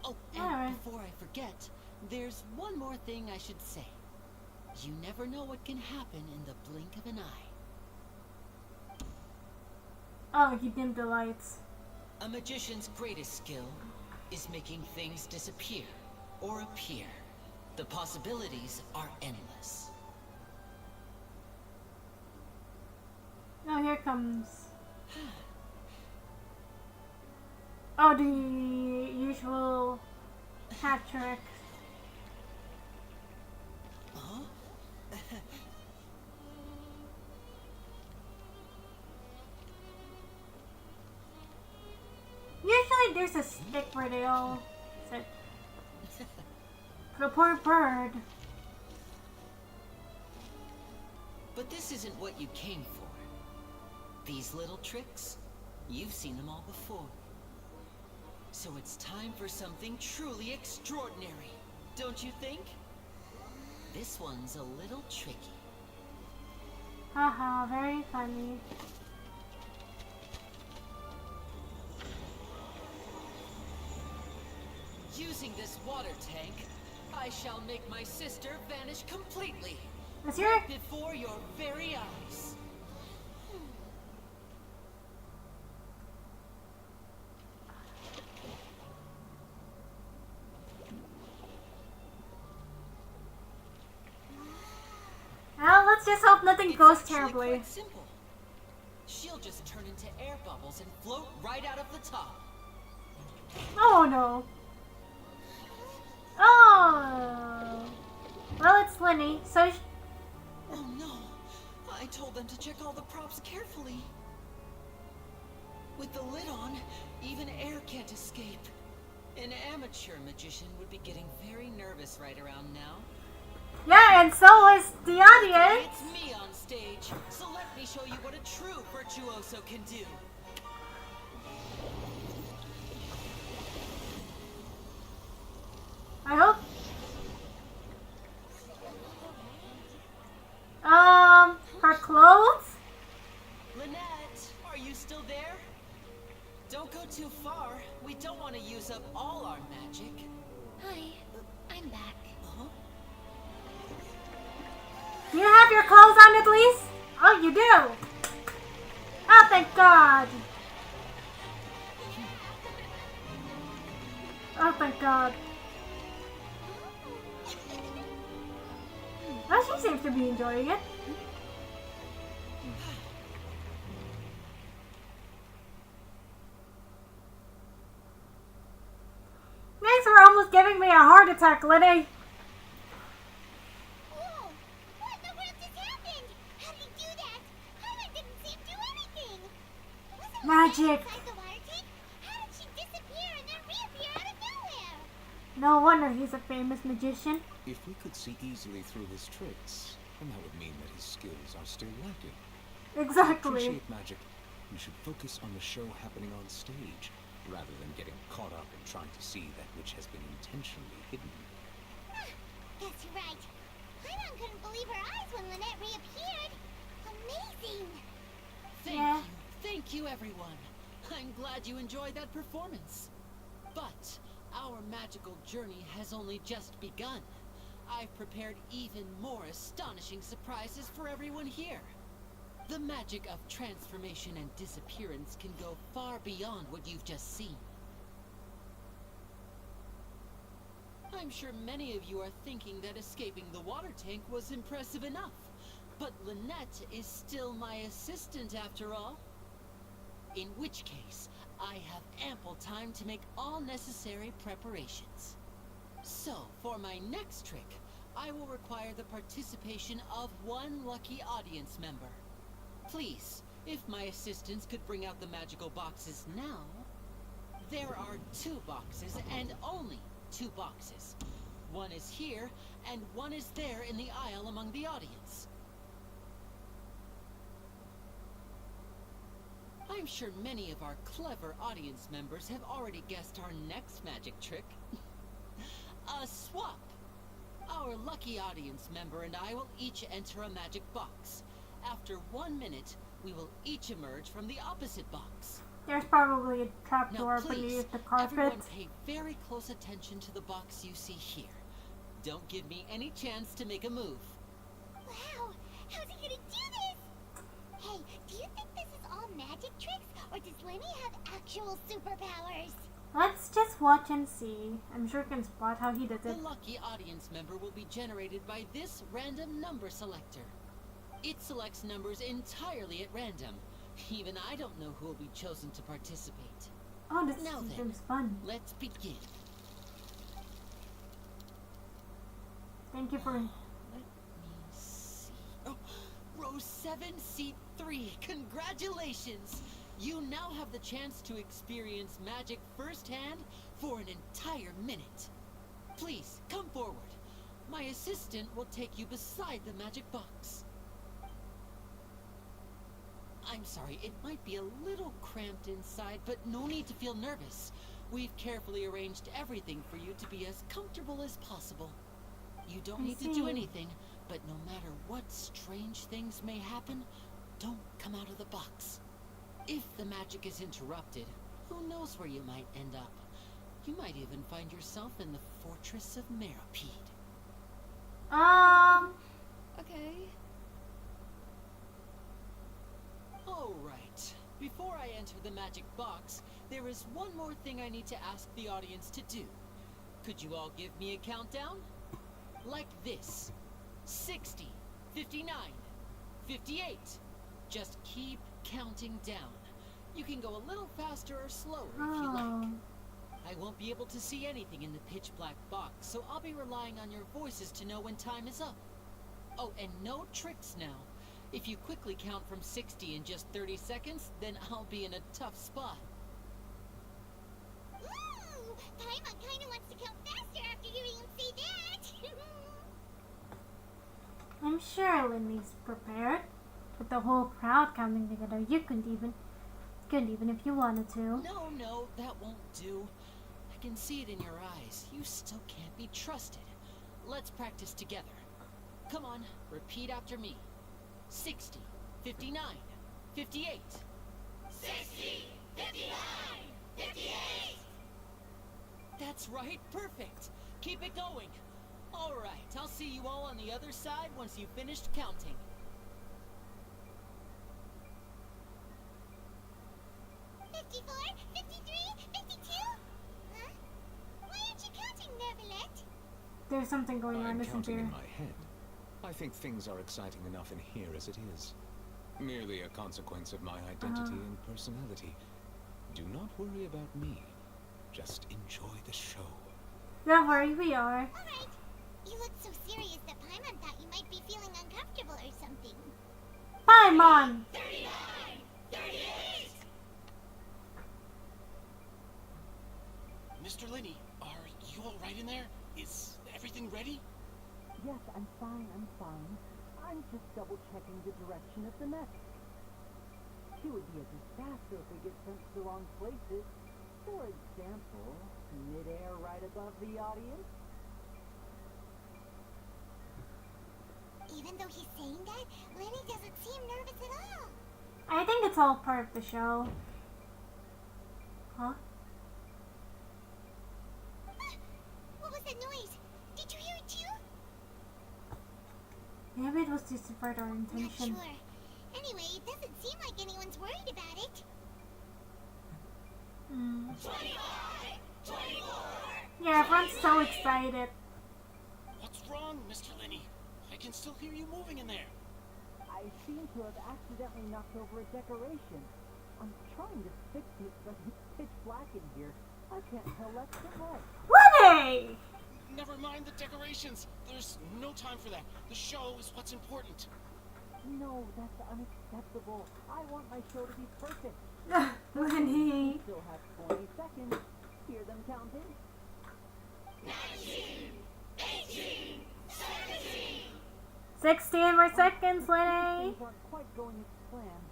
Oh, and before I forget, there's one more thing I should say. You never know what can happen in the blink of an eye. Oh, he dimmed the lights. A magician's greatest skill is making things disappear or appear. The possibilities are endless. Oh, here comes. Oh, the usual hat trick. Huh? Usually there's a stick where they all sit. The poor bird. But this isn't what you came for. These little tricks, you've seen them all before. So it's time for something truly extraordinary, don't you think? This one's a little tricky. Haha, very funny. Using this water tank, I shall make my sister vanish completely. Right before your very eyes. Well, let's just hope nothing goes terribly. Quite simple. She'll just turn into air bubbles and float right out of the top. Oh no. Oh. Well, it's Linny, so. Oh no. I told them to check all the props carefully. With the lid on, even air can't escape. An amateur magician would be getting very nervous right around now. Yeah, and so is the audience. It's me on stage, so let me show you what a true virtuoso can do. I hope. Her clothes? Lynette, are you still there? Don't go too far. We don't want to use up all our magic. Hi, I'm back. Do you have your clothes on at least? Oh, you do. Oh, thank God. Oh, thank God. Oh, she seems to be enjoying it. Thanks for almost giving me a heart attack, Liddy. Whoa! What in the world just happened? How did he do that? Helen didn't seem to do anything. Wasn't Magic. inside the water tank? How did she disappear and then reappear out of nowhere? No wonder he's a famous magician. If we could see easily through his tricks, then that would mean that his skills are still lacking. Exactly. To appreciate magic, we should focus on the show happening on stage, rather than getting caught up in trying to see that which has been intentionally hidden. Guess you're right. Paimon couldn't believe her eyes when Lynette reappeared. Amazing! Thank you, everyone. I'm glad you enjoyed that performance. But our magical journey has only just begun. I've prepared even more astonishing surprises for everyone here. The magic of transformation and disappearance can go far beyond what you've just seen. I'm sure many of you are thinking that escaping the water tank was impressive enough. But Lynette is still my assistant after all. In which case, I have ample time to make all necessary preparations. So, for my next trick, I will require the participation of one lucky audience member. Please, if my assistants could bring out the magical boxes now. There are 2 boxes, and only 2 boxes. One is here, and one is there in the aisle among the audience. I'm sure many of our clever audience members have already guessed our next magic trick. A swap! Our lucky audience member and I will each enter a magic box. After 1 minute, we will each emerge from the opposite box. There's probably a trapdoor beneath the carpet. Everyone pay very close attention to the box you see here. Don't give me any chance to make a move. Wow, how's he gonna do this? Hey, do you think this is all magic tricks, or does Lenny have actual superpowers? Let's just watch and see. I'm sure you can spot how he does it. The lucky audience member will be generated by this random number selector. It selects numbers entirely at random. Even I don't know who will be chosen to participate. Oh, this now seems fun. Let's begin. Thank you for... Let me see. Oh, row 7, seat 3. Congratulations! You now have the chance to experience magic firsthand for an entire minute. Please, come forward. My assistant will take you beside the magic box. I'm sorry, it might be a little cramped inside, but no need to feel nervous. We've carefully arranged everything for you to be as comfortable as possible. You don't need to do anything, but no matter what strange things may happen, don't come out of the box. If the magic is interrupted, who knows where you might end up? You might even find yourself in the Fortress of Meripede. Okay. Alright. Before I enter the magic box, there is one more thing I need to ask the audience to do. Could you all give me a countdown? Like this. 60, 59, 58. Just keep counting down. You can go a little faster or slower if you like. I won't be able to see anything in the pitch black box, so I'll be relying on your voices to know when time is up. Oh, and no tricks now. If you quickly count from 60 in just 30 seconds, then I'll be in a tough spot. Ooh, Paimon kinda wants to count faster after hearing him say that. I'm sure Lindy's prepared. With the whole crowd counting together, you couldn't even if you wanted to. No, that won't do. I can see it in your eyes. You still can't be trusted. Let's practice together. Come on, repeat after me. 60, 59, 58. 60, 59, 58. That's right, perfect. Keep it going. All right, I'll see you all on the other side once you've finished counting. 54, 53, 52? Huh? Why aren't you counting, Neverlet? There's something going on, isn't counting there? in my head. I think things are exciting enough in here as it is. Merely a consequence of my identity and personality. Do not worry about me. Just enjoy the show. Don't worry, we are. Alright. You look so serious that Paimon thought you might be feeling uncomfortable or something. Paimon! 39! 38! Mr. Lenny, are you all right in there? Is everything ready? Yes, I'm fine. I'm just double-checking the direction of the net. It would be a disaster if we get sent to the wrong places. For example, mid-air right above the audience. Even though he's saying that, Lenny doesn't seem nervous at all. I think it's all part of the show. Huh? What was that noise? Did you hear it too? Maybe it was to subvert our intention. Not sure. Anyway, it doesn't seem like anyone's worried about it. 25! 24! Yeah, everyone's so excited. What's wrong, Mr. Lenny? I can still hear you moving in there. I seem to have accidentally knocked over a decoration. I'm trying to fix it, but it's pitch black in here. I can't tell left from right. Lenny! Never mind the decorations. There's no time for that. The show is what's important. No, that's unacceptable. I want my show to be perfect. Lenny. Still have 20 seconds. Hear them counting? 19, 18, 17. 16 more seconds, Lenny. Things aren't quite going as planned.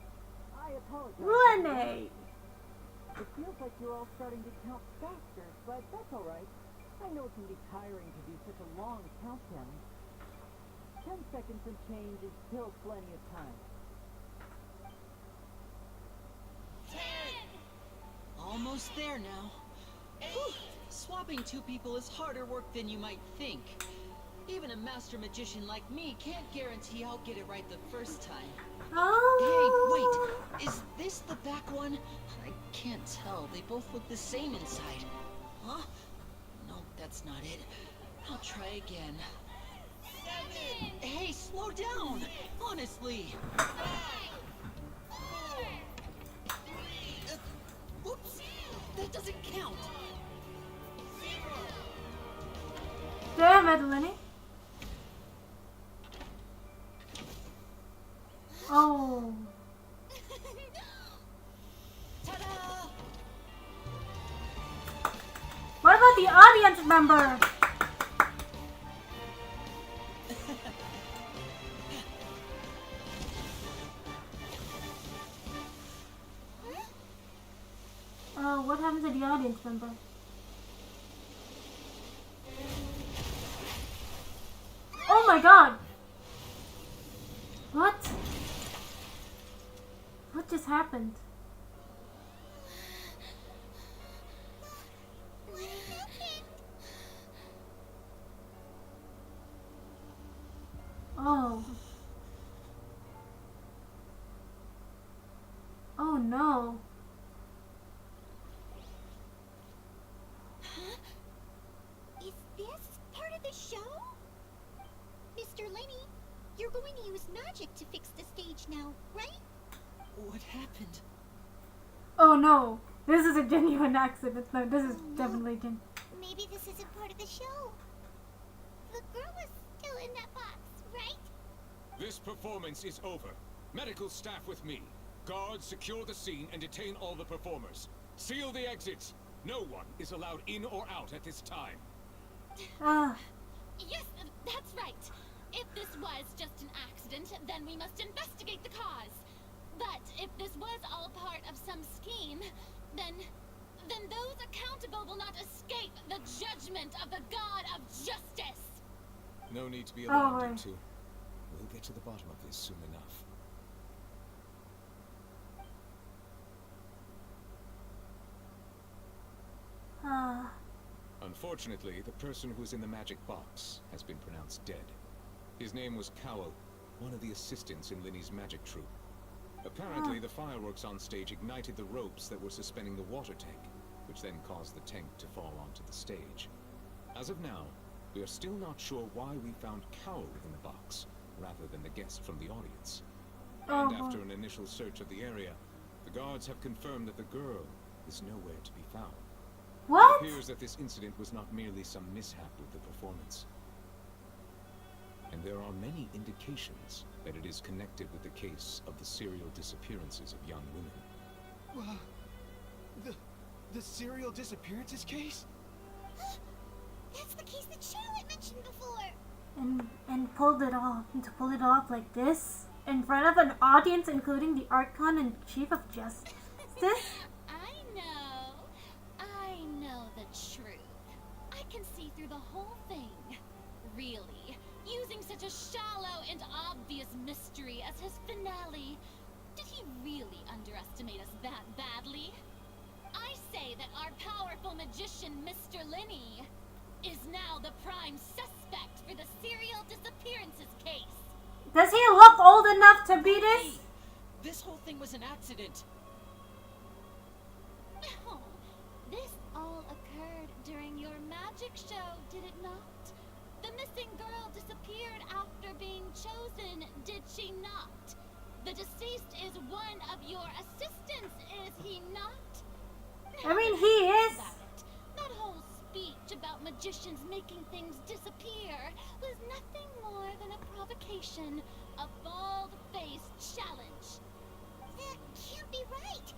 I apologize. Lenny. It feels like you're all starting to count faster, but that's alright. I know it can be tiring to do such a long countdown. 10 seconds and change is still plenty of time. 10, Almost there now. 8, Whew. Swapping two people is harder work than you might think. Even a master magician like me can't guarantee I'll get it right the first time. Oh. Hey, wait. Is this the back one? I can't tell. They both look the same inside. Huh? No, that's not it. I'll try again. 7, Hey, slow down! Honestly. 5, 4, 3, Whoops! That doesn't count! 0. Damn it, Lenny. Oh. Ta-da! What about the audience member? Oh, what happened to the audience member? Oh my god! What? What just happened? What happened? Oh. Oh no. Huh? Is this part of the show? Mr. Lenny, you're going to use magic to fix the stage now, right? What happened? Oh no. This is a genuine accident. No, this is definitely gen. Maybe this isn't part of the show. The girl was still in that box, right? This performance is over. Medical staff with me. Guards, secure the scene and detain all the performers. Seal the exits. No one is allowed in or out at this time. Yes, that's right. If this was just an accident, then we must investigate the cause. But if this was all part of some scheme, then those accountable will not escape the judgment of the God of Justice. No need to be alarmed, right. you two. We'll get to the bottom of this soon enough. Unfortunately, the person who is in the magic box has been pronounced dead. His name was Cowell, one of the assistants in Linny's magic troupe. Apparently, the fireworks on stage ignited the ropes that were suspending the water tank, which then caused the tank to fall onto the stage. As of now, we are still not sure why we found Cowell in the box, rather than the guest from the audience. And after an initial search of the area, the guards have confirmed that the girl is nowhere to be found. What? It appears that this incident was not merely some mishap with the performance. And there are many indications that it is connected with the case of the serial disappearances of young women. The serial disappearances case? That's the case that Charlotte mentioned before. And pulled it off. And to pull it off like this? In front of an audience including the Archon and Chief of Justice? I know the truth. I can see through the whole thing. Really, using such a shallow and obvious mystery as his finale. Did he really underestimate us that badly? I say that our powerful magician, Mr. Lenny, is now the prime suspect for the serial disappearances case. Does he look old enough to be this? Hey, this whole thing was an accident. Oh, this all occurred during your magic show, did it not? The missing girl disappeared after being chosen, did she not? The deceased is one of your assistants, is he not? I mean, he is. That whole speech about magicians making things disappear was nothing more than a provocation, a bald-faced challenge. That can't be right.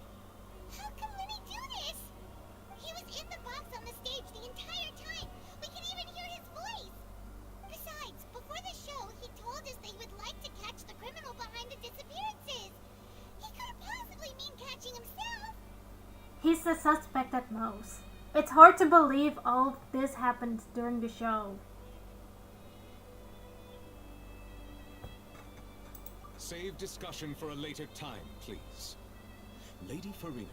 How he's a suspect at most. It's hard to believe all of this happened during the show. Save discussion for a later time, please. Lady Farina,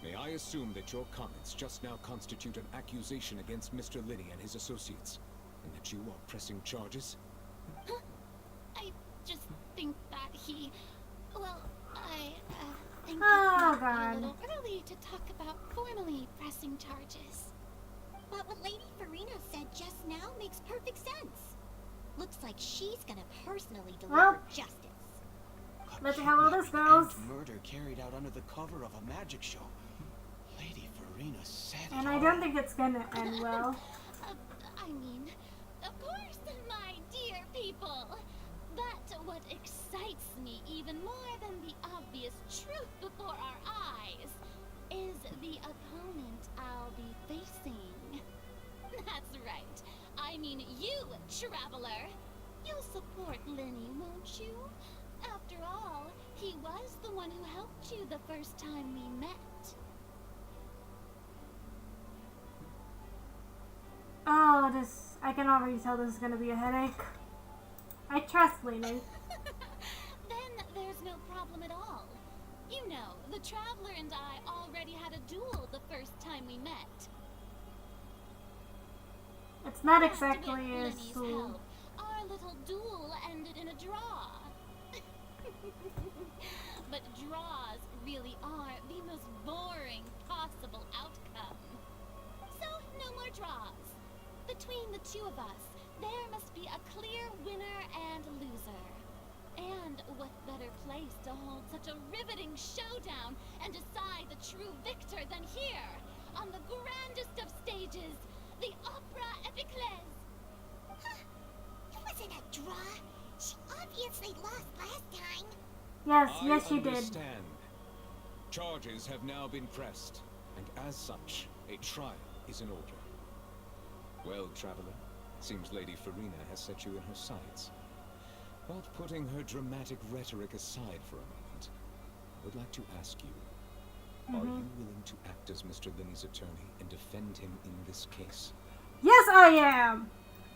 may I assume that your comments just now constitute an accusation against Mr. Linney and his associates, and that you are pressing charges? I just think that he... Well, I think Oh, it might be God. a little early to talk about formally pressing charges. But what Lady Farina said just now makes perfect sense. Looks like she's gonna personally deliver Well, justice. let's see how well this goes. And murder carried out under the cover of a magic show. Lady Farina said And it I all. don't think it's gonna end well. I mean, of course, my dear people. But what excites me even more than the obvious truth before our eyes is the opponent I'll be facing. That's right. I mean you, Traveler. You'll support Lenny, won't you? After all, he was the one who helped you the first time we met. Oh, this... I can already tell this is gonna be a headache. I trust Lenny. Then there's no problem at all. You know, the Traveler and I already had a duel the first time we met. It's not And exactly with a Lenny's soul. help, our little duel ended in a draw. But draws really are the most boring possible outcome. So, no more draws. Between the two of us, there must be a clear winner and loser. And what better place to hold such a riveting showdown and decide the true victor than here, on the grandest of stages, the Opera Epiclese. It wasn't a draw. She obviously lost last time. Yes, she I did. understand. Charges have now been pressed, and as such, a trial is in order. Well, Traveler, seems Lady Farina has set you in her sights. But putting her dramatic rhetoric aside for a moment, I would like to ask you, are you willing to act as Mr. Linney's attorney and defend him in this case? Yes, I am!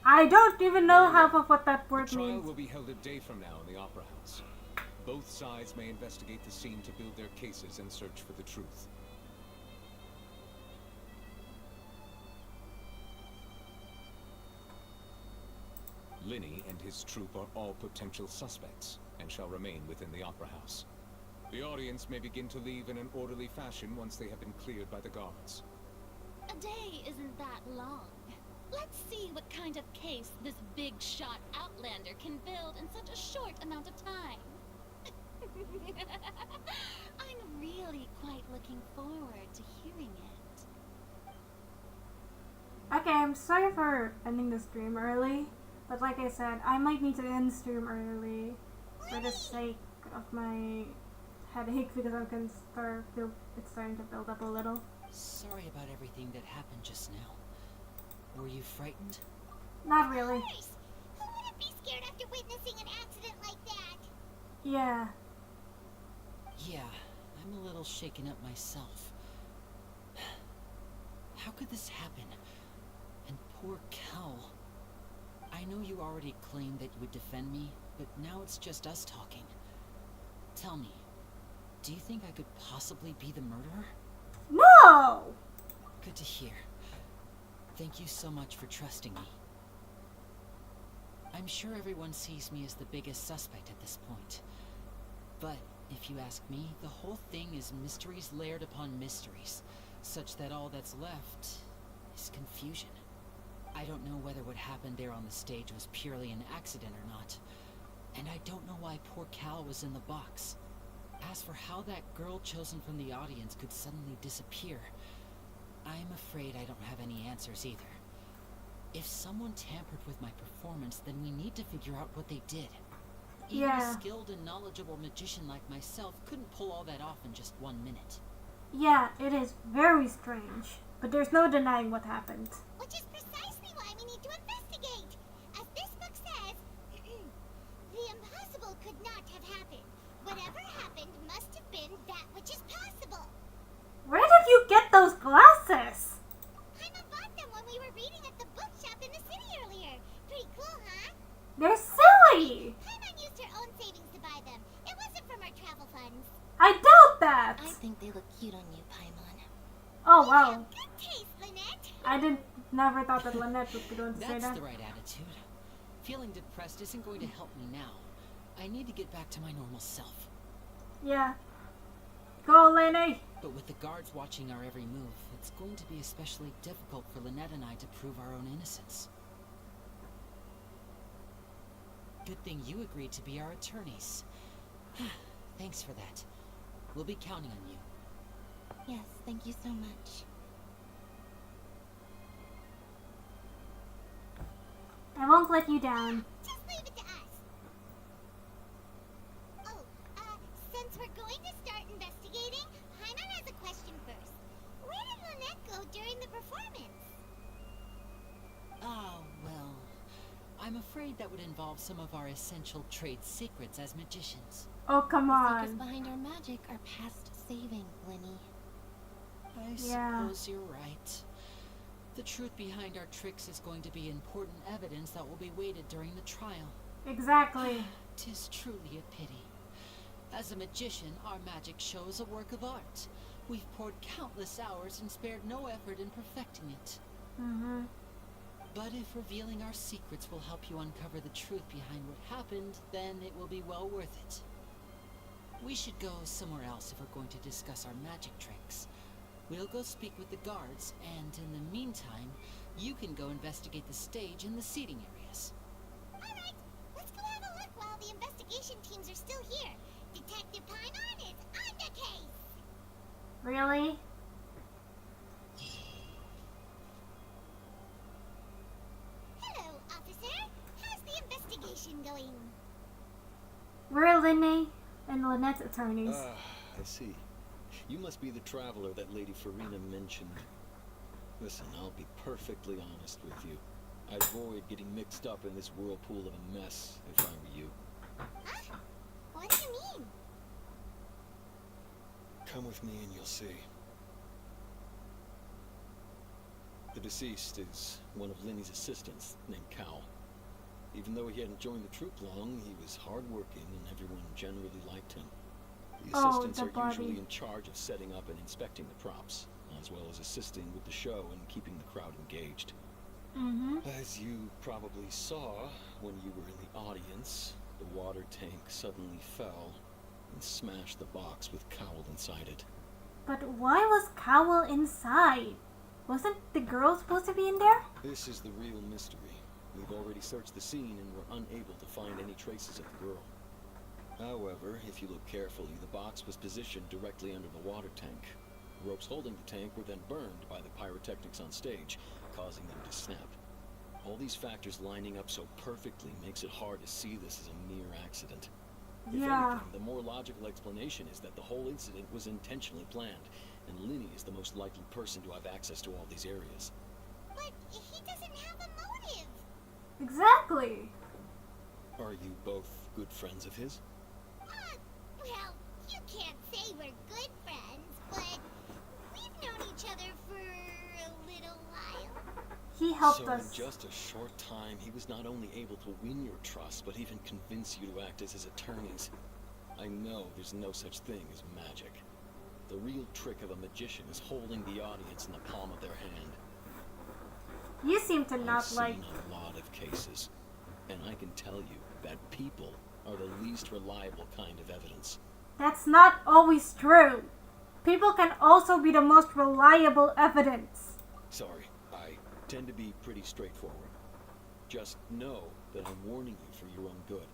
I don't even know half of what that word The trial means. will be held a day from now in the Opera House. Both sides may investigate the scene to build their cases and search for the truth. Linney and his troop are all potential suspects, and shall remain within the Opera House. The audience may begin to leave in an orderly fashion once they have been cleared by the guards. A day isn't that long. Let's see what kind of case this big shot Outlander can build in such a short amount of time. I'm really quite looking forward to hearing it. Okay, I'm sorry for ending the stream early, but like I said, I might need to end stream early for the sake of my headache because I can it's starting to build up a little. Sorry about everything that happened just now. Were you frightened? Not really. Of course! Who wouldn't be scared after witnessing an accident like that? Yeah. Yeah, I'm a little shaken up myself. How could this happen? And poor Cal. I know you already claimed that you would defend me, but now it's just us talking. Tell me, do you think I could possibly be the murderer? No! Good to hear. Thank you so much for trusting me. I'm sure everyone sees me as the biggest suspect at this point. But, if you ask me, the whole thing is mysteries layered upon mysteries, such that all that's left is confusion. I don't know whether what happened there on the stage was purely an accident or not. And I don't know why poor Cal was in the box. As for how that girl chosen from the audience could suddenly disappear, I'm afraid I don't have any answers either. If someone tampered with my performance, then we need to figure out what they did. Even a skilled and knowledgeable magician like myself couldn't pull all that off in just 1 minute. Yeah, it is very strange, but there's no denying what happened. Which is precisely why we need to investigate. As this book says, the impossible could not have happened. Whatever happened must have been that which is possible. Where did did you get those glasses? Paimon bought them when we were reading at the bookshop in the city earlier. Pretty cool, huh? They're silly. Paimon used her own savings to buy them. It wasn't from our travel funds. I doubt that. I think they look cute on you, Paimon. Oh wow. Good taste, Lynette. I never thought that Lynette would be the one to say That's that. the right attitude. Feeling depressed isn't going to help me now. I need to get back to my normal self. Yeah. Go, Lenny. But with the guards watching our every move, it's going to be especially difficult for Lynette and I to prove our own innocence. Good thing you agreed to be our attorneys. Thanks for that. We'll be counting on you. Yes, thank you so much. I won't let you down. Just leave it to us. Oh, since we're going to start investigating, Paimon has a question first. Where did Lynette go during the performance? Ah, well, I'm afraid that would involve some of our essential trade secrets as magicians. Oh, come The secrets on. behind our magic are past saving, Lenny. I Yeah. suppose you're right. The truth behind our tricks is going to be important evidence that will be weighted during the trial. Exactly. 'Tis truly a pity. As a magician, our magic show is a work of art. We've poured countless hours and spared no effort in perfecting it. Mm-hmm. But if revealing our secrets will help you uncover the truth behind what happened, then it will be well worth it. We should go somewhere else if we're going to discuss our magic tricks. We'll go speak with the guards, and in the meantime, you can go investigate the stage and the seating areas. Alright, let's go have a look while the investigation teams are still here. Detective Paimon is on the case! Really? Hello, officer. How's the investigation going? We're Lenny and Lynette's attorneys. I see. You must be the traveler that Lady Farina mentioned. Listen, I'll be perfectly honest with you. I'd avoid getting mixed up in this whirlpool of a mess if I were you. Huh? What do you mean? Come with me and you'll see. The deceased is one of Linny's assistants, named Cal. Even though he hadn't joined the troop long, he was hardworking and everyone generally liked him. The assistants are usually in charge of setting up and inspecting the props, as well as assisting with the show and keeping the crowd engaged. Mm-hmm. As you probably saw when you were in the audience, the water tank suddenly fell and smashed the box with Cowl inside it. But why was Cowl inside? Wasn't the girl supposed to be in there? This is the real mystery. We've already searched the scene and were unable to find any traces of the girl. However, if you look carefully, the box was positioned directly under the water tank. The ropes holding the tank were then burned by the pyrotechnics on stage, causing them to snap. All these factors lining up so perfectly makes it hard to see this as a mere accident. If anything, the more logical explanation is that the whole incident was intentionally planned, and Linny is the most likely person to have access to all these areas. But he doesn't have a motive. Exactly. Are you both good friends of his? Well, you can't say we're good friends, but we've known each other for a little while. He helped so us. In just a short time, he was not only able to win your trust, but even convince you to act as his attorneys. I know there's no such thing as magic. The real trick of a magician is holding the audience in the palm of their hand. You seem to not I've like... seen a lot of cases, and I can tell you that people are the least reliable kind of evidence. That's not always true. People can also be the most reliable evidence. Sorry, I tend to be pretty straightforward. Just know that I'm warning you for your own good.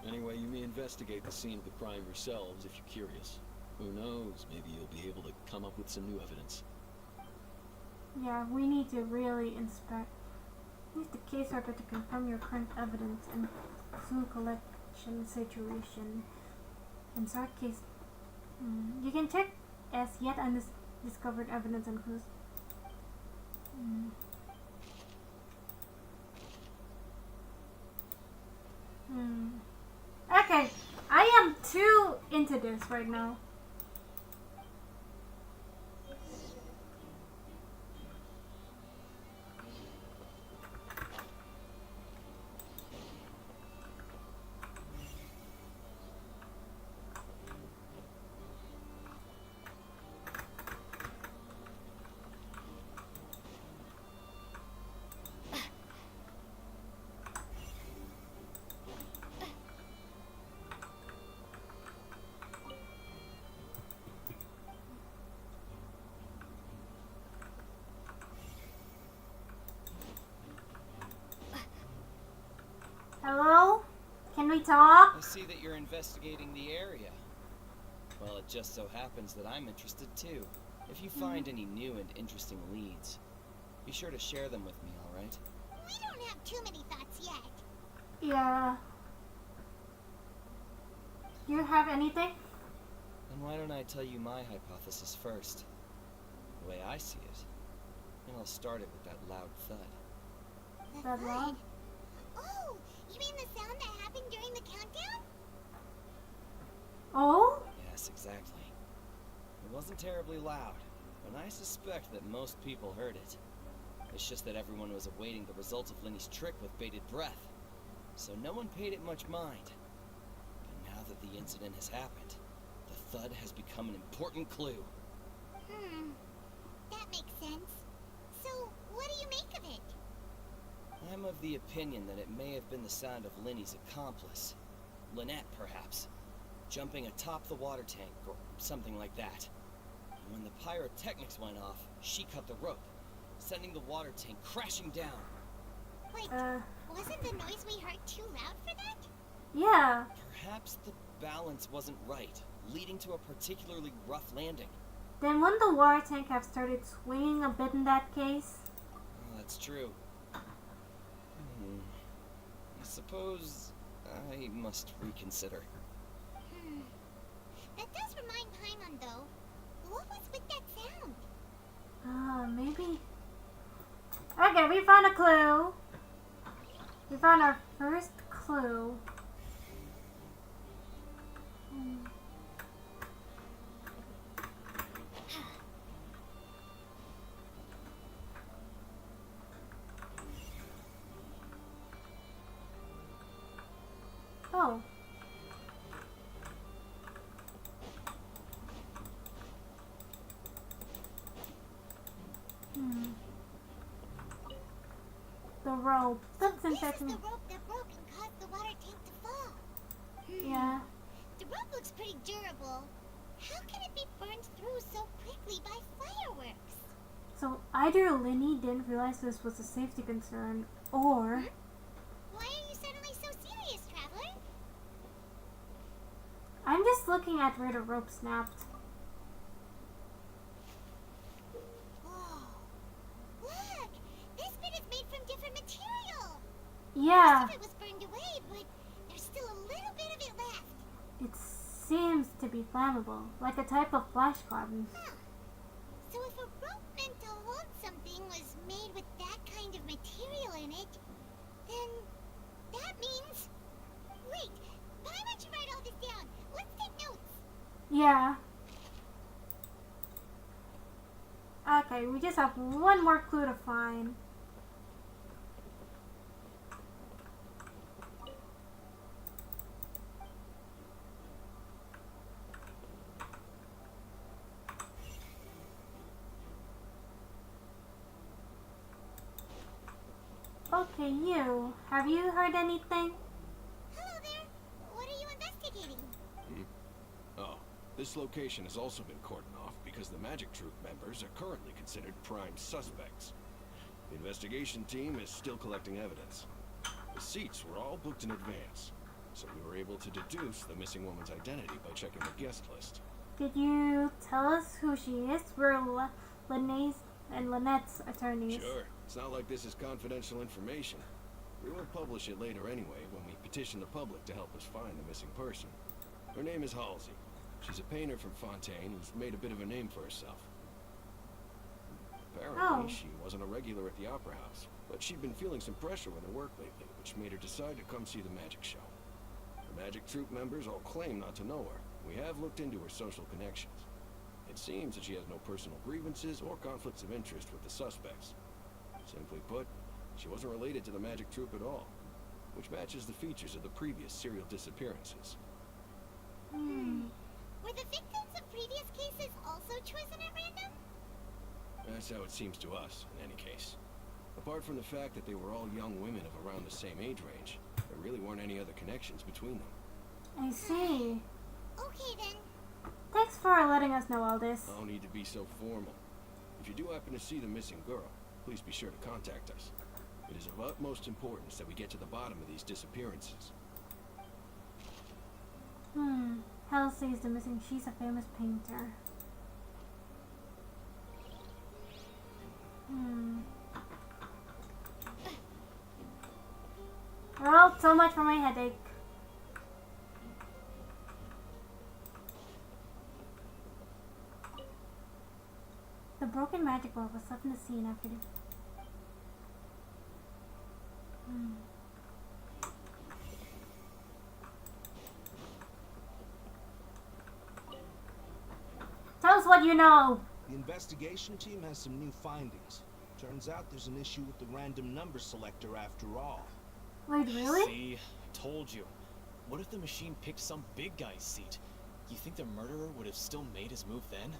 Anyway, you may investigate the scene of the crime yourselves if you're curious. Who knows, maybe you'll be able to come up with some new evidence. Yeah, we need to really inspect. Use the case record to confirm your current evidence and clue collection situation. Insert case. You can check as yet undiscovered evidence and clues. Okay, I am too into this right now. we talk? I see that you're investigating the area. Well, it just so happens that I'm interested too. If you find any new and interesting leads, be sure to share them with me, alright? We don't have too many thoughts yet. Yeah. Do you have anything? Then why don't I tell you my hypothesis first? The way I see it. And I'll start it with that loud thud. That loud? Oh, you mean the sound that happened during the countdown? Oh? Yes, exactly. It wasn't terribly loud, and I suspect that most people heard it. It's just that everyone was awaiting the results of Linny's trick with bated breath, so no one paid it much mind. But now that the incident has happened, the thud has become an important clue. That makes sense. So, what do you make of it? I'm of the opinion that it may have been the sound of Linny's accomplice. Lynette, perhaps. Jumping atop the water tank, or something like that. And when the pyrotechnics went off, she cut the rope, sending the water tank crashing down. Wait, wasn't the noise we heard too loud for that? Yeah. Perhaps the balance wasn't right, leading to a particularly rough landing. Then wouldn't the water tank have started swinging a bit in that case? Oh, that's true. I suppose I must reconsider. That does remind Paimon, though. What was with that sound? Maybe. Okay, we found a clue. We found our first clue. Oh. The rope. That's interesting. This is the rope that broke and caused the water tank to fall. Yeah. The rope looks pretty durable. How can it be burned through so quickly by fireworks? So either Linny didn't realize this was a safety concern, or... Why are you suddenly so serious, Traveler? I'm just looking at where the rope snapped. Look! This bit is made from different material! Yeah. Most of it was burned away, but there's still a little bit of it left. It seems to be flammable, like a type of flash carbon. So if a rope meant to hold something was made with that kind of material in it, then that means... Wait, why don't you write all this down? Let's take notes. Yeah. Okay, we just have one more clue to find. Okay, you. Have you heard anything? Hello there. What are you investigating? Oh, this location has also been cordoned off because the Magic Troop members are currently considered prime suspects. The investigation team is still collecting evidence. The seats were all booked in advance, so we were able to deduce the missing woman's identity by checking the guest list. Did you tell us who she is? We're Linny's and Lynette's attorneys. Sure. It's not like this is confidential information. We will publish it later anyway when we petition the public to help us find the missing person. Her name is Halsey. She's a painter from Fontaine who's made a bit of a name for herself. Apparently, she wasn't a regular at the Opera House, but she'd been feeling some pressure with her work lately, which made her decide to come see the magic show. The Magic Troop members all claim not to know her. We have looked into her social connections. It seems that she has no personal grievances or conflicts of interest with the suspects. Simply put, she wasn't related to the Magic Troop at all, which matches the features of the previous serial disappearances. Were the victims of previous cases also chosen at random? That's how it seems to us, in any case. Apart from the fact that they were all young women of around the same age range, there really weren't any other connections between them. I see. Okay then. Thanks for letting us know all this. No need to be so formal. If you do happen to see the missing girl, please be sure to contact us. It is of utmost importance that we get to the bottom of these disappearances. Halsey is the missing. She's a famous painter. Well, so much for my headache. The broken magic ball was left in the scene after the... Tell us what you know! The investigation team has some new findings. Turns out there's an issue with the random number selector after all. Wait, really? See? I told you. What if the machine picked some big guy's seat? You think the murderer would have still made his move then?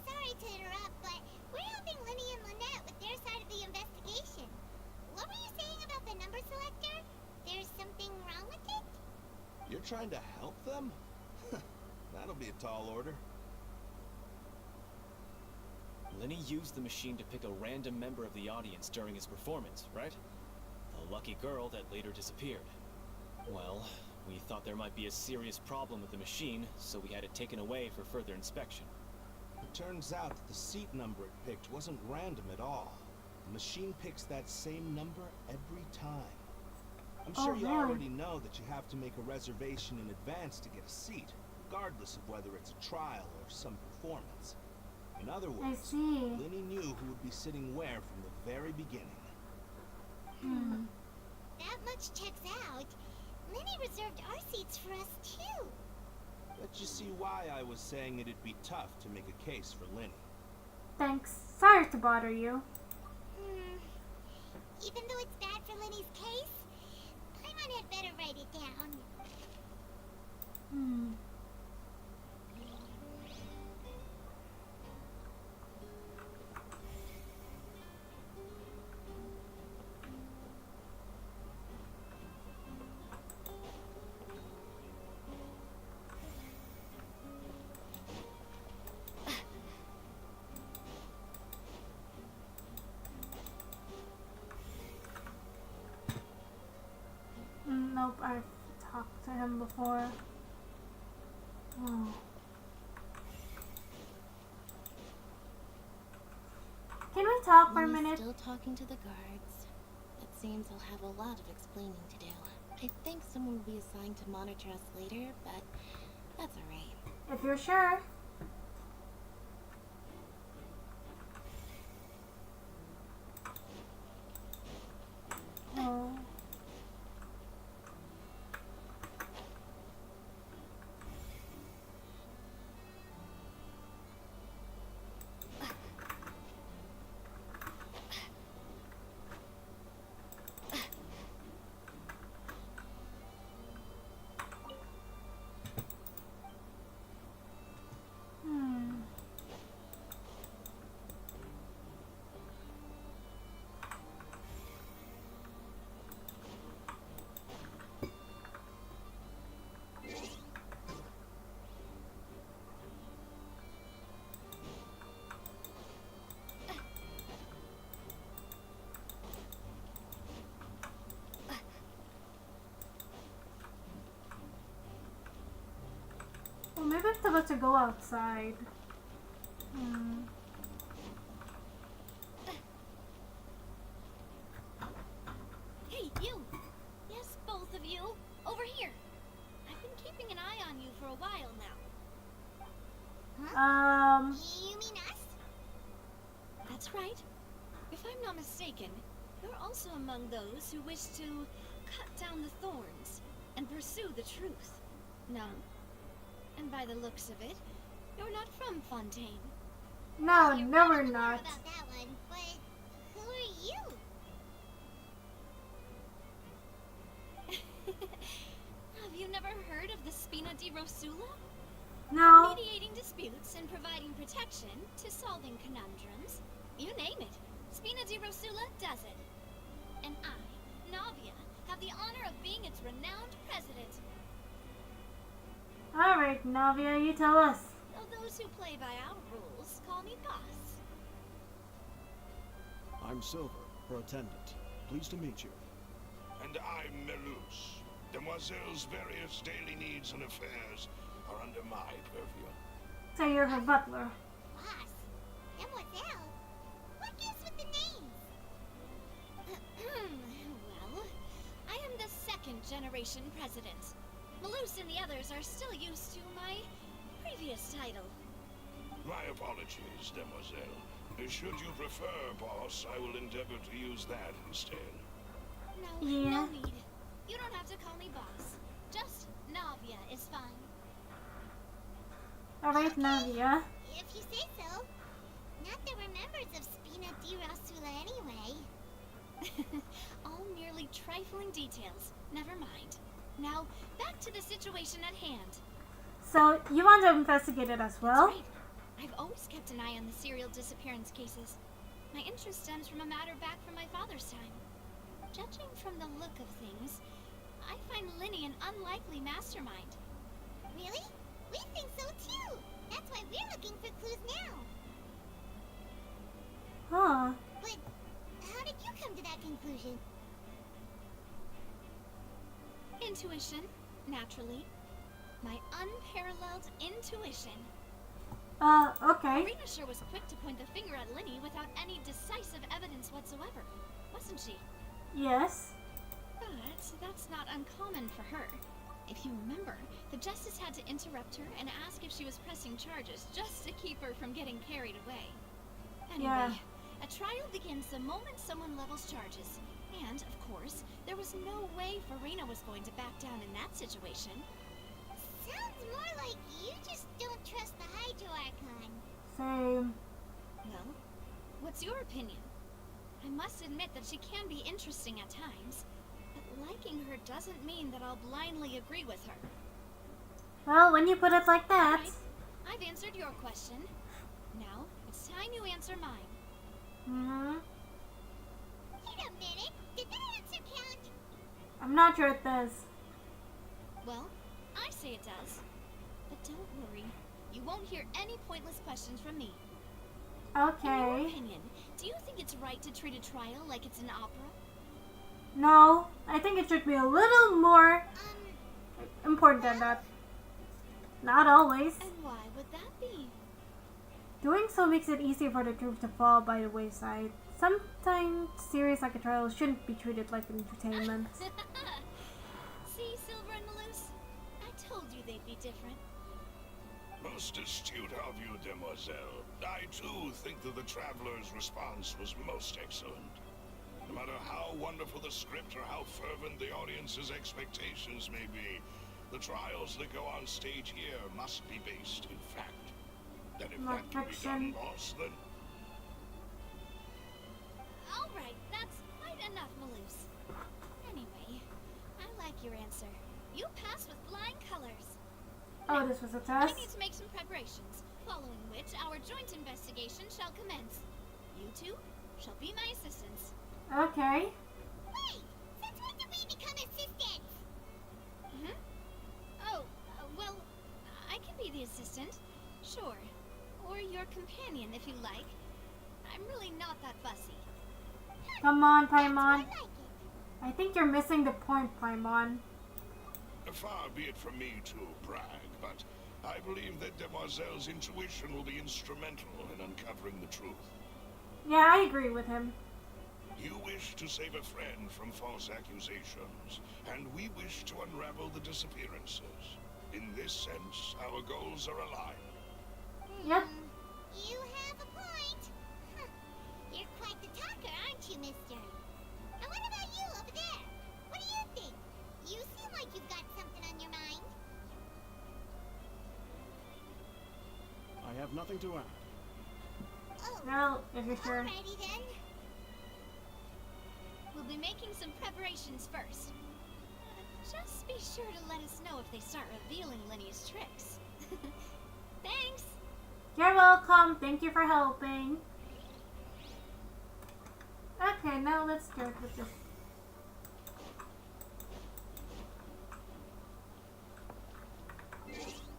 Sorry to interrupt, but we're helping Lenny and Lynette with their side of the investigation. What were you saying about the number selector? There's something wrong with it? You're trying to help them? That'll be a tall order. Lenny used the machine to pick a random member of the audience during his performance, right? The lucky girl that later disappeared. Well, we thought there might be a serious problem with the machine, so we had it taken away for further inspection. It turns out that the seat number it picked wasn't random at all. The machine picks that same number every time. I'm sure you already know that you have to make a reservation in advance to get a seat, regardless of whether it's a trial or some performance. In other words, Lenny knew who would be sitting where from the very beginning. That much checks out. Lenny reserved our seats for us too. Let you see why I was saying it'd be tough to make a case for Lenny. Thanks. Sorry to bother you. Even though it's bad for Lenny's case, Paimon had better write it down. Nope, I've talked to him before. Can we talk for a minute? Still talking to the guards. It seems I'll have a lot of explaining to do. I think someone will be assigned to monitor us later, but that's alright. If you're sure. Oh. Well, maybe I'm supposed to go outside. Hey, you! Yes, both of you! Over here! I've been keeping an eye on you for a while now. You mean us? That's right. If I'm not mistaken, you're also among those who wish to cut down the thorns and pursue the truth. No. And by the looks of it, you're not from Fontaine. No, no we're not. About that one, but who are you? Have you never heard of the Spina di Rosula? No. Mediating disputes and providing protection to solving conundrums. You name it. Spina di Rosula does it. And I, Navia, have the honor of being its renowned president. Alright, Navia, you tell us. Though those who play by our rules call me boss. I'm Silver, her attendant. Pleased to meet you. And I'm Melouche, Demoiselle's various daily needs and affairs are under my purview. So you're her butler. Boss? Demoiselle? What gives with the names? Well, I am the second generation president. Malouse and the others are still used to my previous title. My apologies, Demoiselle. Should you prefer, boss, I will endeavor to use that instead. No need. You don't have to call me boss. Just Navia is fine. Alright, Navia. If you say so. Not that we're members of Spina di Rasula anyway. All merely trifling details. Never mind. Now, back to the situation at hand. So, you want to investigate it as well? That's right. I've always kept an eye on the serial disappearance cases. My interest stems from a matter back from my father's time. Judging from the look of things, I find Linny an unlikely mastermind. Really? We think so too. That's why we're looking for clues now. Huh. But how did you come to that conclusion? Intuition, naturally. My unparalleled intuition. Okay. Irina sure was quick to point the finger at Linny without any decisive evidence whatsoever, wasn't she? Yes. But that's not uncommon for her. If you remember, the justice had to interrupt her and ask if she was pressing charges just to keep her from getting carried away. Anyway, a trial begins the moment someone levels charges. And, of course, there was no way Farina was going to back down in that situation. Sounds more like you just don't trust the Hydro Archon. Same. Well, what's your opinion? I must admit that she can be interesting at times, but liking her doesn't mean that I'll blindly agree with her. Well, when you put it like that. Right. I've answered your question. Now, it's time you answer mine. Mm-hmm. Wait a minute. Did that answer count? I'm not sure it does. Well, I say it does. But don't worry. You won't hear any pointless questions from me. Okay. In your opinion, do you think it's right to treat a trial like it's an opera? No, I think it should be a little more important than that. Not always. And why would that be? Doing so makes it easier for the truth to fall by the wayside. Sometimes series like a trial shouldn't be treated like entertainment. See, Silver and Malouse? I told you they'd be different. Most astute of you, Demoiselle. I too think that the Traveler's response was most excellent. No matter how wonderful the script or how fervent the audience's expectations may be, the trials that go on stage here must be based in fact. And if Not that can be fiction. done, boss, then... Alright, that's quite enough, Malouse. Anyway, I like your answer. You passed with flying colors. Oh, this was a I test? need to make some preparations, following which our joint investigation shall commence. You two shall be my assistants. Okay. Wait! Since when did we become assistants? Oh, well, I can be the assistant. Sure. Or your companion, if you like. I'm really not that fussy. Come on, Paimon. I think you're missing the point, Paimon. Far be it from me to brag, but I believe that Demoiselle's intuition will be instrumental in uncovering the truth. Yeah, I agree with him. You wish to save a friend from false accusations, and we wish to unravel the disappearances. In this sense, our goals are aligned. Yep. You have a point. Huh. You're quite the talker, aren't you, mister? And what about you over there? What do you think? You seem like you've got something on your mind. I have nothing to add. Oh, Well, if you're sure. alrighty then. We'll be making some preparations first. Just be sure to let us know if they start revealing Linny's tricks. Thanks! You're welcome. Thank you for helping. Okay, now let's start with this.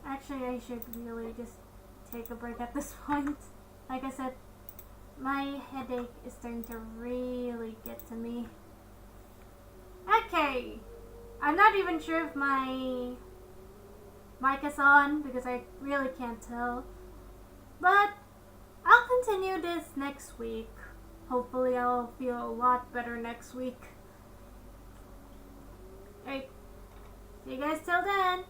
Actually, I should really just take a break at this point. Like I said, my headache is starting to really get to me. Okay, I'm not even sure if my mic is on because I really can't tell. But I'll continue this next week. Hopefully I'll feel a lot better next week. Alright, see you guys till then.